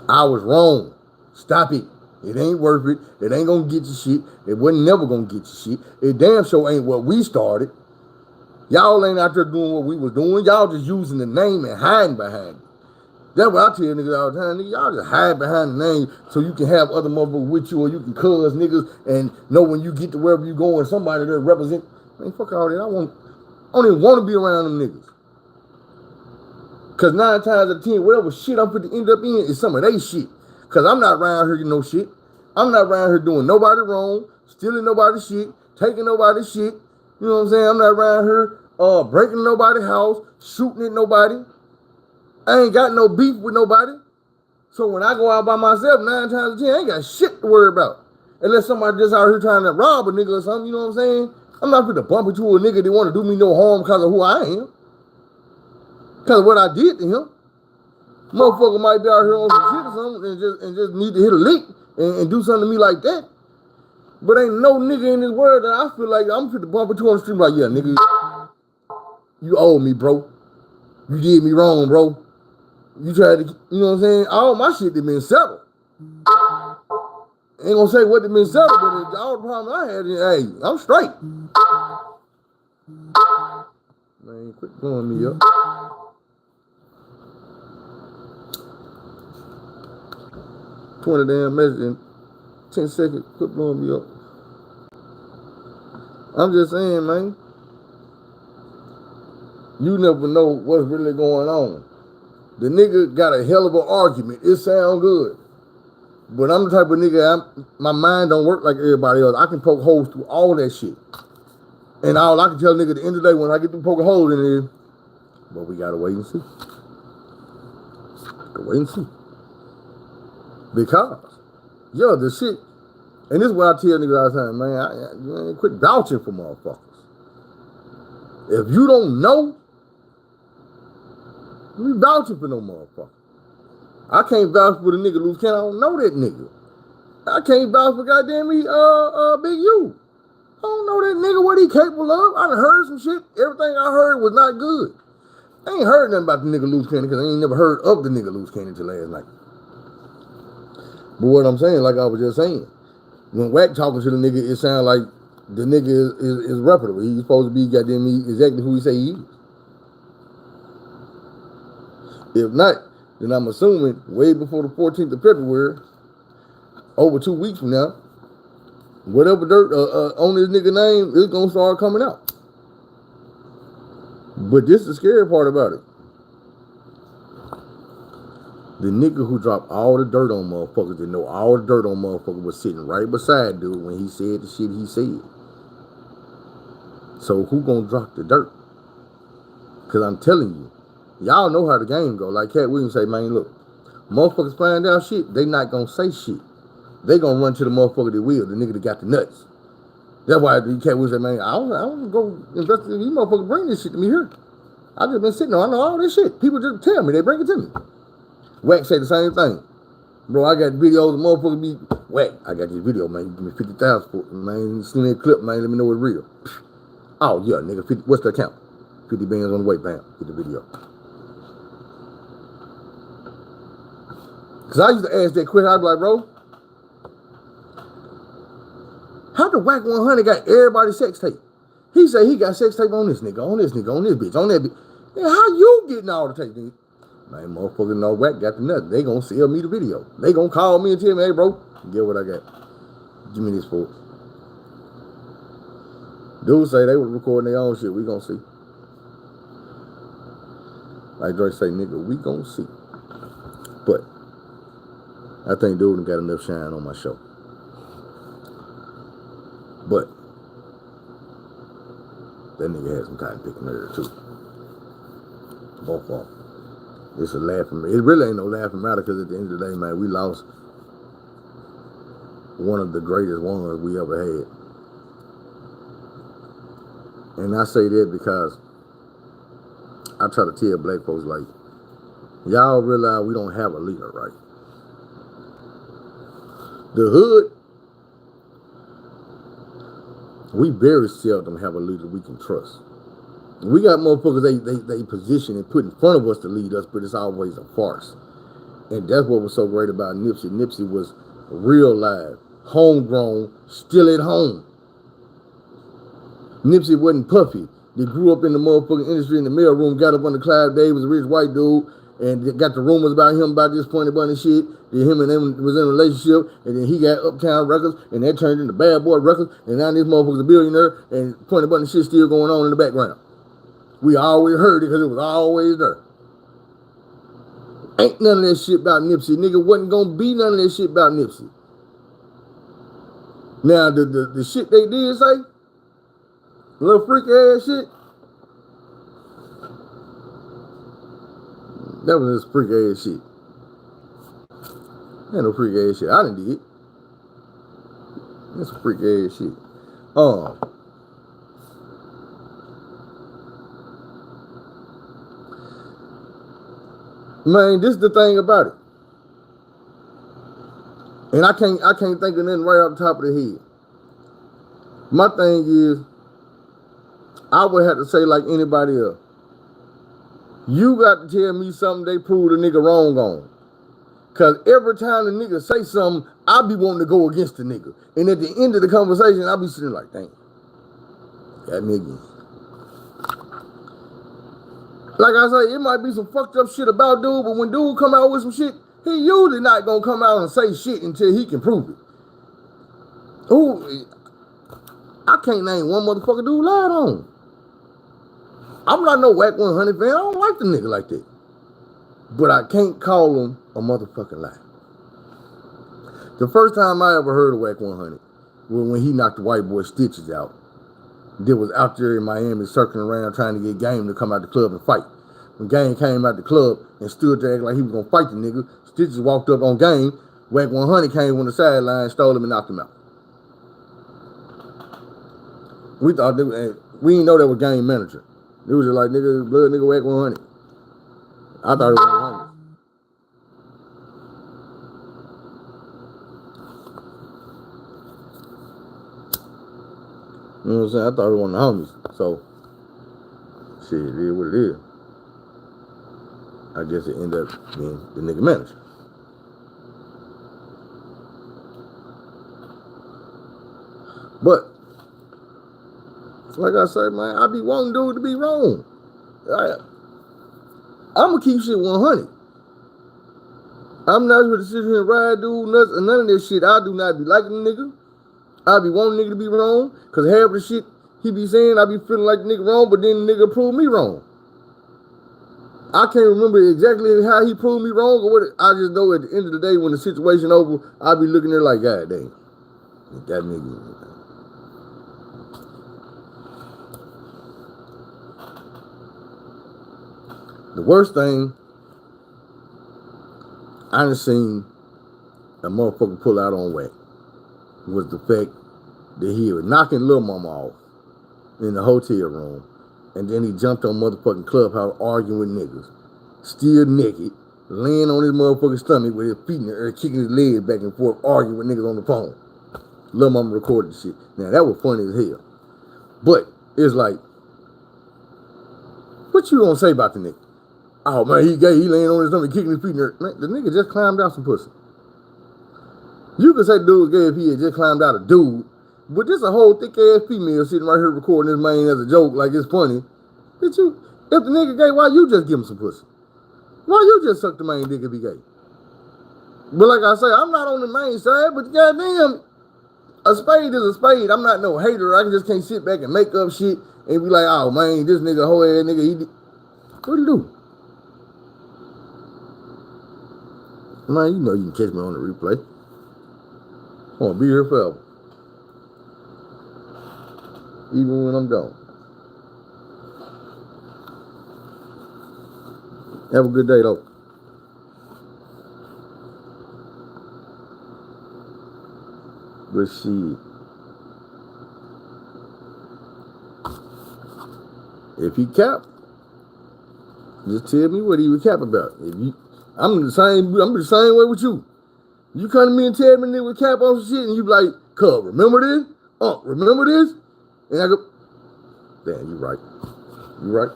I was wrong. Stop it. It ain't worth it. It ain't gonna get you shit. It wasn't never gonna get you shit. It damn sure ain't what we started. Y'all ain't out there doing what we was doing. Y'all just using the name and hiding behind it. That's what I tell niggas all the time. Nigga, y'all just hide behind the name so you can have other motherfuckers with you or you can cuz niggas and know when you get to wherever you going, somebody that represent. Man, fuck all that. I don't even want to be around them niggas. Cause 9 times out of 10, whatever shit I'm finna end up in is some of they shit. Cause I'm not around here, shit. I'm not around here doing nobody wrong, stealing nobody's shit, taking nobody's shit. You know what I'm saying? I'm not around here breaking nobody's house, shooting at nobody. I ain't got no beef with nobody. So when I go out by myself, 9 times out of 10, I ain't got shit to worry about. Unless somebody just out here trying to rob a nigga or something, you know what I'm saying? I'm not finna bump into a nigga that want to do me no harm because of who I am. Because of what I did to him. Motherfucker might be out here on some shit or something and just need to hit a lick and do something to me like that. But ain't no nigga in this world that I feel like I'm finna bump into on the street like, yeah, nigga, you owe me, bro. You did me wrong, bro. You tried to, you know what I'm saying? All my shit that been settled. Ain't gonna say what that been settled, but all the problem I had, hey, I'm straight. Man, quit blowing me up. $20 damn message in 10 seconds, quit blowing me up. I'm just saying, man. You never know what's really going on. The nigga got a hell of an argument. It sound good. But I'm the type of nigga, my mind don't work like everybody else. I can poke holes through all that shit. And all I can tell a nigga at the end of the day when I get to poking holes in it is, but we gotta wait and see. Gotta wait and see. Because, yo, the shit, and this is what I tell niggas all the time, man, I quit vouching for motherfuckers. If you don't know, you vouching for no motherfucker. I can't vouch for the nigga loose cannon. I don't know that nigga. I can't vouch for goddamn me, Big U. I don't know that nigga, what he capable of. I done heard some shit. Everything I heard was not good. I ain't heard nothing about the nigga loose cannon because I ain't never heard of the nigga loose cannon until last night. But what I'm saying, like I was just saying, when Wack talking to the nigga, it sounds like the nigga is reputable. He's supposed to be goddamn me exactly who he say he is. If not, then I'm assuming way before the 14th of February, over 2 weeks from now, whatever dirt on this nigga name is gonna start coming out. But this is the scary part about it. The nigga who dropped all the dirt on motherfuckers, that know all the dirt on motherfuckers, was sitting right beside dude when he said the shit he said. So who gonna drop the dirt? Cause I'm telling you, y'all know how the game go. Like Cat Williams say, man, look, motherfuckers find out shit, they not gonna say shit. They gonna run to the motherfucker that will, the nigga that got the nuts. That's why Cat Williams say, man, I don't go investigate. These motherfuckers bring this shit to me here. I just been sitting on, I know all this shit. People just tell me, they bring it to me. Wack say the same thing. Bro, I got videos of motherfuckers be, Wack, I got this video, man. You give me 50,000 for it, man. Send me a clip, man. Let me know it's real. Oh, yeah, nigga, 50, what's the account? 50 bands on the way, bam, get the video. Because I used to ask that question, I'd be like, bro, the Whack 100 got everybody's sex tape? He said he got sex tape on this nigga, on this nigga, on this bitch, on that bitch. Man, how you getting all the tape, nigga? Man, motherfucker, no Whack got the nothing. They gonna sell me the video. They gonna call me and tell me, hey, bro, get what I got. Give me this for it. Dudes say they were recording their own shit. We gonna see. Like Drake say, nigga, we gonna see. But I think dude got enough shine on my show. But that nigga had some cotton picking there too. Both of them. It's a laughing matter. It really ain't no laughing matter because at the end of the day, man, we lost one of the greatest ones we ever had. And I say that because I try to tell black folks, like, y'all realize we don't have a leader, right? The hood, we very seldom have a leader we can trust. We got motherfuckers they position and put in front of us to lead us, but it's always a farce. And that's what was so great about Nipsey. Nipsey was real live, homegrown, still at home. Nipsey wasn't puffy. They grew up in the motherfucking industry in the mailroom, got up under Clive Davis, a rich white dude, and they got the rumors about him about this Funny Bunny shit. Then him and them was in a relationship, and then he got Uptown Records, and that turned into Bad Boy Records, and now this motherfucker's a billionaire, and Funny Bunny shit still going on in the background. We always heard it because it was always there. Ain't none of that shit about Nipsey. Nigga wasn't gonna be none of that shit about Nipsey. Now, the shit they did say, little freak ass shit, that was just freak ass shit. Ain't no freak ass shit. I done did. That's some freak ass shit. Man, this is the thing about it. And I can't think of nothing right off the top of the head. My thing is, I would have to say like anybody else. You got to tell me something they proved a nigga wrong on. Cause every time the nigga say something, I be wanting to go against the nigga. And at the end of the conversation, I be sitting like, dang, that nigga. Like I say, it might be some fucked up shit about dude, but when dude come out with some shit, he usually not gonna come out and say shit until he can prove it. Ooh, I can't name one motherfucker dude lied on. I'm not no Whack 100 fan. I don't like the nigga like that. But I can't call him a motherfucking lie. The first time I ever heard of Whack 100 was when he knocked the white boy Stitches out. They was out there in Miami circling around trying to get Game to come out the club and fight. When Game came out the club and stood there acting like he was gonna fight the nigga, Stitches walked up on Game. Whack 100 came on the sideline, stole him and knocked him out. We thought we didn't know that was Game manager. It was just like nigga, blood nigga Whack 100. I thought it was 100. You know what I'm saying? I thought it was one of the homies. So, shit, it is what it is. I guess it ended up being the nigga manager. But, like I said, man, I be wanting dude to be wrong. I'm gonna keep shit 100. I'm not gonna sit here and ride dude nuts and none of this shit. I do not be liking the nigga. I be wanting nigga to be wrong, cause half of the shit he be saying, I be feeling like the nigga wrong, but then the nigga proved me wrong. I can't remember exactly how he proved me wrong or what. I just know at the end of the day, when the situation over, I be looking there like, God dang, that nigga. The worst thing I done seen a motherfucker pull out on Whack was the fact that he was knocking Lil Mama off in the hotel room, and then he jumped on motherfucking Clubhouse arguing with niggas, still naked, laying on his motherfucking stomach with his feet in the air, kicking his legs back and forth, arguing with niggas on the phone. Lil Mama recorded the shit. Now that was funny as hell. But it's like, what you gonna say about the nigga? Oh man, he gay, he laying on his stomach, kicking his feet in the air. Man, the nigga just climbed out some pussy. You could say the dude was gay if he had just climbed out a dude But this a whole thick ass female sitting right here recording this man as a joke, like it's funny. Bitch, if the nigga gay, why you just give him some pussy? Why you just suck the main dick if he gay? But like I say, I'm not on the main side, but goddamn, a spade is a spade. I'm not no hater. I just can't sit back and make up shit and be like, oh man, this nigga, whole ass nigga, what he do? Man, you know you can catch me on the replay. I'm gonna be here forever. Even when I'm gone. Have a good day, though. But shit. If he cap, just tell me what he would cap about. I'm the same way with you. You come to me and tell me nigga would cap on some shit, and you be like, cuz, remember this? Remember this? And I go, damn, you right. You right.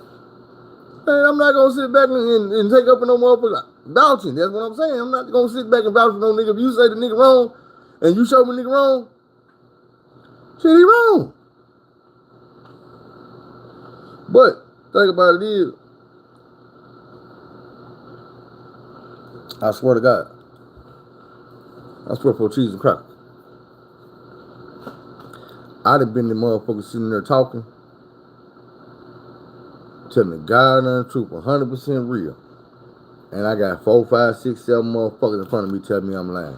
Man, I'm not gonna sit back and take up for no motherfucker vouching. That's what I'm saying. I'm not gonna sit back and vouch for no nigga. If you say the nigga wrong and you show me nigga wrong, shit, he wrong. But think about it is, I swear to God, I swear for cheese and crackers, I'd have been the motherfucker sitting there talking, telling the God and the truth, 100% real. And I got 4, 5, 6, 7 motherfuckers in front of me telling me I'm lying.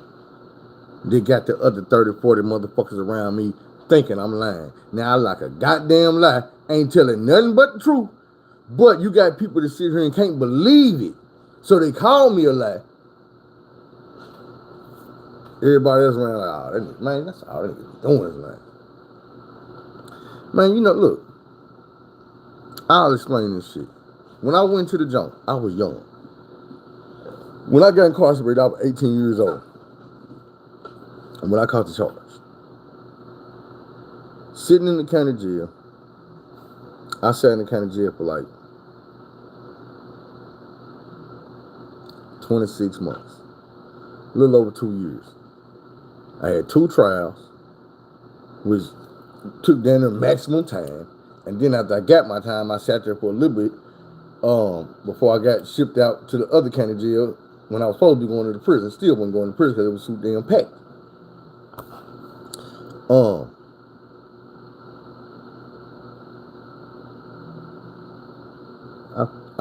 They got the other 30, 40 motherfuckers around me thinking I'm lying. Now I like a goddamn lie, ain't telling nothing but the truth. But you got people that sit here and can't believe it. So they call me a lie. Everybody else around like, oh, that nigga, man, that's all that nigga doing is lying. Man, you know, look, I'll explain this shit. When I went to the jump, I was young. When I got incarcerated, I was 18 years old. And when I caught the charge, sitting in the county jail, I sat in the county jail for like 26 months, a little over 2 years. I had 2 trials, which took down the maximum time. And then after I got my time, I sat there for a little bit before I got shipped out to the other county jail when I was supposed to be going to the prison. Still wasn't going to prison because it was too damn packed.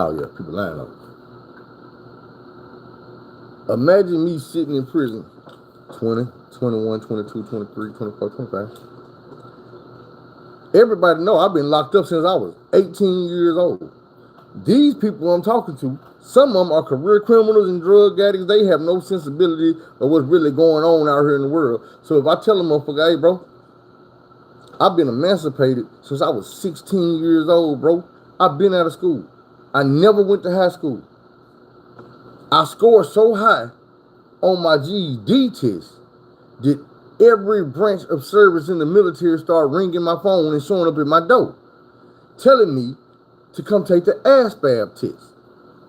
Oh yeah, people lying on me. Imagine me sitting in prison 20, 21, 22, 23, 24, 25. Everybody know I've been locked up since I was 18 years old. These people I'm talking to, some of them are career criminals and drug addicts. They have no sensibility of what's really going on out here in the world. So if I tell them, motherfucker, hey, bro, I've been emancipated since I was 16 years old, bro. I've been out of school. I never went to high school. I scored so high on my GED test that every branch of service in the military started ringing my phone and showing up at my door, telling me to come take the ASVAB test.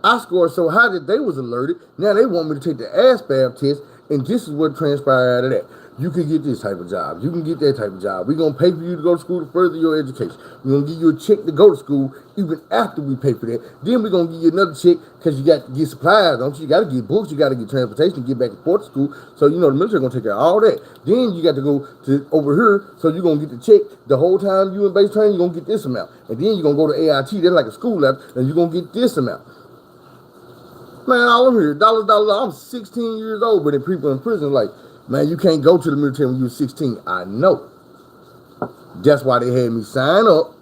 I scored so high that they was alerted. Now they want me to take the ASVAB test, and this is what transpired out of that. You can get this type of job. You can get that type of job. We're going to pay for you to go to school to further your education. We're going to give you a check to go to school even after we pay for that. Then we're going to give you another check because you got to get supplies, don't you? You got to get books. You got to get transportation to get back and forth to school. So, you know, the military going to take care of all that. Then you got to go to over here. So you're going to get the check the whole time you in base training. You're going to get this amount. And then you're going to go to AIT. That's like a school level. And you're going to get this amount. Man, all over here, dollars. I'm 16 years old, but the people in prison like, man, you can't go to the military when you're 16. I know. That's why they had me sign up,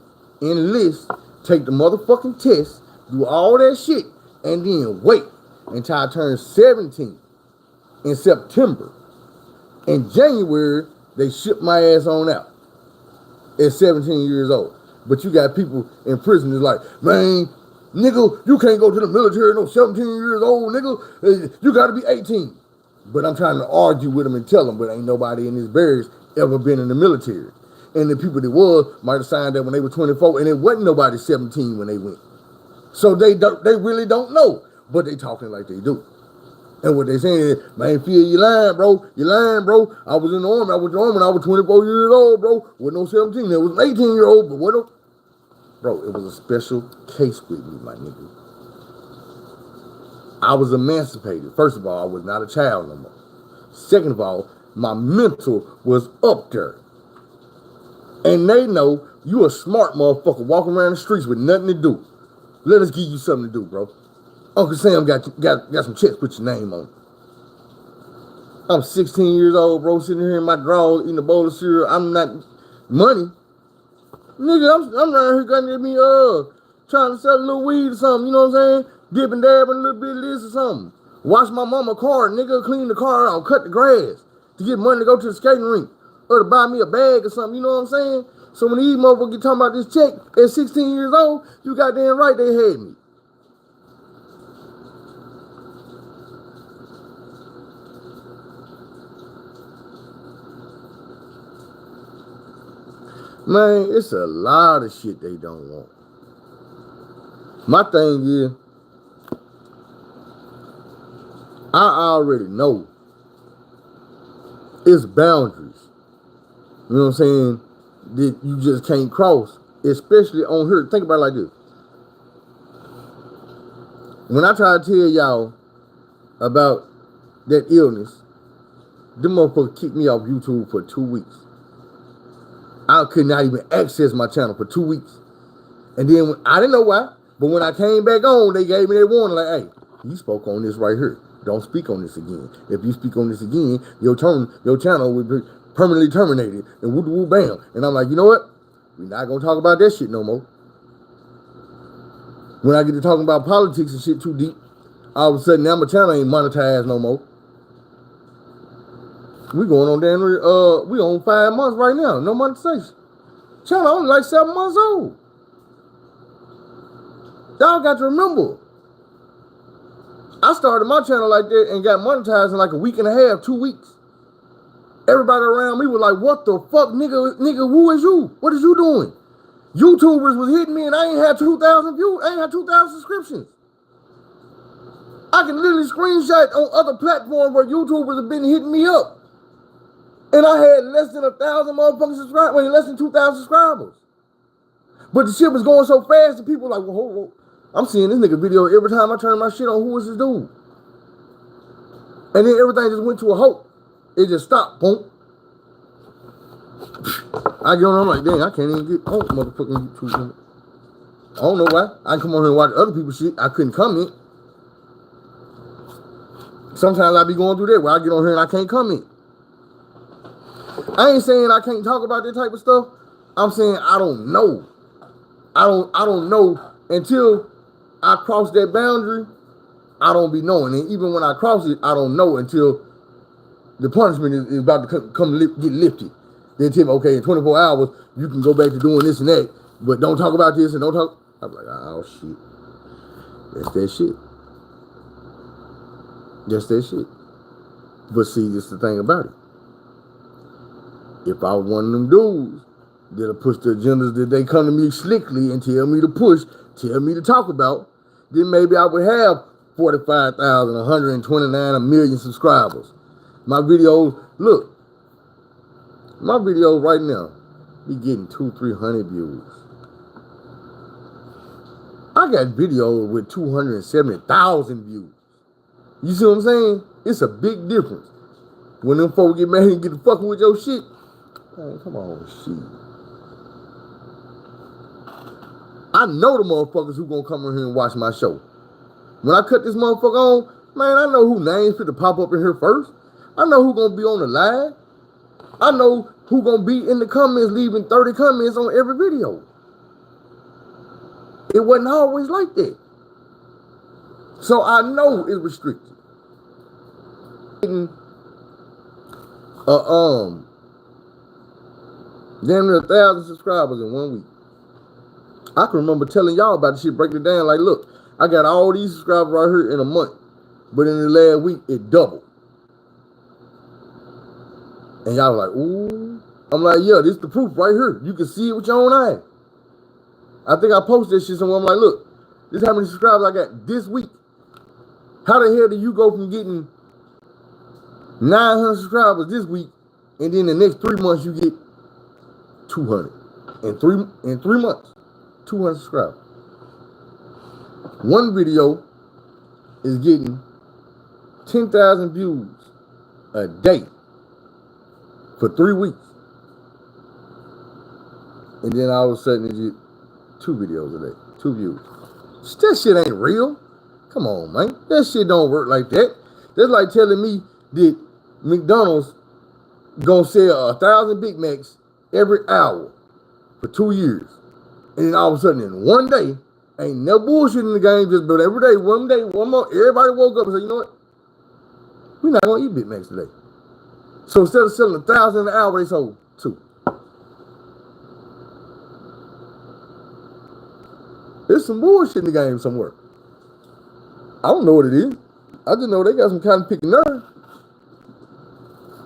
enlist, take the motherfucking test, do all that shit, and then wait until I turn 17 in September. In January, they shipped my ass on out at 17 years old. But you got people in prison that's like, man, nigga, you can't go to the military no 17 years old, nigga. You got to be 18. But I'm trying to argue with them and tell them, but ain't nobody in this barracks ever been in the military. And the people that was might have signed up when they were 24, and it wasn't nobody 17 when they went. So they really don't know, but they talking like they do. And what they saying is, man, Phil, you lying, bro. You lying, bro. I was in the army. I was in the army when I was 24 years old, bro. With no 17. There was an 18-year-old, but what? Bro, it was a special case with me, my nigga. I was emancipated. First of all, I was not a child no more. Second of all, my mental was up there. And they know you a smart motherfucker walking around the streets with nothing to do. Let us give you something to do, bro. Uncle Sam got some checks with your name on it. I'm 16 years old, bro, sitting here in my drawers eating a bowl of cereal. I'm not money. Nigga, I'm around here getting me trying to sell a little weed or something, you know what I'm saying? Dip and dab a little bit of this or something. Wash my mama car, nigga, clean the car out, cut the grass to get money to go to the skating rink or to buy me a bag or something, you know what I'm saying? So when these motherfuckers get talking about this check at 16 years old, you goddamn right they had me. Man, it's a lot of shit they don't want. My thing is, I already know it's boundaries. You know what I'm saying? That you just can't cross, especially on here. Think about it like this. When I try to tell y'all about that illness, them motherfuckers kicked me off YouTube for 2 weeks. I could not even access my channel for 2 weeks. And then, I didn't know why, but when I came back on, they gave me their warning, like, hey, you spoke on this right here. Don't speak on this again. If you speak on this again, your channel will be permanently terminated, and woo bam. And I'm like, you know what? We're not going to talk about that shit no more. When I get to talking about politics and shit too deep, all of a sudden, now my channel ain't monetized no more. We going on down we on 5 months right now. No monetization. Channel only like 7 months old. Y'all got to remember. I started my channel like that and got monetized in like a week and a half, 2 weeks. Everybody around me was like, what the fuck, nigga, who is you? What is you doing? YouTubers was hitting me and I ain't had 2,000 views. I ain't had 2,000 subscriptions. I can literally screenshot on other platforms where YouTubers have been hitting me up. And I had less than 1,000 motherfuckers subscribers, less than 2,000 subscribers. But the shit was going so fast that people were like, whoa. I'm seeing this nigga video every time I turn my shit on. Who is this dude? And then everything just went to a halt. It just stopped. Boom. I get on, I'm like, dang, I can't even get on motherfucking YouTube. I don't know why. I can come on here and watch other people's shit. I couldn't comment. Sometimes I be going through that where I get on here and I can't comment. I ain't saying I can't talk about that type of stuff. I'm saying I don't know. I don't know until I cross that boundary. I don't be knowing. And even when I cross it, I don't know until the punishment is about to get lifted. They tell me, okay, in 24 hours, you can go back to doing this and that, but don't talk about this and don't talk. I'm like, oh, shit. That's that shit. That's that shit. But see, this is the thing about it. If I was one of them dudes that'll push the agendas that they come to me slickly and tell me to push, tell me to talk about, then maybe I would have 45,000, 129, a million subscribers. My videos, look, my videos right now be getting 200-300 views. I got videos with 270,000 views. You see what I'm saying? It's a big difference. When them folks get mad and get to fucking with your shit, man, come on, shit. I know the motherfuckers who gonna come in here and watch my show. When I cut this motherfucker on, man, I know who names fit to pop up in here first. I know who gonna be on the live. I know who gonna be in the comments, leaving 30 comments on every video. It wasn't always like that. So I know it's restricted. Damn near 1,000 subscribers in 1 week. I can remember telling y'all about the shit, breaking it down like, look, I got all these subscribers right here in a month, but in the last week, it doubled. And y'all like, ooh. I'm like, yeah, this is the proof right here. You can see it with your own eye. I think I posted this shit somewhere. I'm like, look, this is how many subscribers I got this week. How the hell do you go from getting 900 subscribers this week, and then the next 3 months you get 200? In 3 months, 200 subscribers. One video is getting 10,000 views a day for 3 weeks. And then all of a sudden you get 2 videos a day, 2 views. That shit ain't real. Come on, man. That shit don't work like that. That's like telling me that McDonald's gonna sell 1,000 Big Macs every hour for 2 years. And then all of a sudden in one day, ain't no bullshit in the game, just but every day, one more, everybody woke up and said, you know what? We're not gonna eat Big Macs today. So instead of selling 1,000 an hour, they sold 2. There's some bullshit in the game somewhere. I don't know what it is. I just know they got some cotton picking nerve.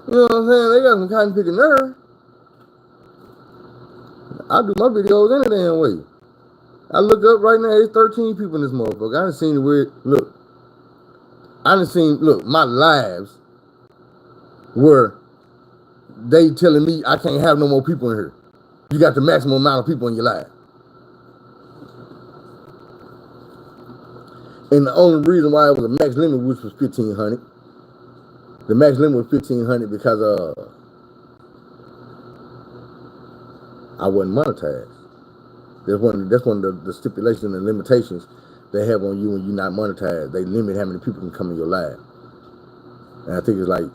You know what I'm saying? They got some cotton picking nerve. I do my videos any damn way. I look up right now, there's 13 people in this motherfucker. I done seen the weird, look. I done seen, look, my lives where they telling me I can't have no more people in here. You got the maximum amount of people in your life. And the only reason why it was a max limit, which was 1,500. The max limit was 1,500 because I wasn't monetized. That's one of the stipulations and limitations they have on you when you're not monetized. They limit how many people can come in your live. And I think it's like,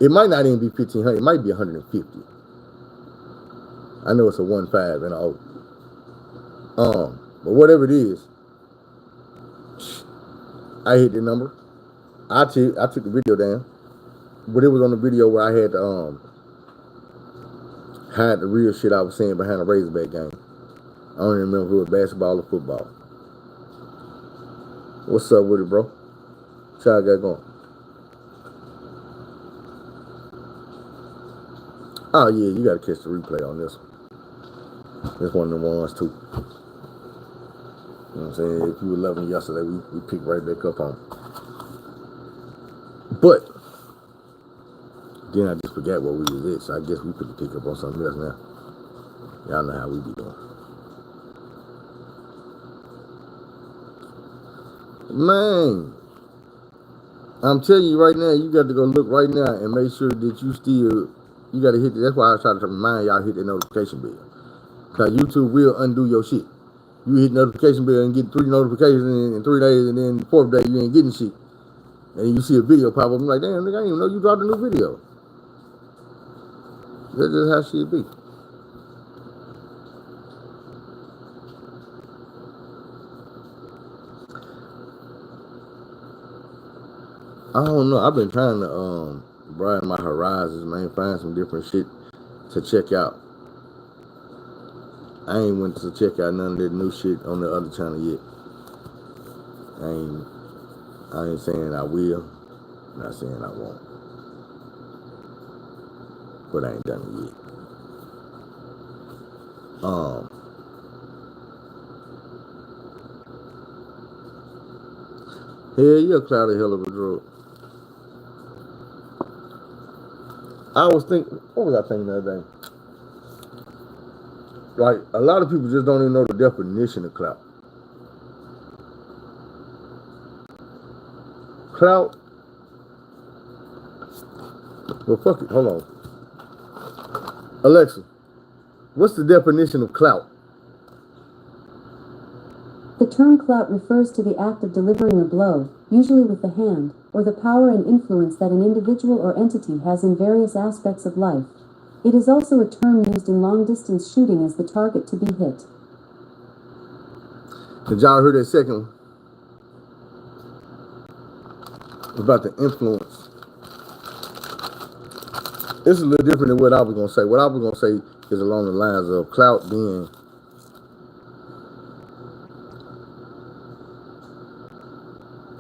it might not even be 1,500, it might be 150. I know it's a 1-5 and an 0. But whatever it is, I hit the number. I took the video down, but it was on the video where I had to hide the real shit I was saying behind the Razorback game. I don't even remember if it was basketball or football. What's up with it, bro? What y'all got going? Oh yeah, you gotta catch the replay on this one. This one of the ones too. You know what I'm saying? If you were loving yesterday, we picked right back up on it. But then I just forgot what we was at, so I guess we could pick up on something else now. Y'all know how we be doing. Man, I'm telling you right now, you got to go look right now and make sure that you got to hit, that's why I try to remind y'all hit that notification bell. Because YouTube will undo your shit. You hit notification bell and get 3 notifications in 3 days, and then the 4th day you ain't getting shit. And you see a video pop up, I'm like, damn, nigga, I didn't even know you dropped a new video. That's just how shit be. I don't know. I've been trying to broaden my horizons, man. Find some different shit to check out. I ain't went to check out none of that new shit on the other channel yet. I ain't saying I will. Not saying I won't. But I ain't done it yet. Hell yeah, cloud a hell of a drug. I was thinking, what was I thinking the other day? Like, a lot of people just don't even know the definition of clout. Clout? Well, fuck it, hold on. Alexa, what's the definition of clout? The term clout refers to the act of delivering a blow, usually with the hand, or the power and influence that an individual or entity has in various aspects of life. It is also a term used in long-distance shooting as the target to be hit. Did y'all hear that second one? About the influence. This is a little different than what I was going to say. What I was going to say is along the lines of clout being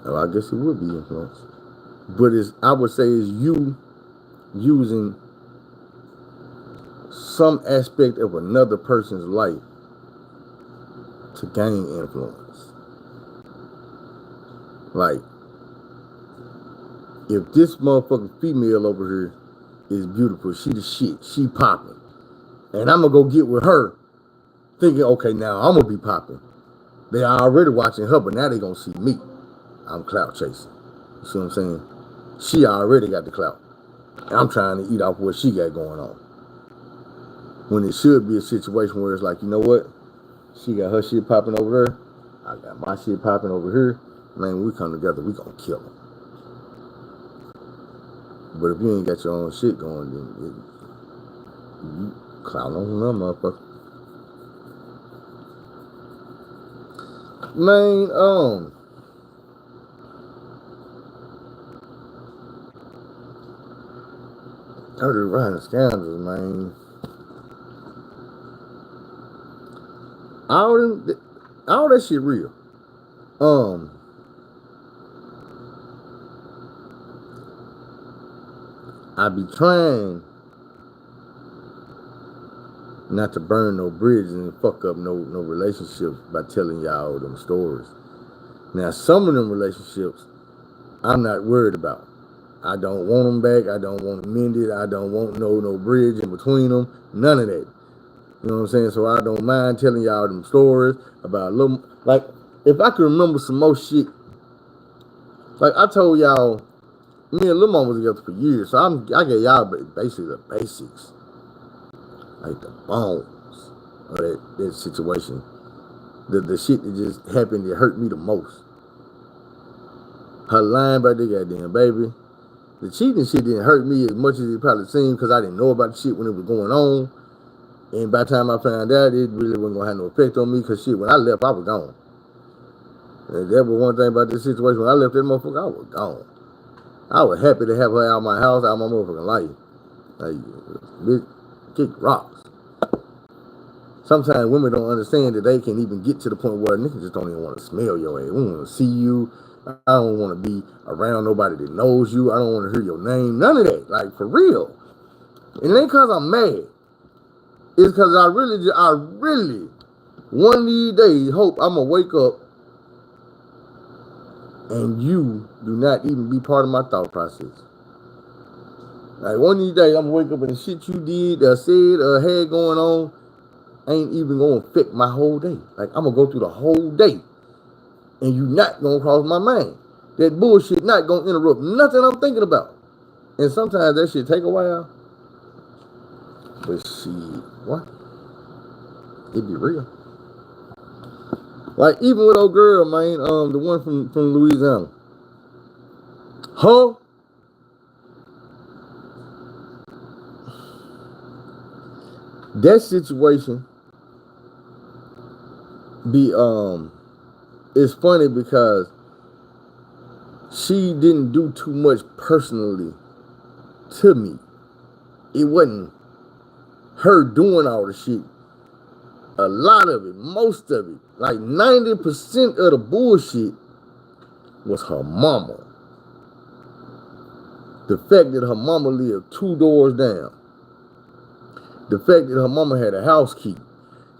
I guess it would be influence. But I would say it's you using some aspect of another person's life to gain influence. Like, if this motherfucking female over here is beautiful, she the shit, she popping, and I'm gonna go get with her, thinking, okay, now I'm gonna be popping. They are already watching her, but now they gonna see me. I'm clout chasing. You see what I'm saying? She already got the clout. And I'm trying to eat off what she got going on. When it should be a situation where it's like, you know what? She got her shit popping over there. I got my shit popping over here. Man, when we come together, we gonna kill them. But if you ain't got your own shit going, then you clout on them motherfucker. Man, Dirty Rotten Scoundrels, man. All that shit real. I be trying not to burn no bridges and fuck up no relationships by telling y'all them stories. Now, some of them relationships, I'm not worried about. I don't want them back. I don't want them mended. I don't want no bridge in between them. None of that. You know what I'm saying? So I don't mind telling y'all them stories about little, like, if I could remember some more shit. Like I told y'all, me and Lil Mama was together for years, so I gave y'all basically the basics, like the bones of that situation. The shit that just happened that hurt me the most. Her lying about the goddamn baby. The cheating shit didn't hurt me as much as it probably seemed because I didn't know about the shit when it was going on. And by the time I found out, it really wasn't going to have no effect on me because shit, when I left, I was gone. And that was one thing about this situation. When I left that motherfucker, I was gone. I was happy to have her out of my house, out of my motherfucking life. Like, bitch, kick rocks. Sometimes women don't understand that they can even get to the point where niggas just don't even want to smell your ass. We don't want to see you. I don't want to be around nobody that knows you. I don't want to hear your name. None of that. Like, for real. And it ain't because I'm mad. It's because I really, one of these days, hope I'm going to wake up and you do not even be part of my thought process. Like, one of these days, I'm going to wake up and the shit you did, or said, or had going on, ain't even going to affect my whole day. Like, I'm going to go through the whole day, and you not going to cross my mind. That bullshit not going to interrupt nothing I'm thinking about. And sometimes that shit take a while. But shit, what? It be real. Like, even with old girl, man, the one from Louisiana. Huh? That situation be, it's funny because she didn't do too much personally to me. It wasn't her doing all the shit. A lot of it, most of it, like 90% of the bullshit was her mama. The fact that her mama lived 2 doors down. The fact that her mama had a house key.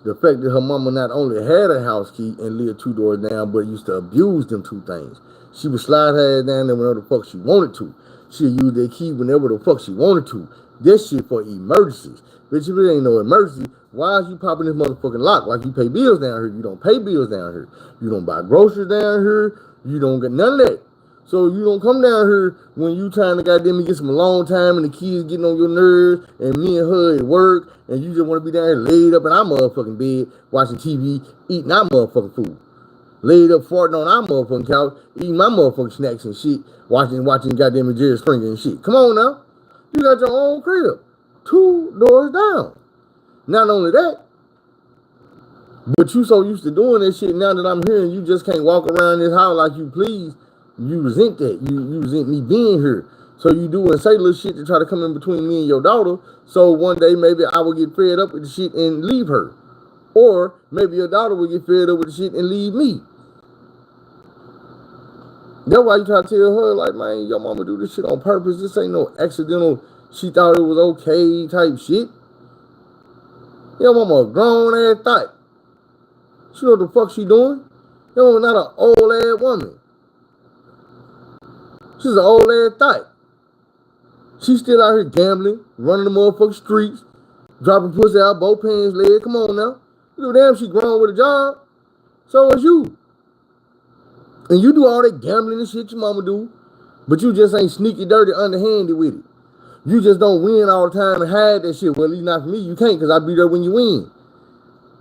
The fact that her mama not only had a house key and lived 2 doors down, but used to abuse them 2 things. She would slide her ass down there whenever the fuck she wanted to. She'd use that key whenever the fuck she wanted to. This shit for emergencies. Bitch, if it ain't no emergency, why is you popping this motherfucking lock? Like you pay bills down here. You don't pay bills down here. You don't buy groceries down here. You don't get none of that. So you don't come down here when you trying to goddamn get some alone time and the kids getting on your nerves and me and her at work and you just want to be down here laid up in our motherfucking bed watching TV, eating our motherfucking food. Laid up farting on our motherfucking couch, eating my motherfucking snacks and shit, watching goddamn Jerry Springer and shit. Come on now. You got your own crib. 2 doors down. Not only that, but you so used to doing this shit now that I'm here and you just can't walk around this house like you please. You resent that. You resent me being here. So you do and say little shit to try to come in between me and your daughter. So one day maybe I will get fed up with the shit and leave her. Or maybe your daughter will get fed up with the shit and leave me. That's why you try to tell her, like, man, your mama do this shit on purpose. This ain't no accidental, she thought it was okay type shit. Your mama a grown ass thought. She know what the fuck she doing. Your mama not an old ass woman. She's an old ass thought. She's still out here gambling, running the motherfucking streets, dropping pussy out both pants leg. Come on now. You know damn she grown with a job. So is you. And you do all that gambling and shit your mama do, but you just ain't sneaky, dirty, underhanded with it. You just don't win all the time and hide that shit. Well, at least not for me. You can't, because I be there when you win.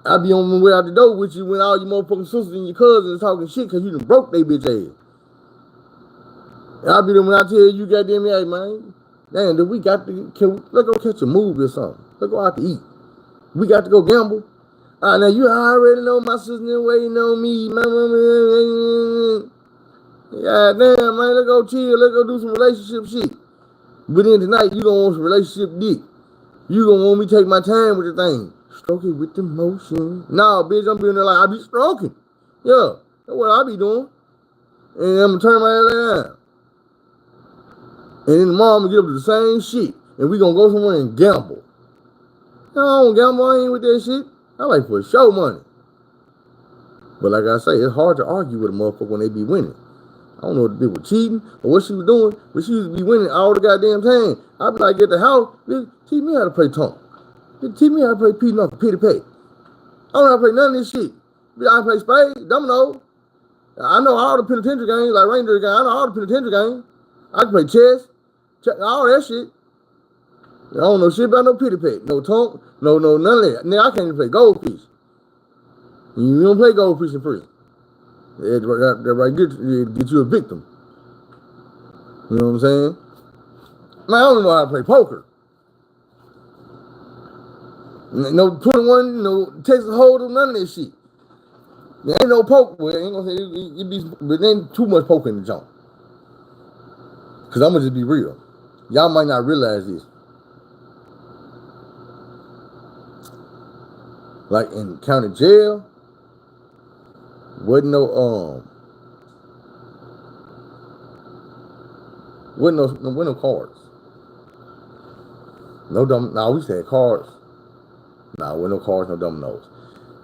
I be on my way out the door with you when all your motherfucking sisters and your cousins talking shit because you done broke they bitch ass. And I be there when I tell you, goddamn, hey, man, damn, we got to, let's go catch a movie or something. Let's go out to eat. We got to go gamble. All right, now you already know my sister waiting on me. Yeah, damn, man, let's go chill. Let's go do some relationship shit. But then tonight, you gonna want some relationship dick. You gonna want me to take my time with the thing. Stroke it with the motion. Nah, bitch, I'm being there like I be stroking. Yeah, that's what I be doing. And I'm gonna turn my ass down. And then tomorrow I'm gonna get up to the same shit. And we gonna go somewhere and gamble. No, I don't gamble, I ain't with that shit. I like for show money. But like I say, it's hard to argue with a motherfucker when they be winning. I don't know if the bitch was cheating or what she was doing, but she used to be winning all the goddamn time. I be like, at the house, bitch, teach me how to play tonk. Bitch, teach me how to play pinochle, pitty pat. I don't know how to play none of this shit. Bitch, I play spades, domino. I know all the penitentiary games, like reindeer games. I know all the penitentiary games. I can play chess, all that shit. I don't know shit about no pitty pat, no tonk, no none of that. Nigga, I can't even play goldfish. You don't play goldfish in prison. That right get you a victim. You know what I'm saying? Man, I don't know how to play poker. No 21, no Texas Hold'em, none of that shit. There ain't no poker. Well, I ain't gonna say it be, but there ain't too much poker in the junk. Cause I'm gonna just be real. Y'all might not realize this. Like in county jail, wasn't no cards. No dumb. Nah, we said cards. Nah, wasn't no cards, no dominoes.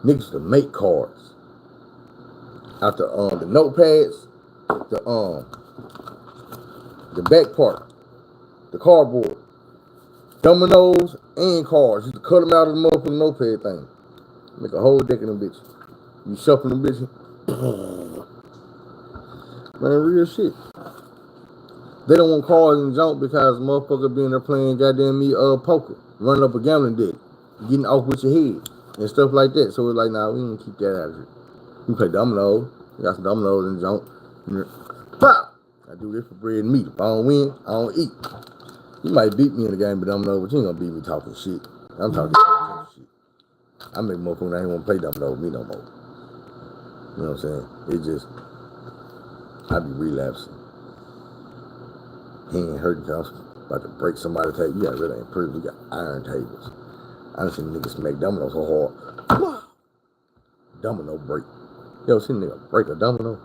Niggas used to make cards. After the notepads, the back part, the cardboard, dominoes and cards. You used to cut them out of the motherfucking notepad thing. Make a whole deck of them bitches. You shuffle them bitches. Man, real shit. They don't want cards and junk because motherfucker be in there playing goddamn poker, running up a gambling deck, getting off with your head and stuff like that. So it's like, nah, we ain't keep that out of here. We play dominoes. We got some dominoes and junk. Pop! I do this for bread and meat. If I don't win, I don't eat. You might beat me in the game of dominoes, but you ain't gonna beat me talking shit. I'm talking shit. I make more fun. I ain't want to play domino with me no more. You know what I'm saying? It just, I be relapsing. He ain't hurting because I'm about to break somebody's table. You got really ain't pretty. We got iron tables. I done seen niggas make dominoes so hard. Domino break. You ever seen a nigga break a domino?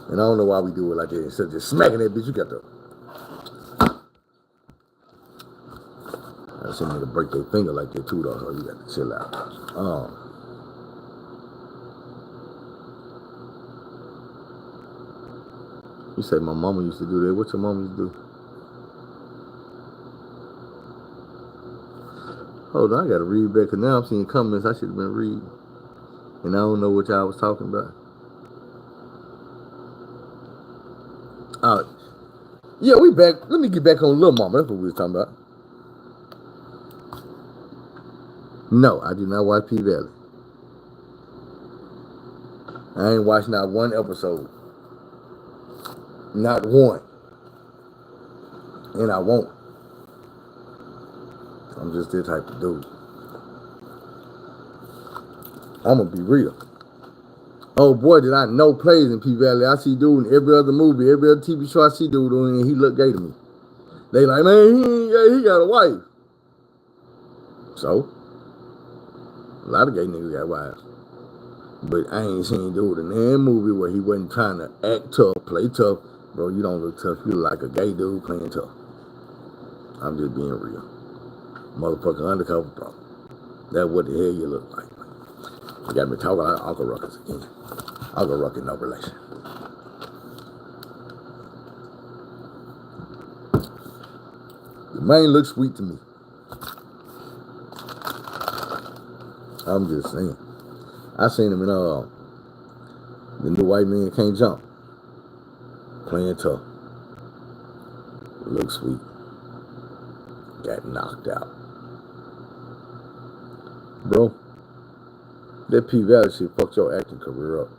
And I don't know why we do it like that. Instead of just smacking that bitch, you got to. I seen a nigga break their finger like that too, though, so you got to chill out. You say my mama used to do that. What your mama used to do? Hold on, I gotta read back, because now I'm seeing comments I should have been reading. And I don't know what y'all was talking about. Yeah, we back. Let me get back on Lil Mama. That's what we was talking about. No, I do not watch P-Valley. I ain't watched not one episode. Not one. And I won't. I'm just that type of dude. I'm gonna be real. Oh boy, did I know plays in P-Valley. I see dude in every other movie, every other TV show I see dude on, and he look gay to me. They like, man, he ain't gay, he got a wife. So, a lot of gay niggas got wives. But I ain't seen dude in any movie where he wasn't trying to act tough, play tough. Bro, you don't look tough. You look like a gay dude playing tough. I'm just being real. Motherfucking undercover, bro. That's what the hell you look like. You got me talking like Uncle Ruckus again. Uncle Ruckus, no relation. The man looks sweet to me. I'm just saying. I seen him in The New White Man Can't Jump. Playing tough. Looks sweet. Got knocked out. Bro, that P Valley shit fucked your acting career up.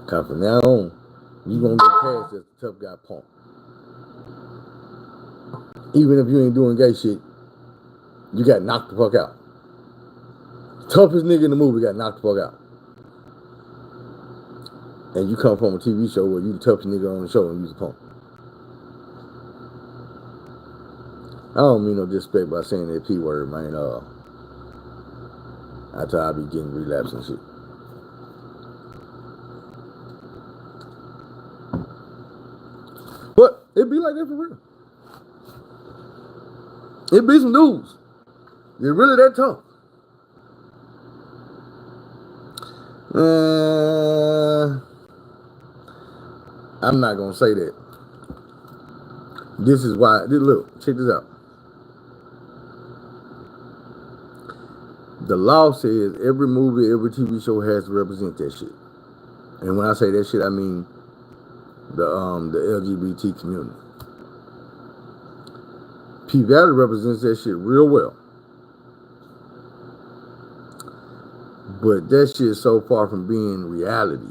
Cause from now on, you gonna get cast as the tough guy punk. Even if you ain't doing gay shit, you got knocked the fuck out. Toughest nigga in the movie got knocked the fuck out. And you come from a TV show where you the toughest nigga on the show and you's a punk. I don't mean no disrespect by saying that P word, man. After I be getting relapse and shit. But it be like that for real. It be some dudes. They're really that tough. I'm not gonna say that. This is why. Look, check this out. The law says every movie, every TV show has to represent that shit. And when I say that shit, I mean the LGBT community. P Valley represents that shit real well. But that shit is so far from being reality.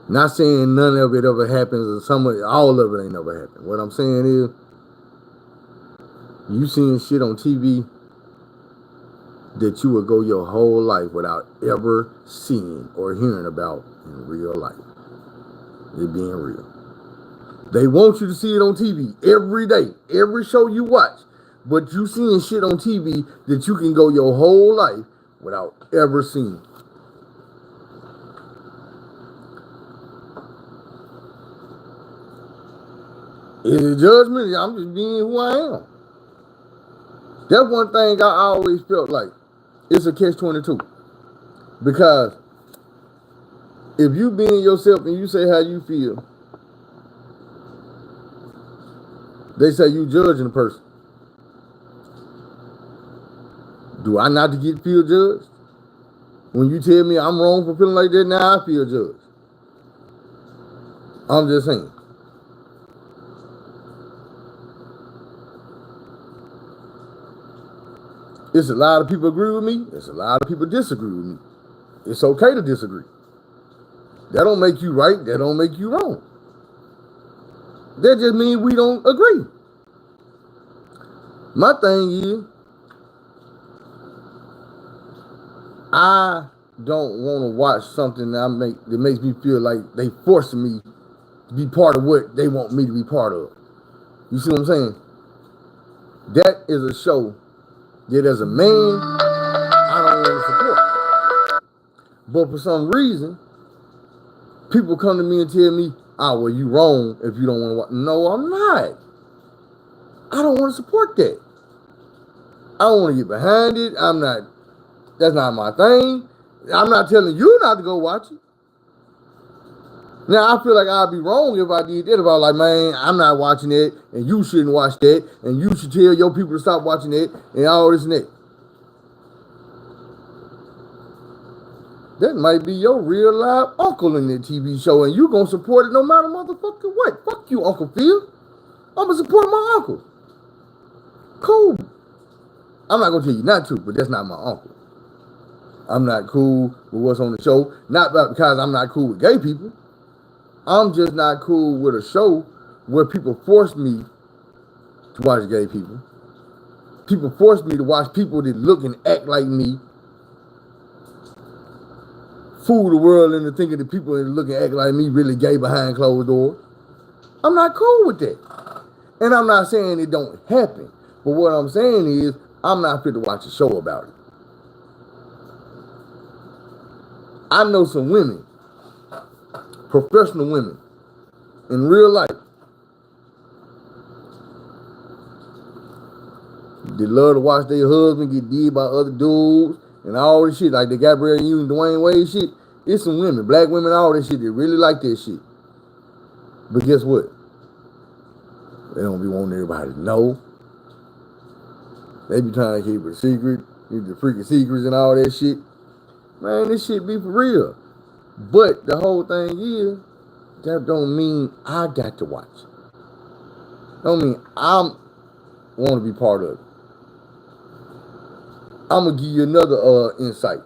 Not saying none of it ever happens or all of it ain't ever happened. What I'm saying is, you seeing shit on TV that you would go your whole life without ever seeing or hearing about in real life. It being real. They want you to see it on TV every day, every show you watch. But you seeing shit on TV that you can go your whole life without ever seeing. Is it judgment? I'm just being who I am. That's one thing I always felt like. It's a catch-22. Because if you being yourself and you say how you feel, they say you judging the person. Do I not feel judged? When you tell me I'm wrong for feeling like that, now I feel judged. I'm just saying. It's a lot of people agree with me. It's a lot of people disagree with me. It's okay to disagree. That don't make you right. That don't make you wrong. That just means we don't agree. My thing is, I don't want to watch something that makes me feel like they forcing me to be part of what they want me to be part of. You see what I'm saying? That is a show that as a man, I don't want to support. But for some reason, people come to me and tell me, well, you wrong if you don't want to watch. No, I'm not. I don't want to support that. I don't want to get behind it. That's not my thing. I'm not telling you not to go watch it. Now, I feel like I'd be wrong if I did that. If I was like, man, I'm not watching it, and you shouldn't watch that, and you should tell your people to stop watching it, and all this and that. That might be your real live uncle in that TV show, and you gonna support it no matter motherfucking what. Fuck you, Uncle Phil. I'm gonna support my uncle. Cool. I'm not gonna tell you not to, but that's not my uncle. I'm not cool with what's on the show. Not because I'm not cool with gay people. I'm just not cool with a show where people force me to watch gay people. People force me to watch people that look and act like me. Fool the world into thinking that people that look and act like me really gay behind closed doors. I'm not cool with that. And I'm not saying it don't happen. But what I'm saying is, I'm not fit to watch a show about it. I know some women, professional women, in real life, they love to watch their husband get did by other dudes and all this shit, like the Gabrielle Union, Dwayne Wade shit. It's some women, black women, all this shit, that really like that shit. But guess what? They don't be wanting everybody to know. They be trying to keep it a secret, keep the freaking secrets and all that shit. Man, this shit be for real. But the whole thing is, that don't mean I got to watch. Don't mean I want to be part of it. I'm gonna give you another insight.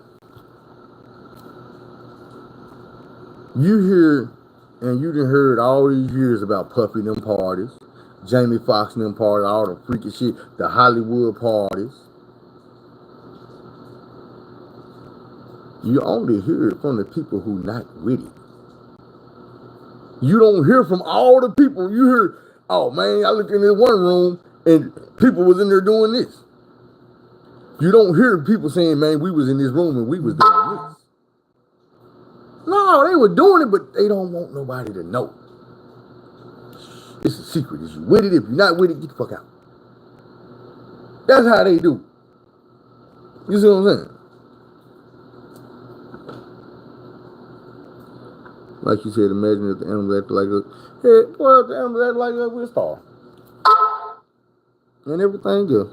You hear, and you done heard all these years about Puffy them parties, Jamie Foxx and them parties, all the freaky shit, the Hollywood parties. You only hear it from the people who not with it. You don't hear from all the people. You hear, oh man, I looked in this one room and people was in there doing this. You don't hear people saying, man, we was in this room and we was doing this. No, they were doing it, but they don't want nobody to know. It's a secret. If you with it, if you're not with it, get the fuck out. That's how they do. You see what I'm saying? Like you said, imagine if the animals acted like us. Hey, well, the animals acted like us, we'll starve. And everything else.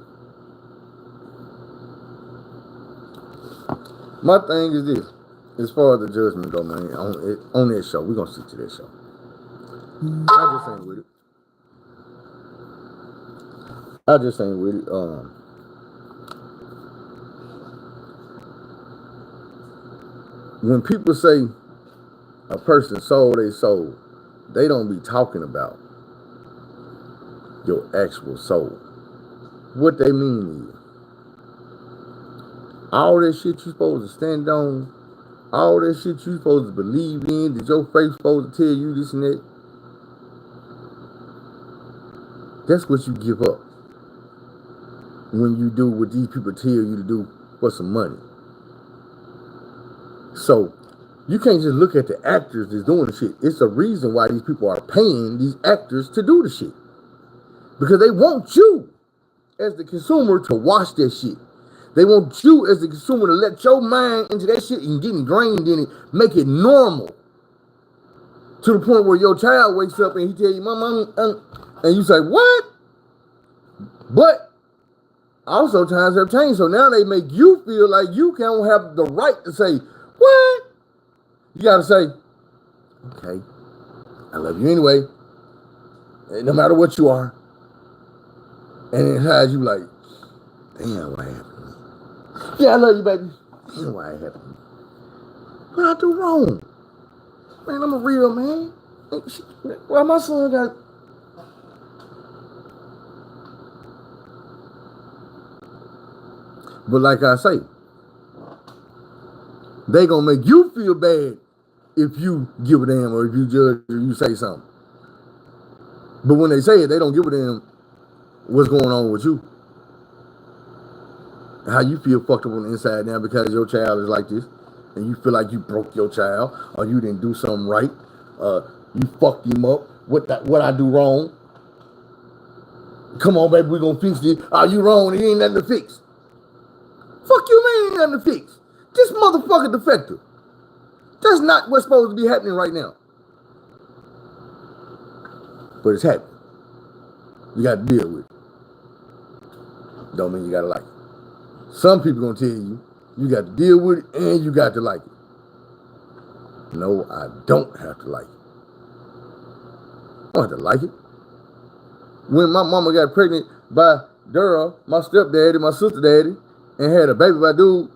My thing is this. As far as the judgment go, man, on that show, we're going to stick to that show. I just ain't with it. I just ain't with it. When people say a person sold their soul, they don't be talking about your actual soul. What they mean is, all that shit you supposed to stand on, all that shit you supposed to believe in, that your faith supposed to tell you this and that, that's what you give up when you do what these people tell you to do for some money. So you can't just look at the actors that's doing the shit. It's a reason why these people are paying these actors to do the shit. Because they want you as the consumer to watch that shit. They want you as the consumer to let your mind into that shit and get ingrained in it, make it normal. To the point where your child wakes up and he tell you, Mom, and you say, what? But also times have changed. So now they make you feel like you can't have the right to say, what? You gotta say, okay, I love you anyway, no matter what you are. And inside you like, damn, what happened? Yeah, I love you, baby. Damn, why it happened? What I do wrong? Man, I'm a real man. Why my son got... But like I say, they gonna make you feel bad if you give a damn or if you judge or you say something. But when they say it, they don't give a damn what's going on with you. How you feel fucked up on the inside now because your child is like this and you feel like you broke your child or you didn't do something right. You fucked him up. What I do wrong? Come on, baby, we gonna fix this. Are you wrong? It ain't nothing to fix. Fuck you, man, ain't nothing to fix. This motherfucker defective. That's not what's supposed to be happening right now. But it's happening. You got to deal with it. Don't mean you got to like it. Some people gonna tell you, you got to deal with it and you got to like it. No, I don't have to like it. I don't have to like it. When my mama got pregnant by Daryl, my stepdaddy, my sister daddy, and had a baby by dude,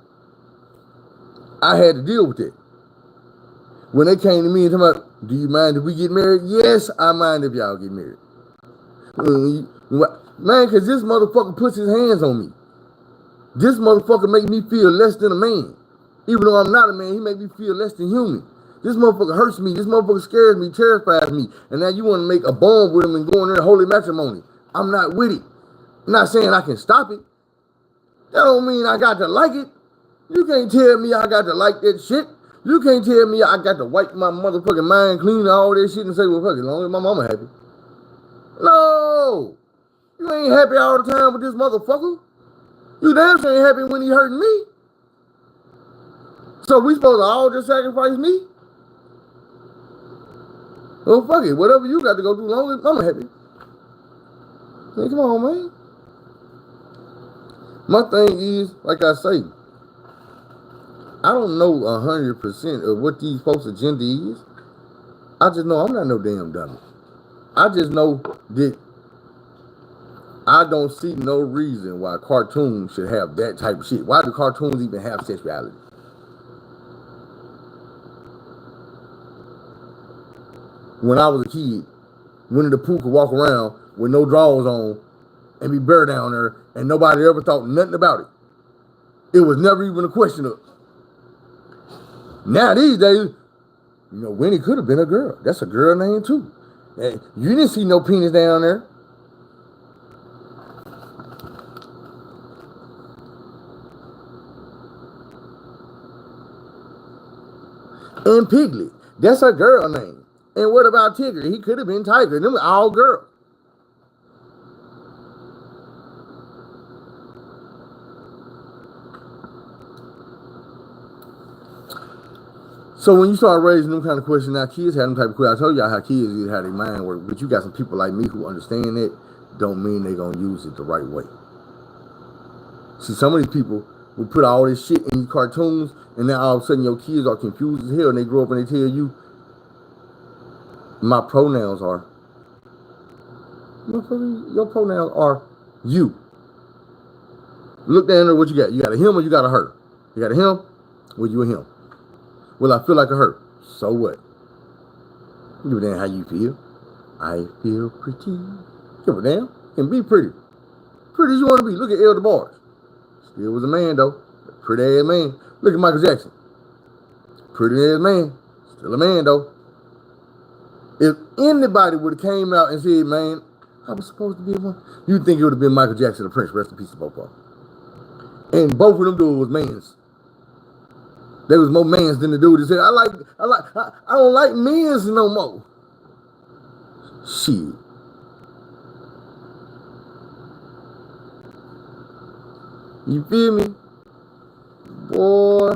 I had to deal with it. When they came to me and told me, do you mind if we get married? Yes, I mind if y'all get married. Man, because this motherfucker puts his hands on me. This motherfucker make me feel less than a man. Even though I'm not a man, he make me feel less than human. This motherfucker hurts me. This motherfucker scares me, terrifies me. And now you want to make a bond with him and go in there holy matrimony. I'm not with it. I'm not saying I can stop it. That don't mean I got to like it. You can't tell me I got to like that shit. You can't tell me I got to wipe my motherfucking mind clean and all that shit and say, well, fuck it, as long as my mama happy. No. You ain't happy all the time with this motherfucker. You damn sure ain't happy when he hurting me. So we supposed to all just sacrifice me? Well, fuck it. Whatever you got to go do, as long as mama happy. Man, come on, man. My thing is, like I say, I don't know 100% of what these folks' agenda is. I just know I'm not no damn dummy. I just know that I don't see no reason why cartoons should have that type of shit. Why do cartoons even have sexuality? When I was a kid, Winnie the Pooh could walk around with no drawers on and be bare down there, and nobody ever thought nothing about it. It was never even a question of. Now these days, Winnie could have been a girl. That's a girl name too. And you didn't see no penis down there. And Piglet, that's a girl name. And what about Tigger? He could have been Tiger. Them all girls. So when you start raising them kind of questions, now kids have them type of questions. I told y'all how kids is how their mind work, but you got some people like me who understand it, don't mean they're going to use it the right way. See, some of these people will put all this shit in these cartoons, and then all of a sudden your kids are confused as hell, and they grow up and they tell you, my pronouns are, your pronouns are you. Look down there, what you got? You got a him or you got a her? You got a him? Well, you a him. Well, I feel like a her. So what? Give a damn how you feel. I feel pretty. Give a damn. And be pretty. Pretty as you want to be. Look at Elder Bars. Still was a man, though. Pretty ass man. Look at Michael Jackson. Pretty ass man. Still a man, though. If anybody would have came out and said, man, I was supposed to be a man, you'd think it would have been Michael Jackson or Prince. Rest in peace to both of them. And both of them dudes was mans. There was more mans than the dude that said, I don't like men's no more. Shit. You feel me? Boy.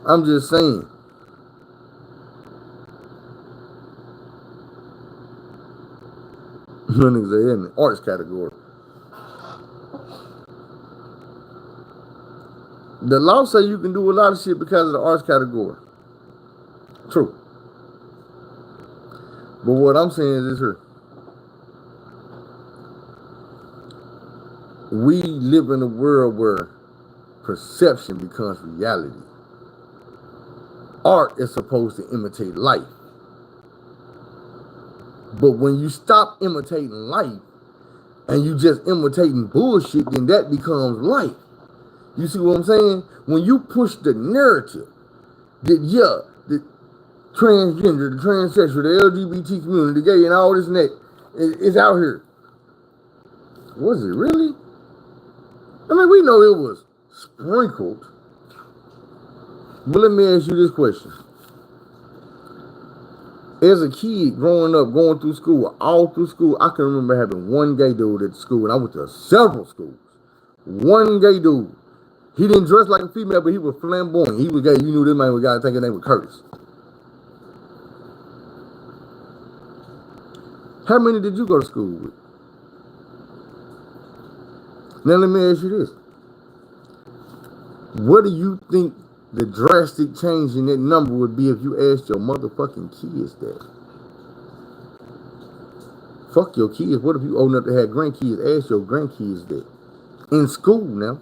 I'm just saying. Niggas are in the arts category. The law say you can do a lot of shit because of the arts category. True. But what I'm saying is this here. We live in a world where perception becomes reality. Art is supposed to imitate life. But when you stop imitating life and you just imitating bullshit, then that becomes life. You see what I'm saying? When you push the narrative that, the transgender, the transsexual, the LGBT community, the gay, and all this and that is out here. Was it really? I mean, we know it was sprinkled. But let me ask you this question. As a kid growing up, going through school, all through school, I can remember having one gay dude at school, and I went to several schools. One gay dude. He didn't dress like a female, but he was flamboyant. He was gay. You knew this man was a guy, I think his name was Curtis. How many did you go to school with? Now let me ask you this. What do you think the drastic change in that number would be if you asked your motherfucking kids that? Fuck your kids. What if you old enough to have grandkids? Ask your grandkids that. In school now.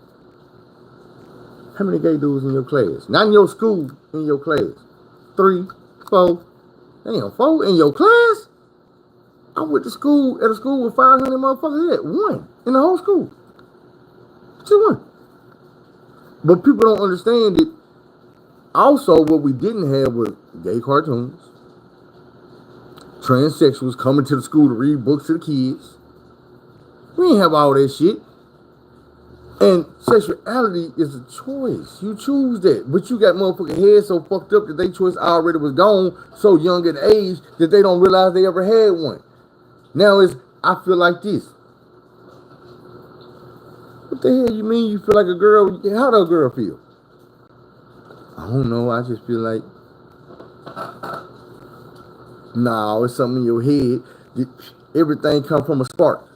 How many gay dudes in your class? Not in your school, in your class. 3, 4. Damn, 4 in your class? I went to school, at a school with 500 motherfuckers at 1 in the whole school. Just 1. But people don't understand that. Also, what we didn't have was gay cartoons, transsexuals coming to the school to read books to the kids. We didn't have all that shit. And sexuality is a choice. You choose that. But you got motherfucking heads so fucked up that their choice already was gone so young at age that they don't realize they ever had one. Now it's, I feel like this. What the hell you mean you feel like a girl? How does a girl feel? I don't know. I just feel like, no, it's something in your head. Everything comes from a spark.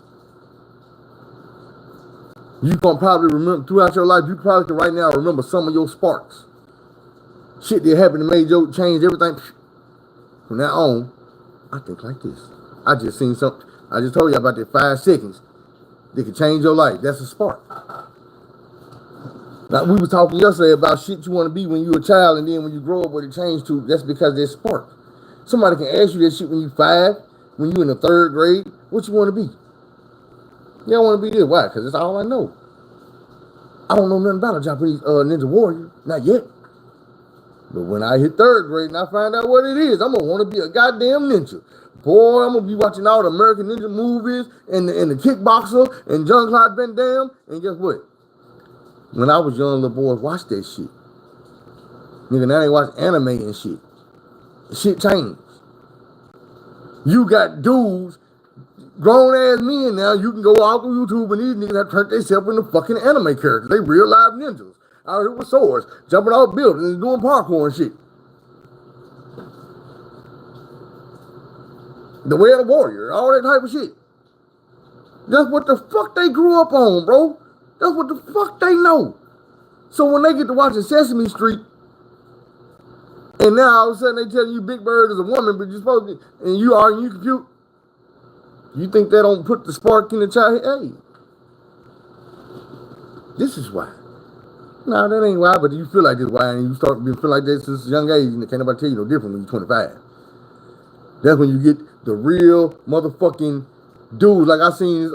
You can probably remember throughout your life, you probably can right now remember some of your sparks. Shit that happened and made you change everything. From now on, I think like this. I just seen something. I just told you about that 5 seconds that can change your life. That's a spark. Now, we were talking yesterday about shit you want to be when you were a child, and then when you grow up, what it changed to, that's because there's spark. Somebody can ask you that shit when you 5, when you in the 3rd grade, what you want to be? You don't want to be this. Why? Because that's all I know. I don't know nothing about a Japanese ninja warrior. Not yet. But when I hit 3rd grade and I find out what it is, I'm going to want to be a goddamn ninja. Boy, I'm going to be watching all the American Ninja movies and the Kickboxer and Jean-Claude Van Damme. And guess what? When I was young, little boys watched that shit. Nigga, now they watch anime and shit. Shit changed. You got dudes, grown ass men now, you can go out on YouTube and these niggas have turned themselves into fucking anime characters. They real live ninjas. Out here with swords, jumping off buildings and doing parkour and shit. The Way of the Warrior, all that type of shit. That's what the fuck they grew up on, bro. That's what the fuck they know. So when they get to watching Sesame Street, and now all of a sudden they tell you Big Bird is a woman, but you're supposed to, and you are, and you compute, you think that don't put the spark in the child? Hey, this is why. No, that ain't why, but you feel like this why, and you start to feel like this since a young age, and can't nobody tell you no different when you're 25. That's when you get the real motherfucking dude. Like I seen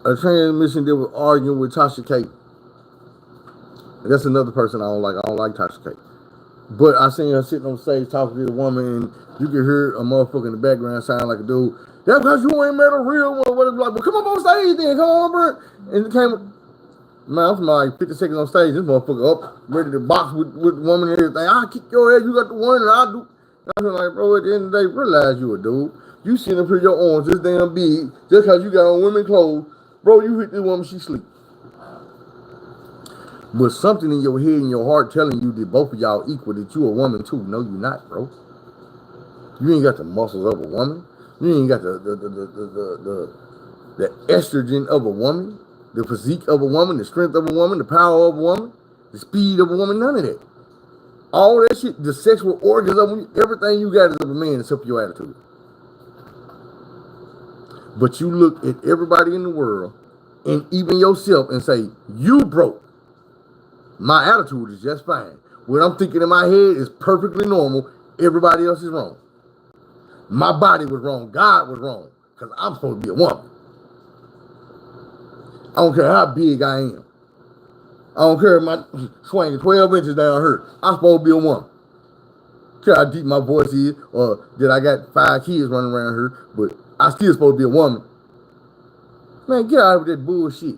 a transmission that was arguing with Tasha K. That's another person I don't like. I don't like Tasha K. But I seen her sitting on stage talking to the woman, and you can hear a motherfucker in the background sound like a dude. That's because you ain't met a real one. What it's like, well, come up on stage then. Come on, bro. And it came, man, I was like 50 seconds on stage. This motherfucker up, ready to box with the woman and everything. I'll kick your ass. You got the one, and I'll do. And I feel like, bro, at the end of the day, realize you a dude. You sitting up here, your arms this damn big, just because you got on women clothes. Bro, you hit this woman, she sleep. But something in your head and your heart telling you that both of y'all equal, that you a woman too. No, you not, bro. You ain't got the muscles of a woman. You ain't got the estrogen of a woman, the physique of a woman, the strength of a woman, the power of a woman, the speed of a woman, none of that. All that shit, the sexual organs of them, everything you got is of a man except for your attitude. But you look at everybody in the world and even yourself and say, you broke. My attitude is just fine. What I'm thinking in my head is perfectly normal. Everybody else is wrong. My body was wrong. God was wrong. Because I'm supposed to be a woman. I don't care how big I am. I don't care if my swinging 12 inches down here. I'm supposed to be a woman. Care how deep my voice is, or that I got 5 kids running around here, but I still supposed to be a woman. Man, get out of that bullshit.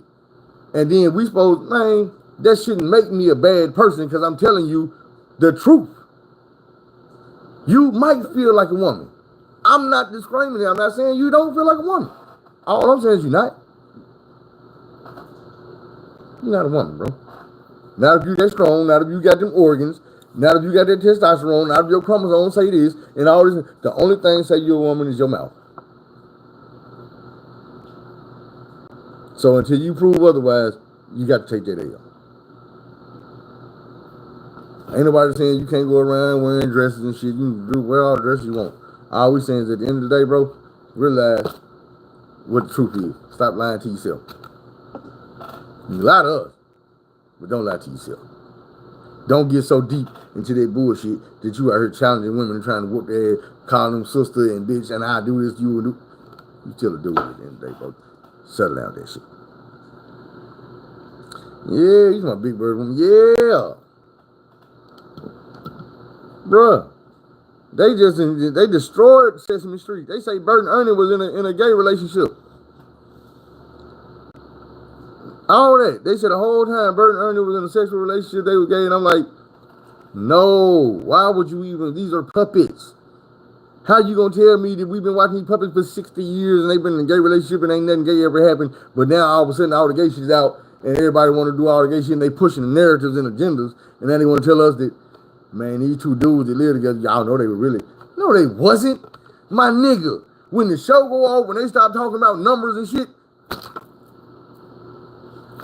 And then we supposed, man, that shouldn't make me a bad person because I'm telling you the truth. You might feel like a woman. I'm not discriminating. I'm not saying you don't feel like a woman. All I'm saying is you're not. You're not a woman, bro. Not if you that strong, not if you got them organs, not if you got that testosterone, not if your chromosomes say this, and all this. The only thing say you're a woman is your mouth. So until you prove otherwise, you got to take that L. Ain't nobody saying you can't go around wearing dresses and shit. You can wear all the dresses you want. All we saying is at the end of the day, bro, realize what the truth is. Stop lying to yourself. You lie to us, but don't lie to yourself. Don't get so deep into that bullshit that you out here challenging women and trying to whoop their ass, calling them sister and bitch, and I do this, you will do. You still a dude at the end of the day, bro. Settle down that shit. Yeah, he's my Big Bird woman. Yeah. Bruh. They destroyed Sesame Street. They say Bert and Ernie was in a gay relationship. All that. They said the whole time Bert and Ernie was in a sexual relationship, they were gay, and I'm like, no. Why would you even? These are puppets. How you gonna tell me that we've been watching these puppets for 60 years and they've been in a gay relationship and ain't nothing gay ever happened, but now all of a sudden all the gay shit's out and everybody want to do all the gay shit and they pushing the narratives and agendas, and then they want to tell us that, man, these two dudes that live together, y'all know they were really. No, they wasn't. My nigga, when the show go off, when they start talking about numbers and shit,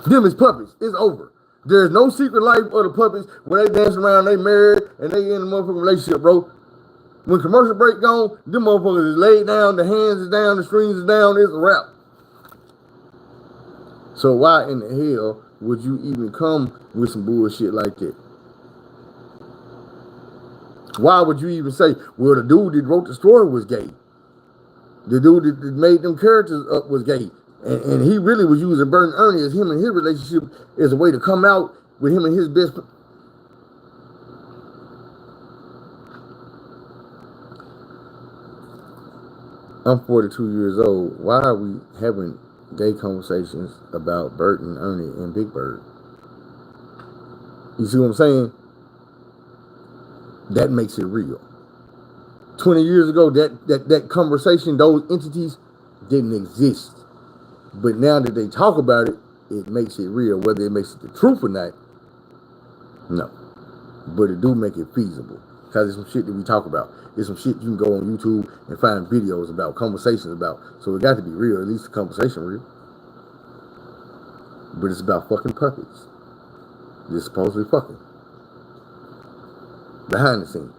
them is puppies. It's over. There's no secret life of the puppies when they dance around, they married, and they in a motherfucking relationship, bro. When commercial break gone, them motherfuckers is laid down, the hands is down, the strings is down, it's a wrap. So why in the hell would you even come with some bullshit like that? Why would you even say, well, the dude that wrote the story was gay? The dude that made them characters up was gay. And he really was using Bert and Ernie as him and his relationship as a way to come out with him and his best friend. I'm 42 years old. Why are we having gay conversations about Bert and Ernie and Big Bird? You see what I'm saying? That makes it real. 20 years ago, that conversation, those entities didn't exist. But now that they talk about it, it makes it real. Whether it makes it the truth or not, no. But it do make it feasible. Because it's some shit that we talk about. It's some shit you can go on YouTube and find videos about, conversations about. So it got to be real, at least the conversation real. But it's about fucking puppies. They're supposedly fucking. Behind the scenes.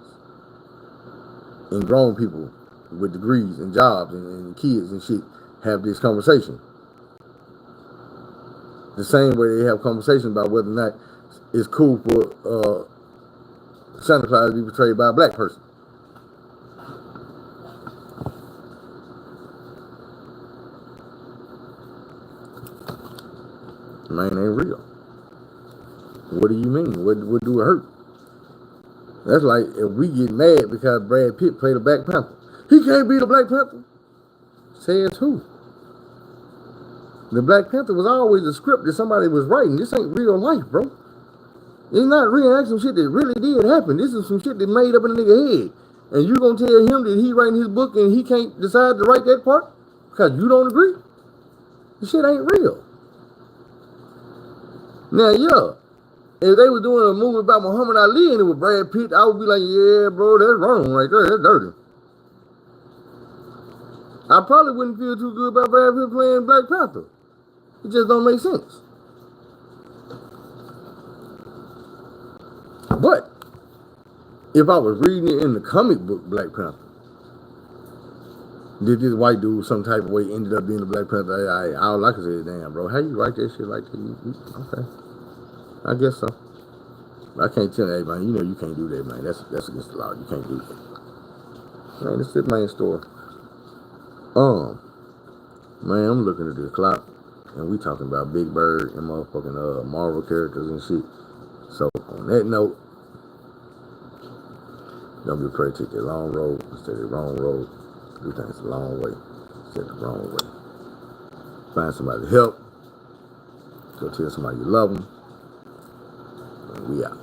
And grown people with degrees and jobs and kids and shit have this conversation. The same way they have conversations about whether or not it's cool for Santa Claus to be portrayed by a black person. Man, ain't real. What do you mean? What do it hurt? That's like if we get mad because Brad Pitt played a Black Panther. He can't be the Black Panther. Says who? The Black Panther was always a script that somebody was writing. This ain't real life, bro. It's not reenacting some shit that really did happen. This is some shit that made up in a nigga head. And you gonna tell him that he writing his book and he can't decide to write that part? Because you don't agree? This shit ain't real. Now, yeah. If they were doing a movie about Muhammad Ali and it was Brad Pitt, I would be like, yeah, bro, that's wrong right there. That's dirty. I probably wouldn't feel too good about Brad Pitt playing Black Panther. It just don't make sense. But if I was reading it in the comic book Black Panther, did this white dude some type of way ended up being the Black Panther? All I can say is, damn, bro, how you write that shit like that? Okay. I guess so. I can't tell that, man. You know you can't do that, man. That's against the law. You can't do that. Man, this is the main story. Man, I'm looking at the clock, and we talking about Big Bird and motherfucking Marvel characters and shit. So on that note, don't be afraid to take the long road instead of the wrong road. Do things the long way instead of the wrong way. Find somebody to help. Go tell somebody you love them. We out.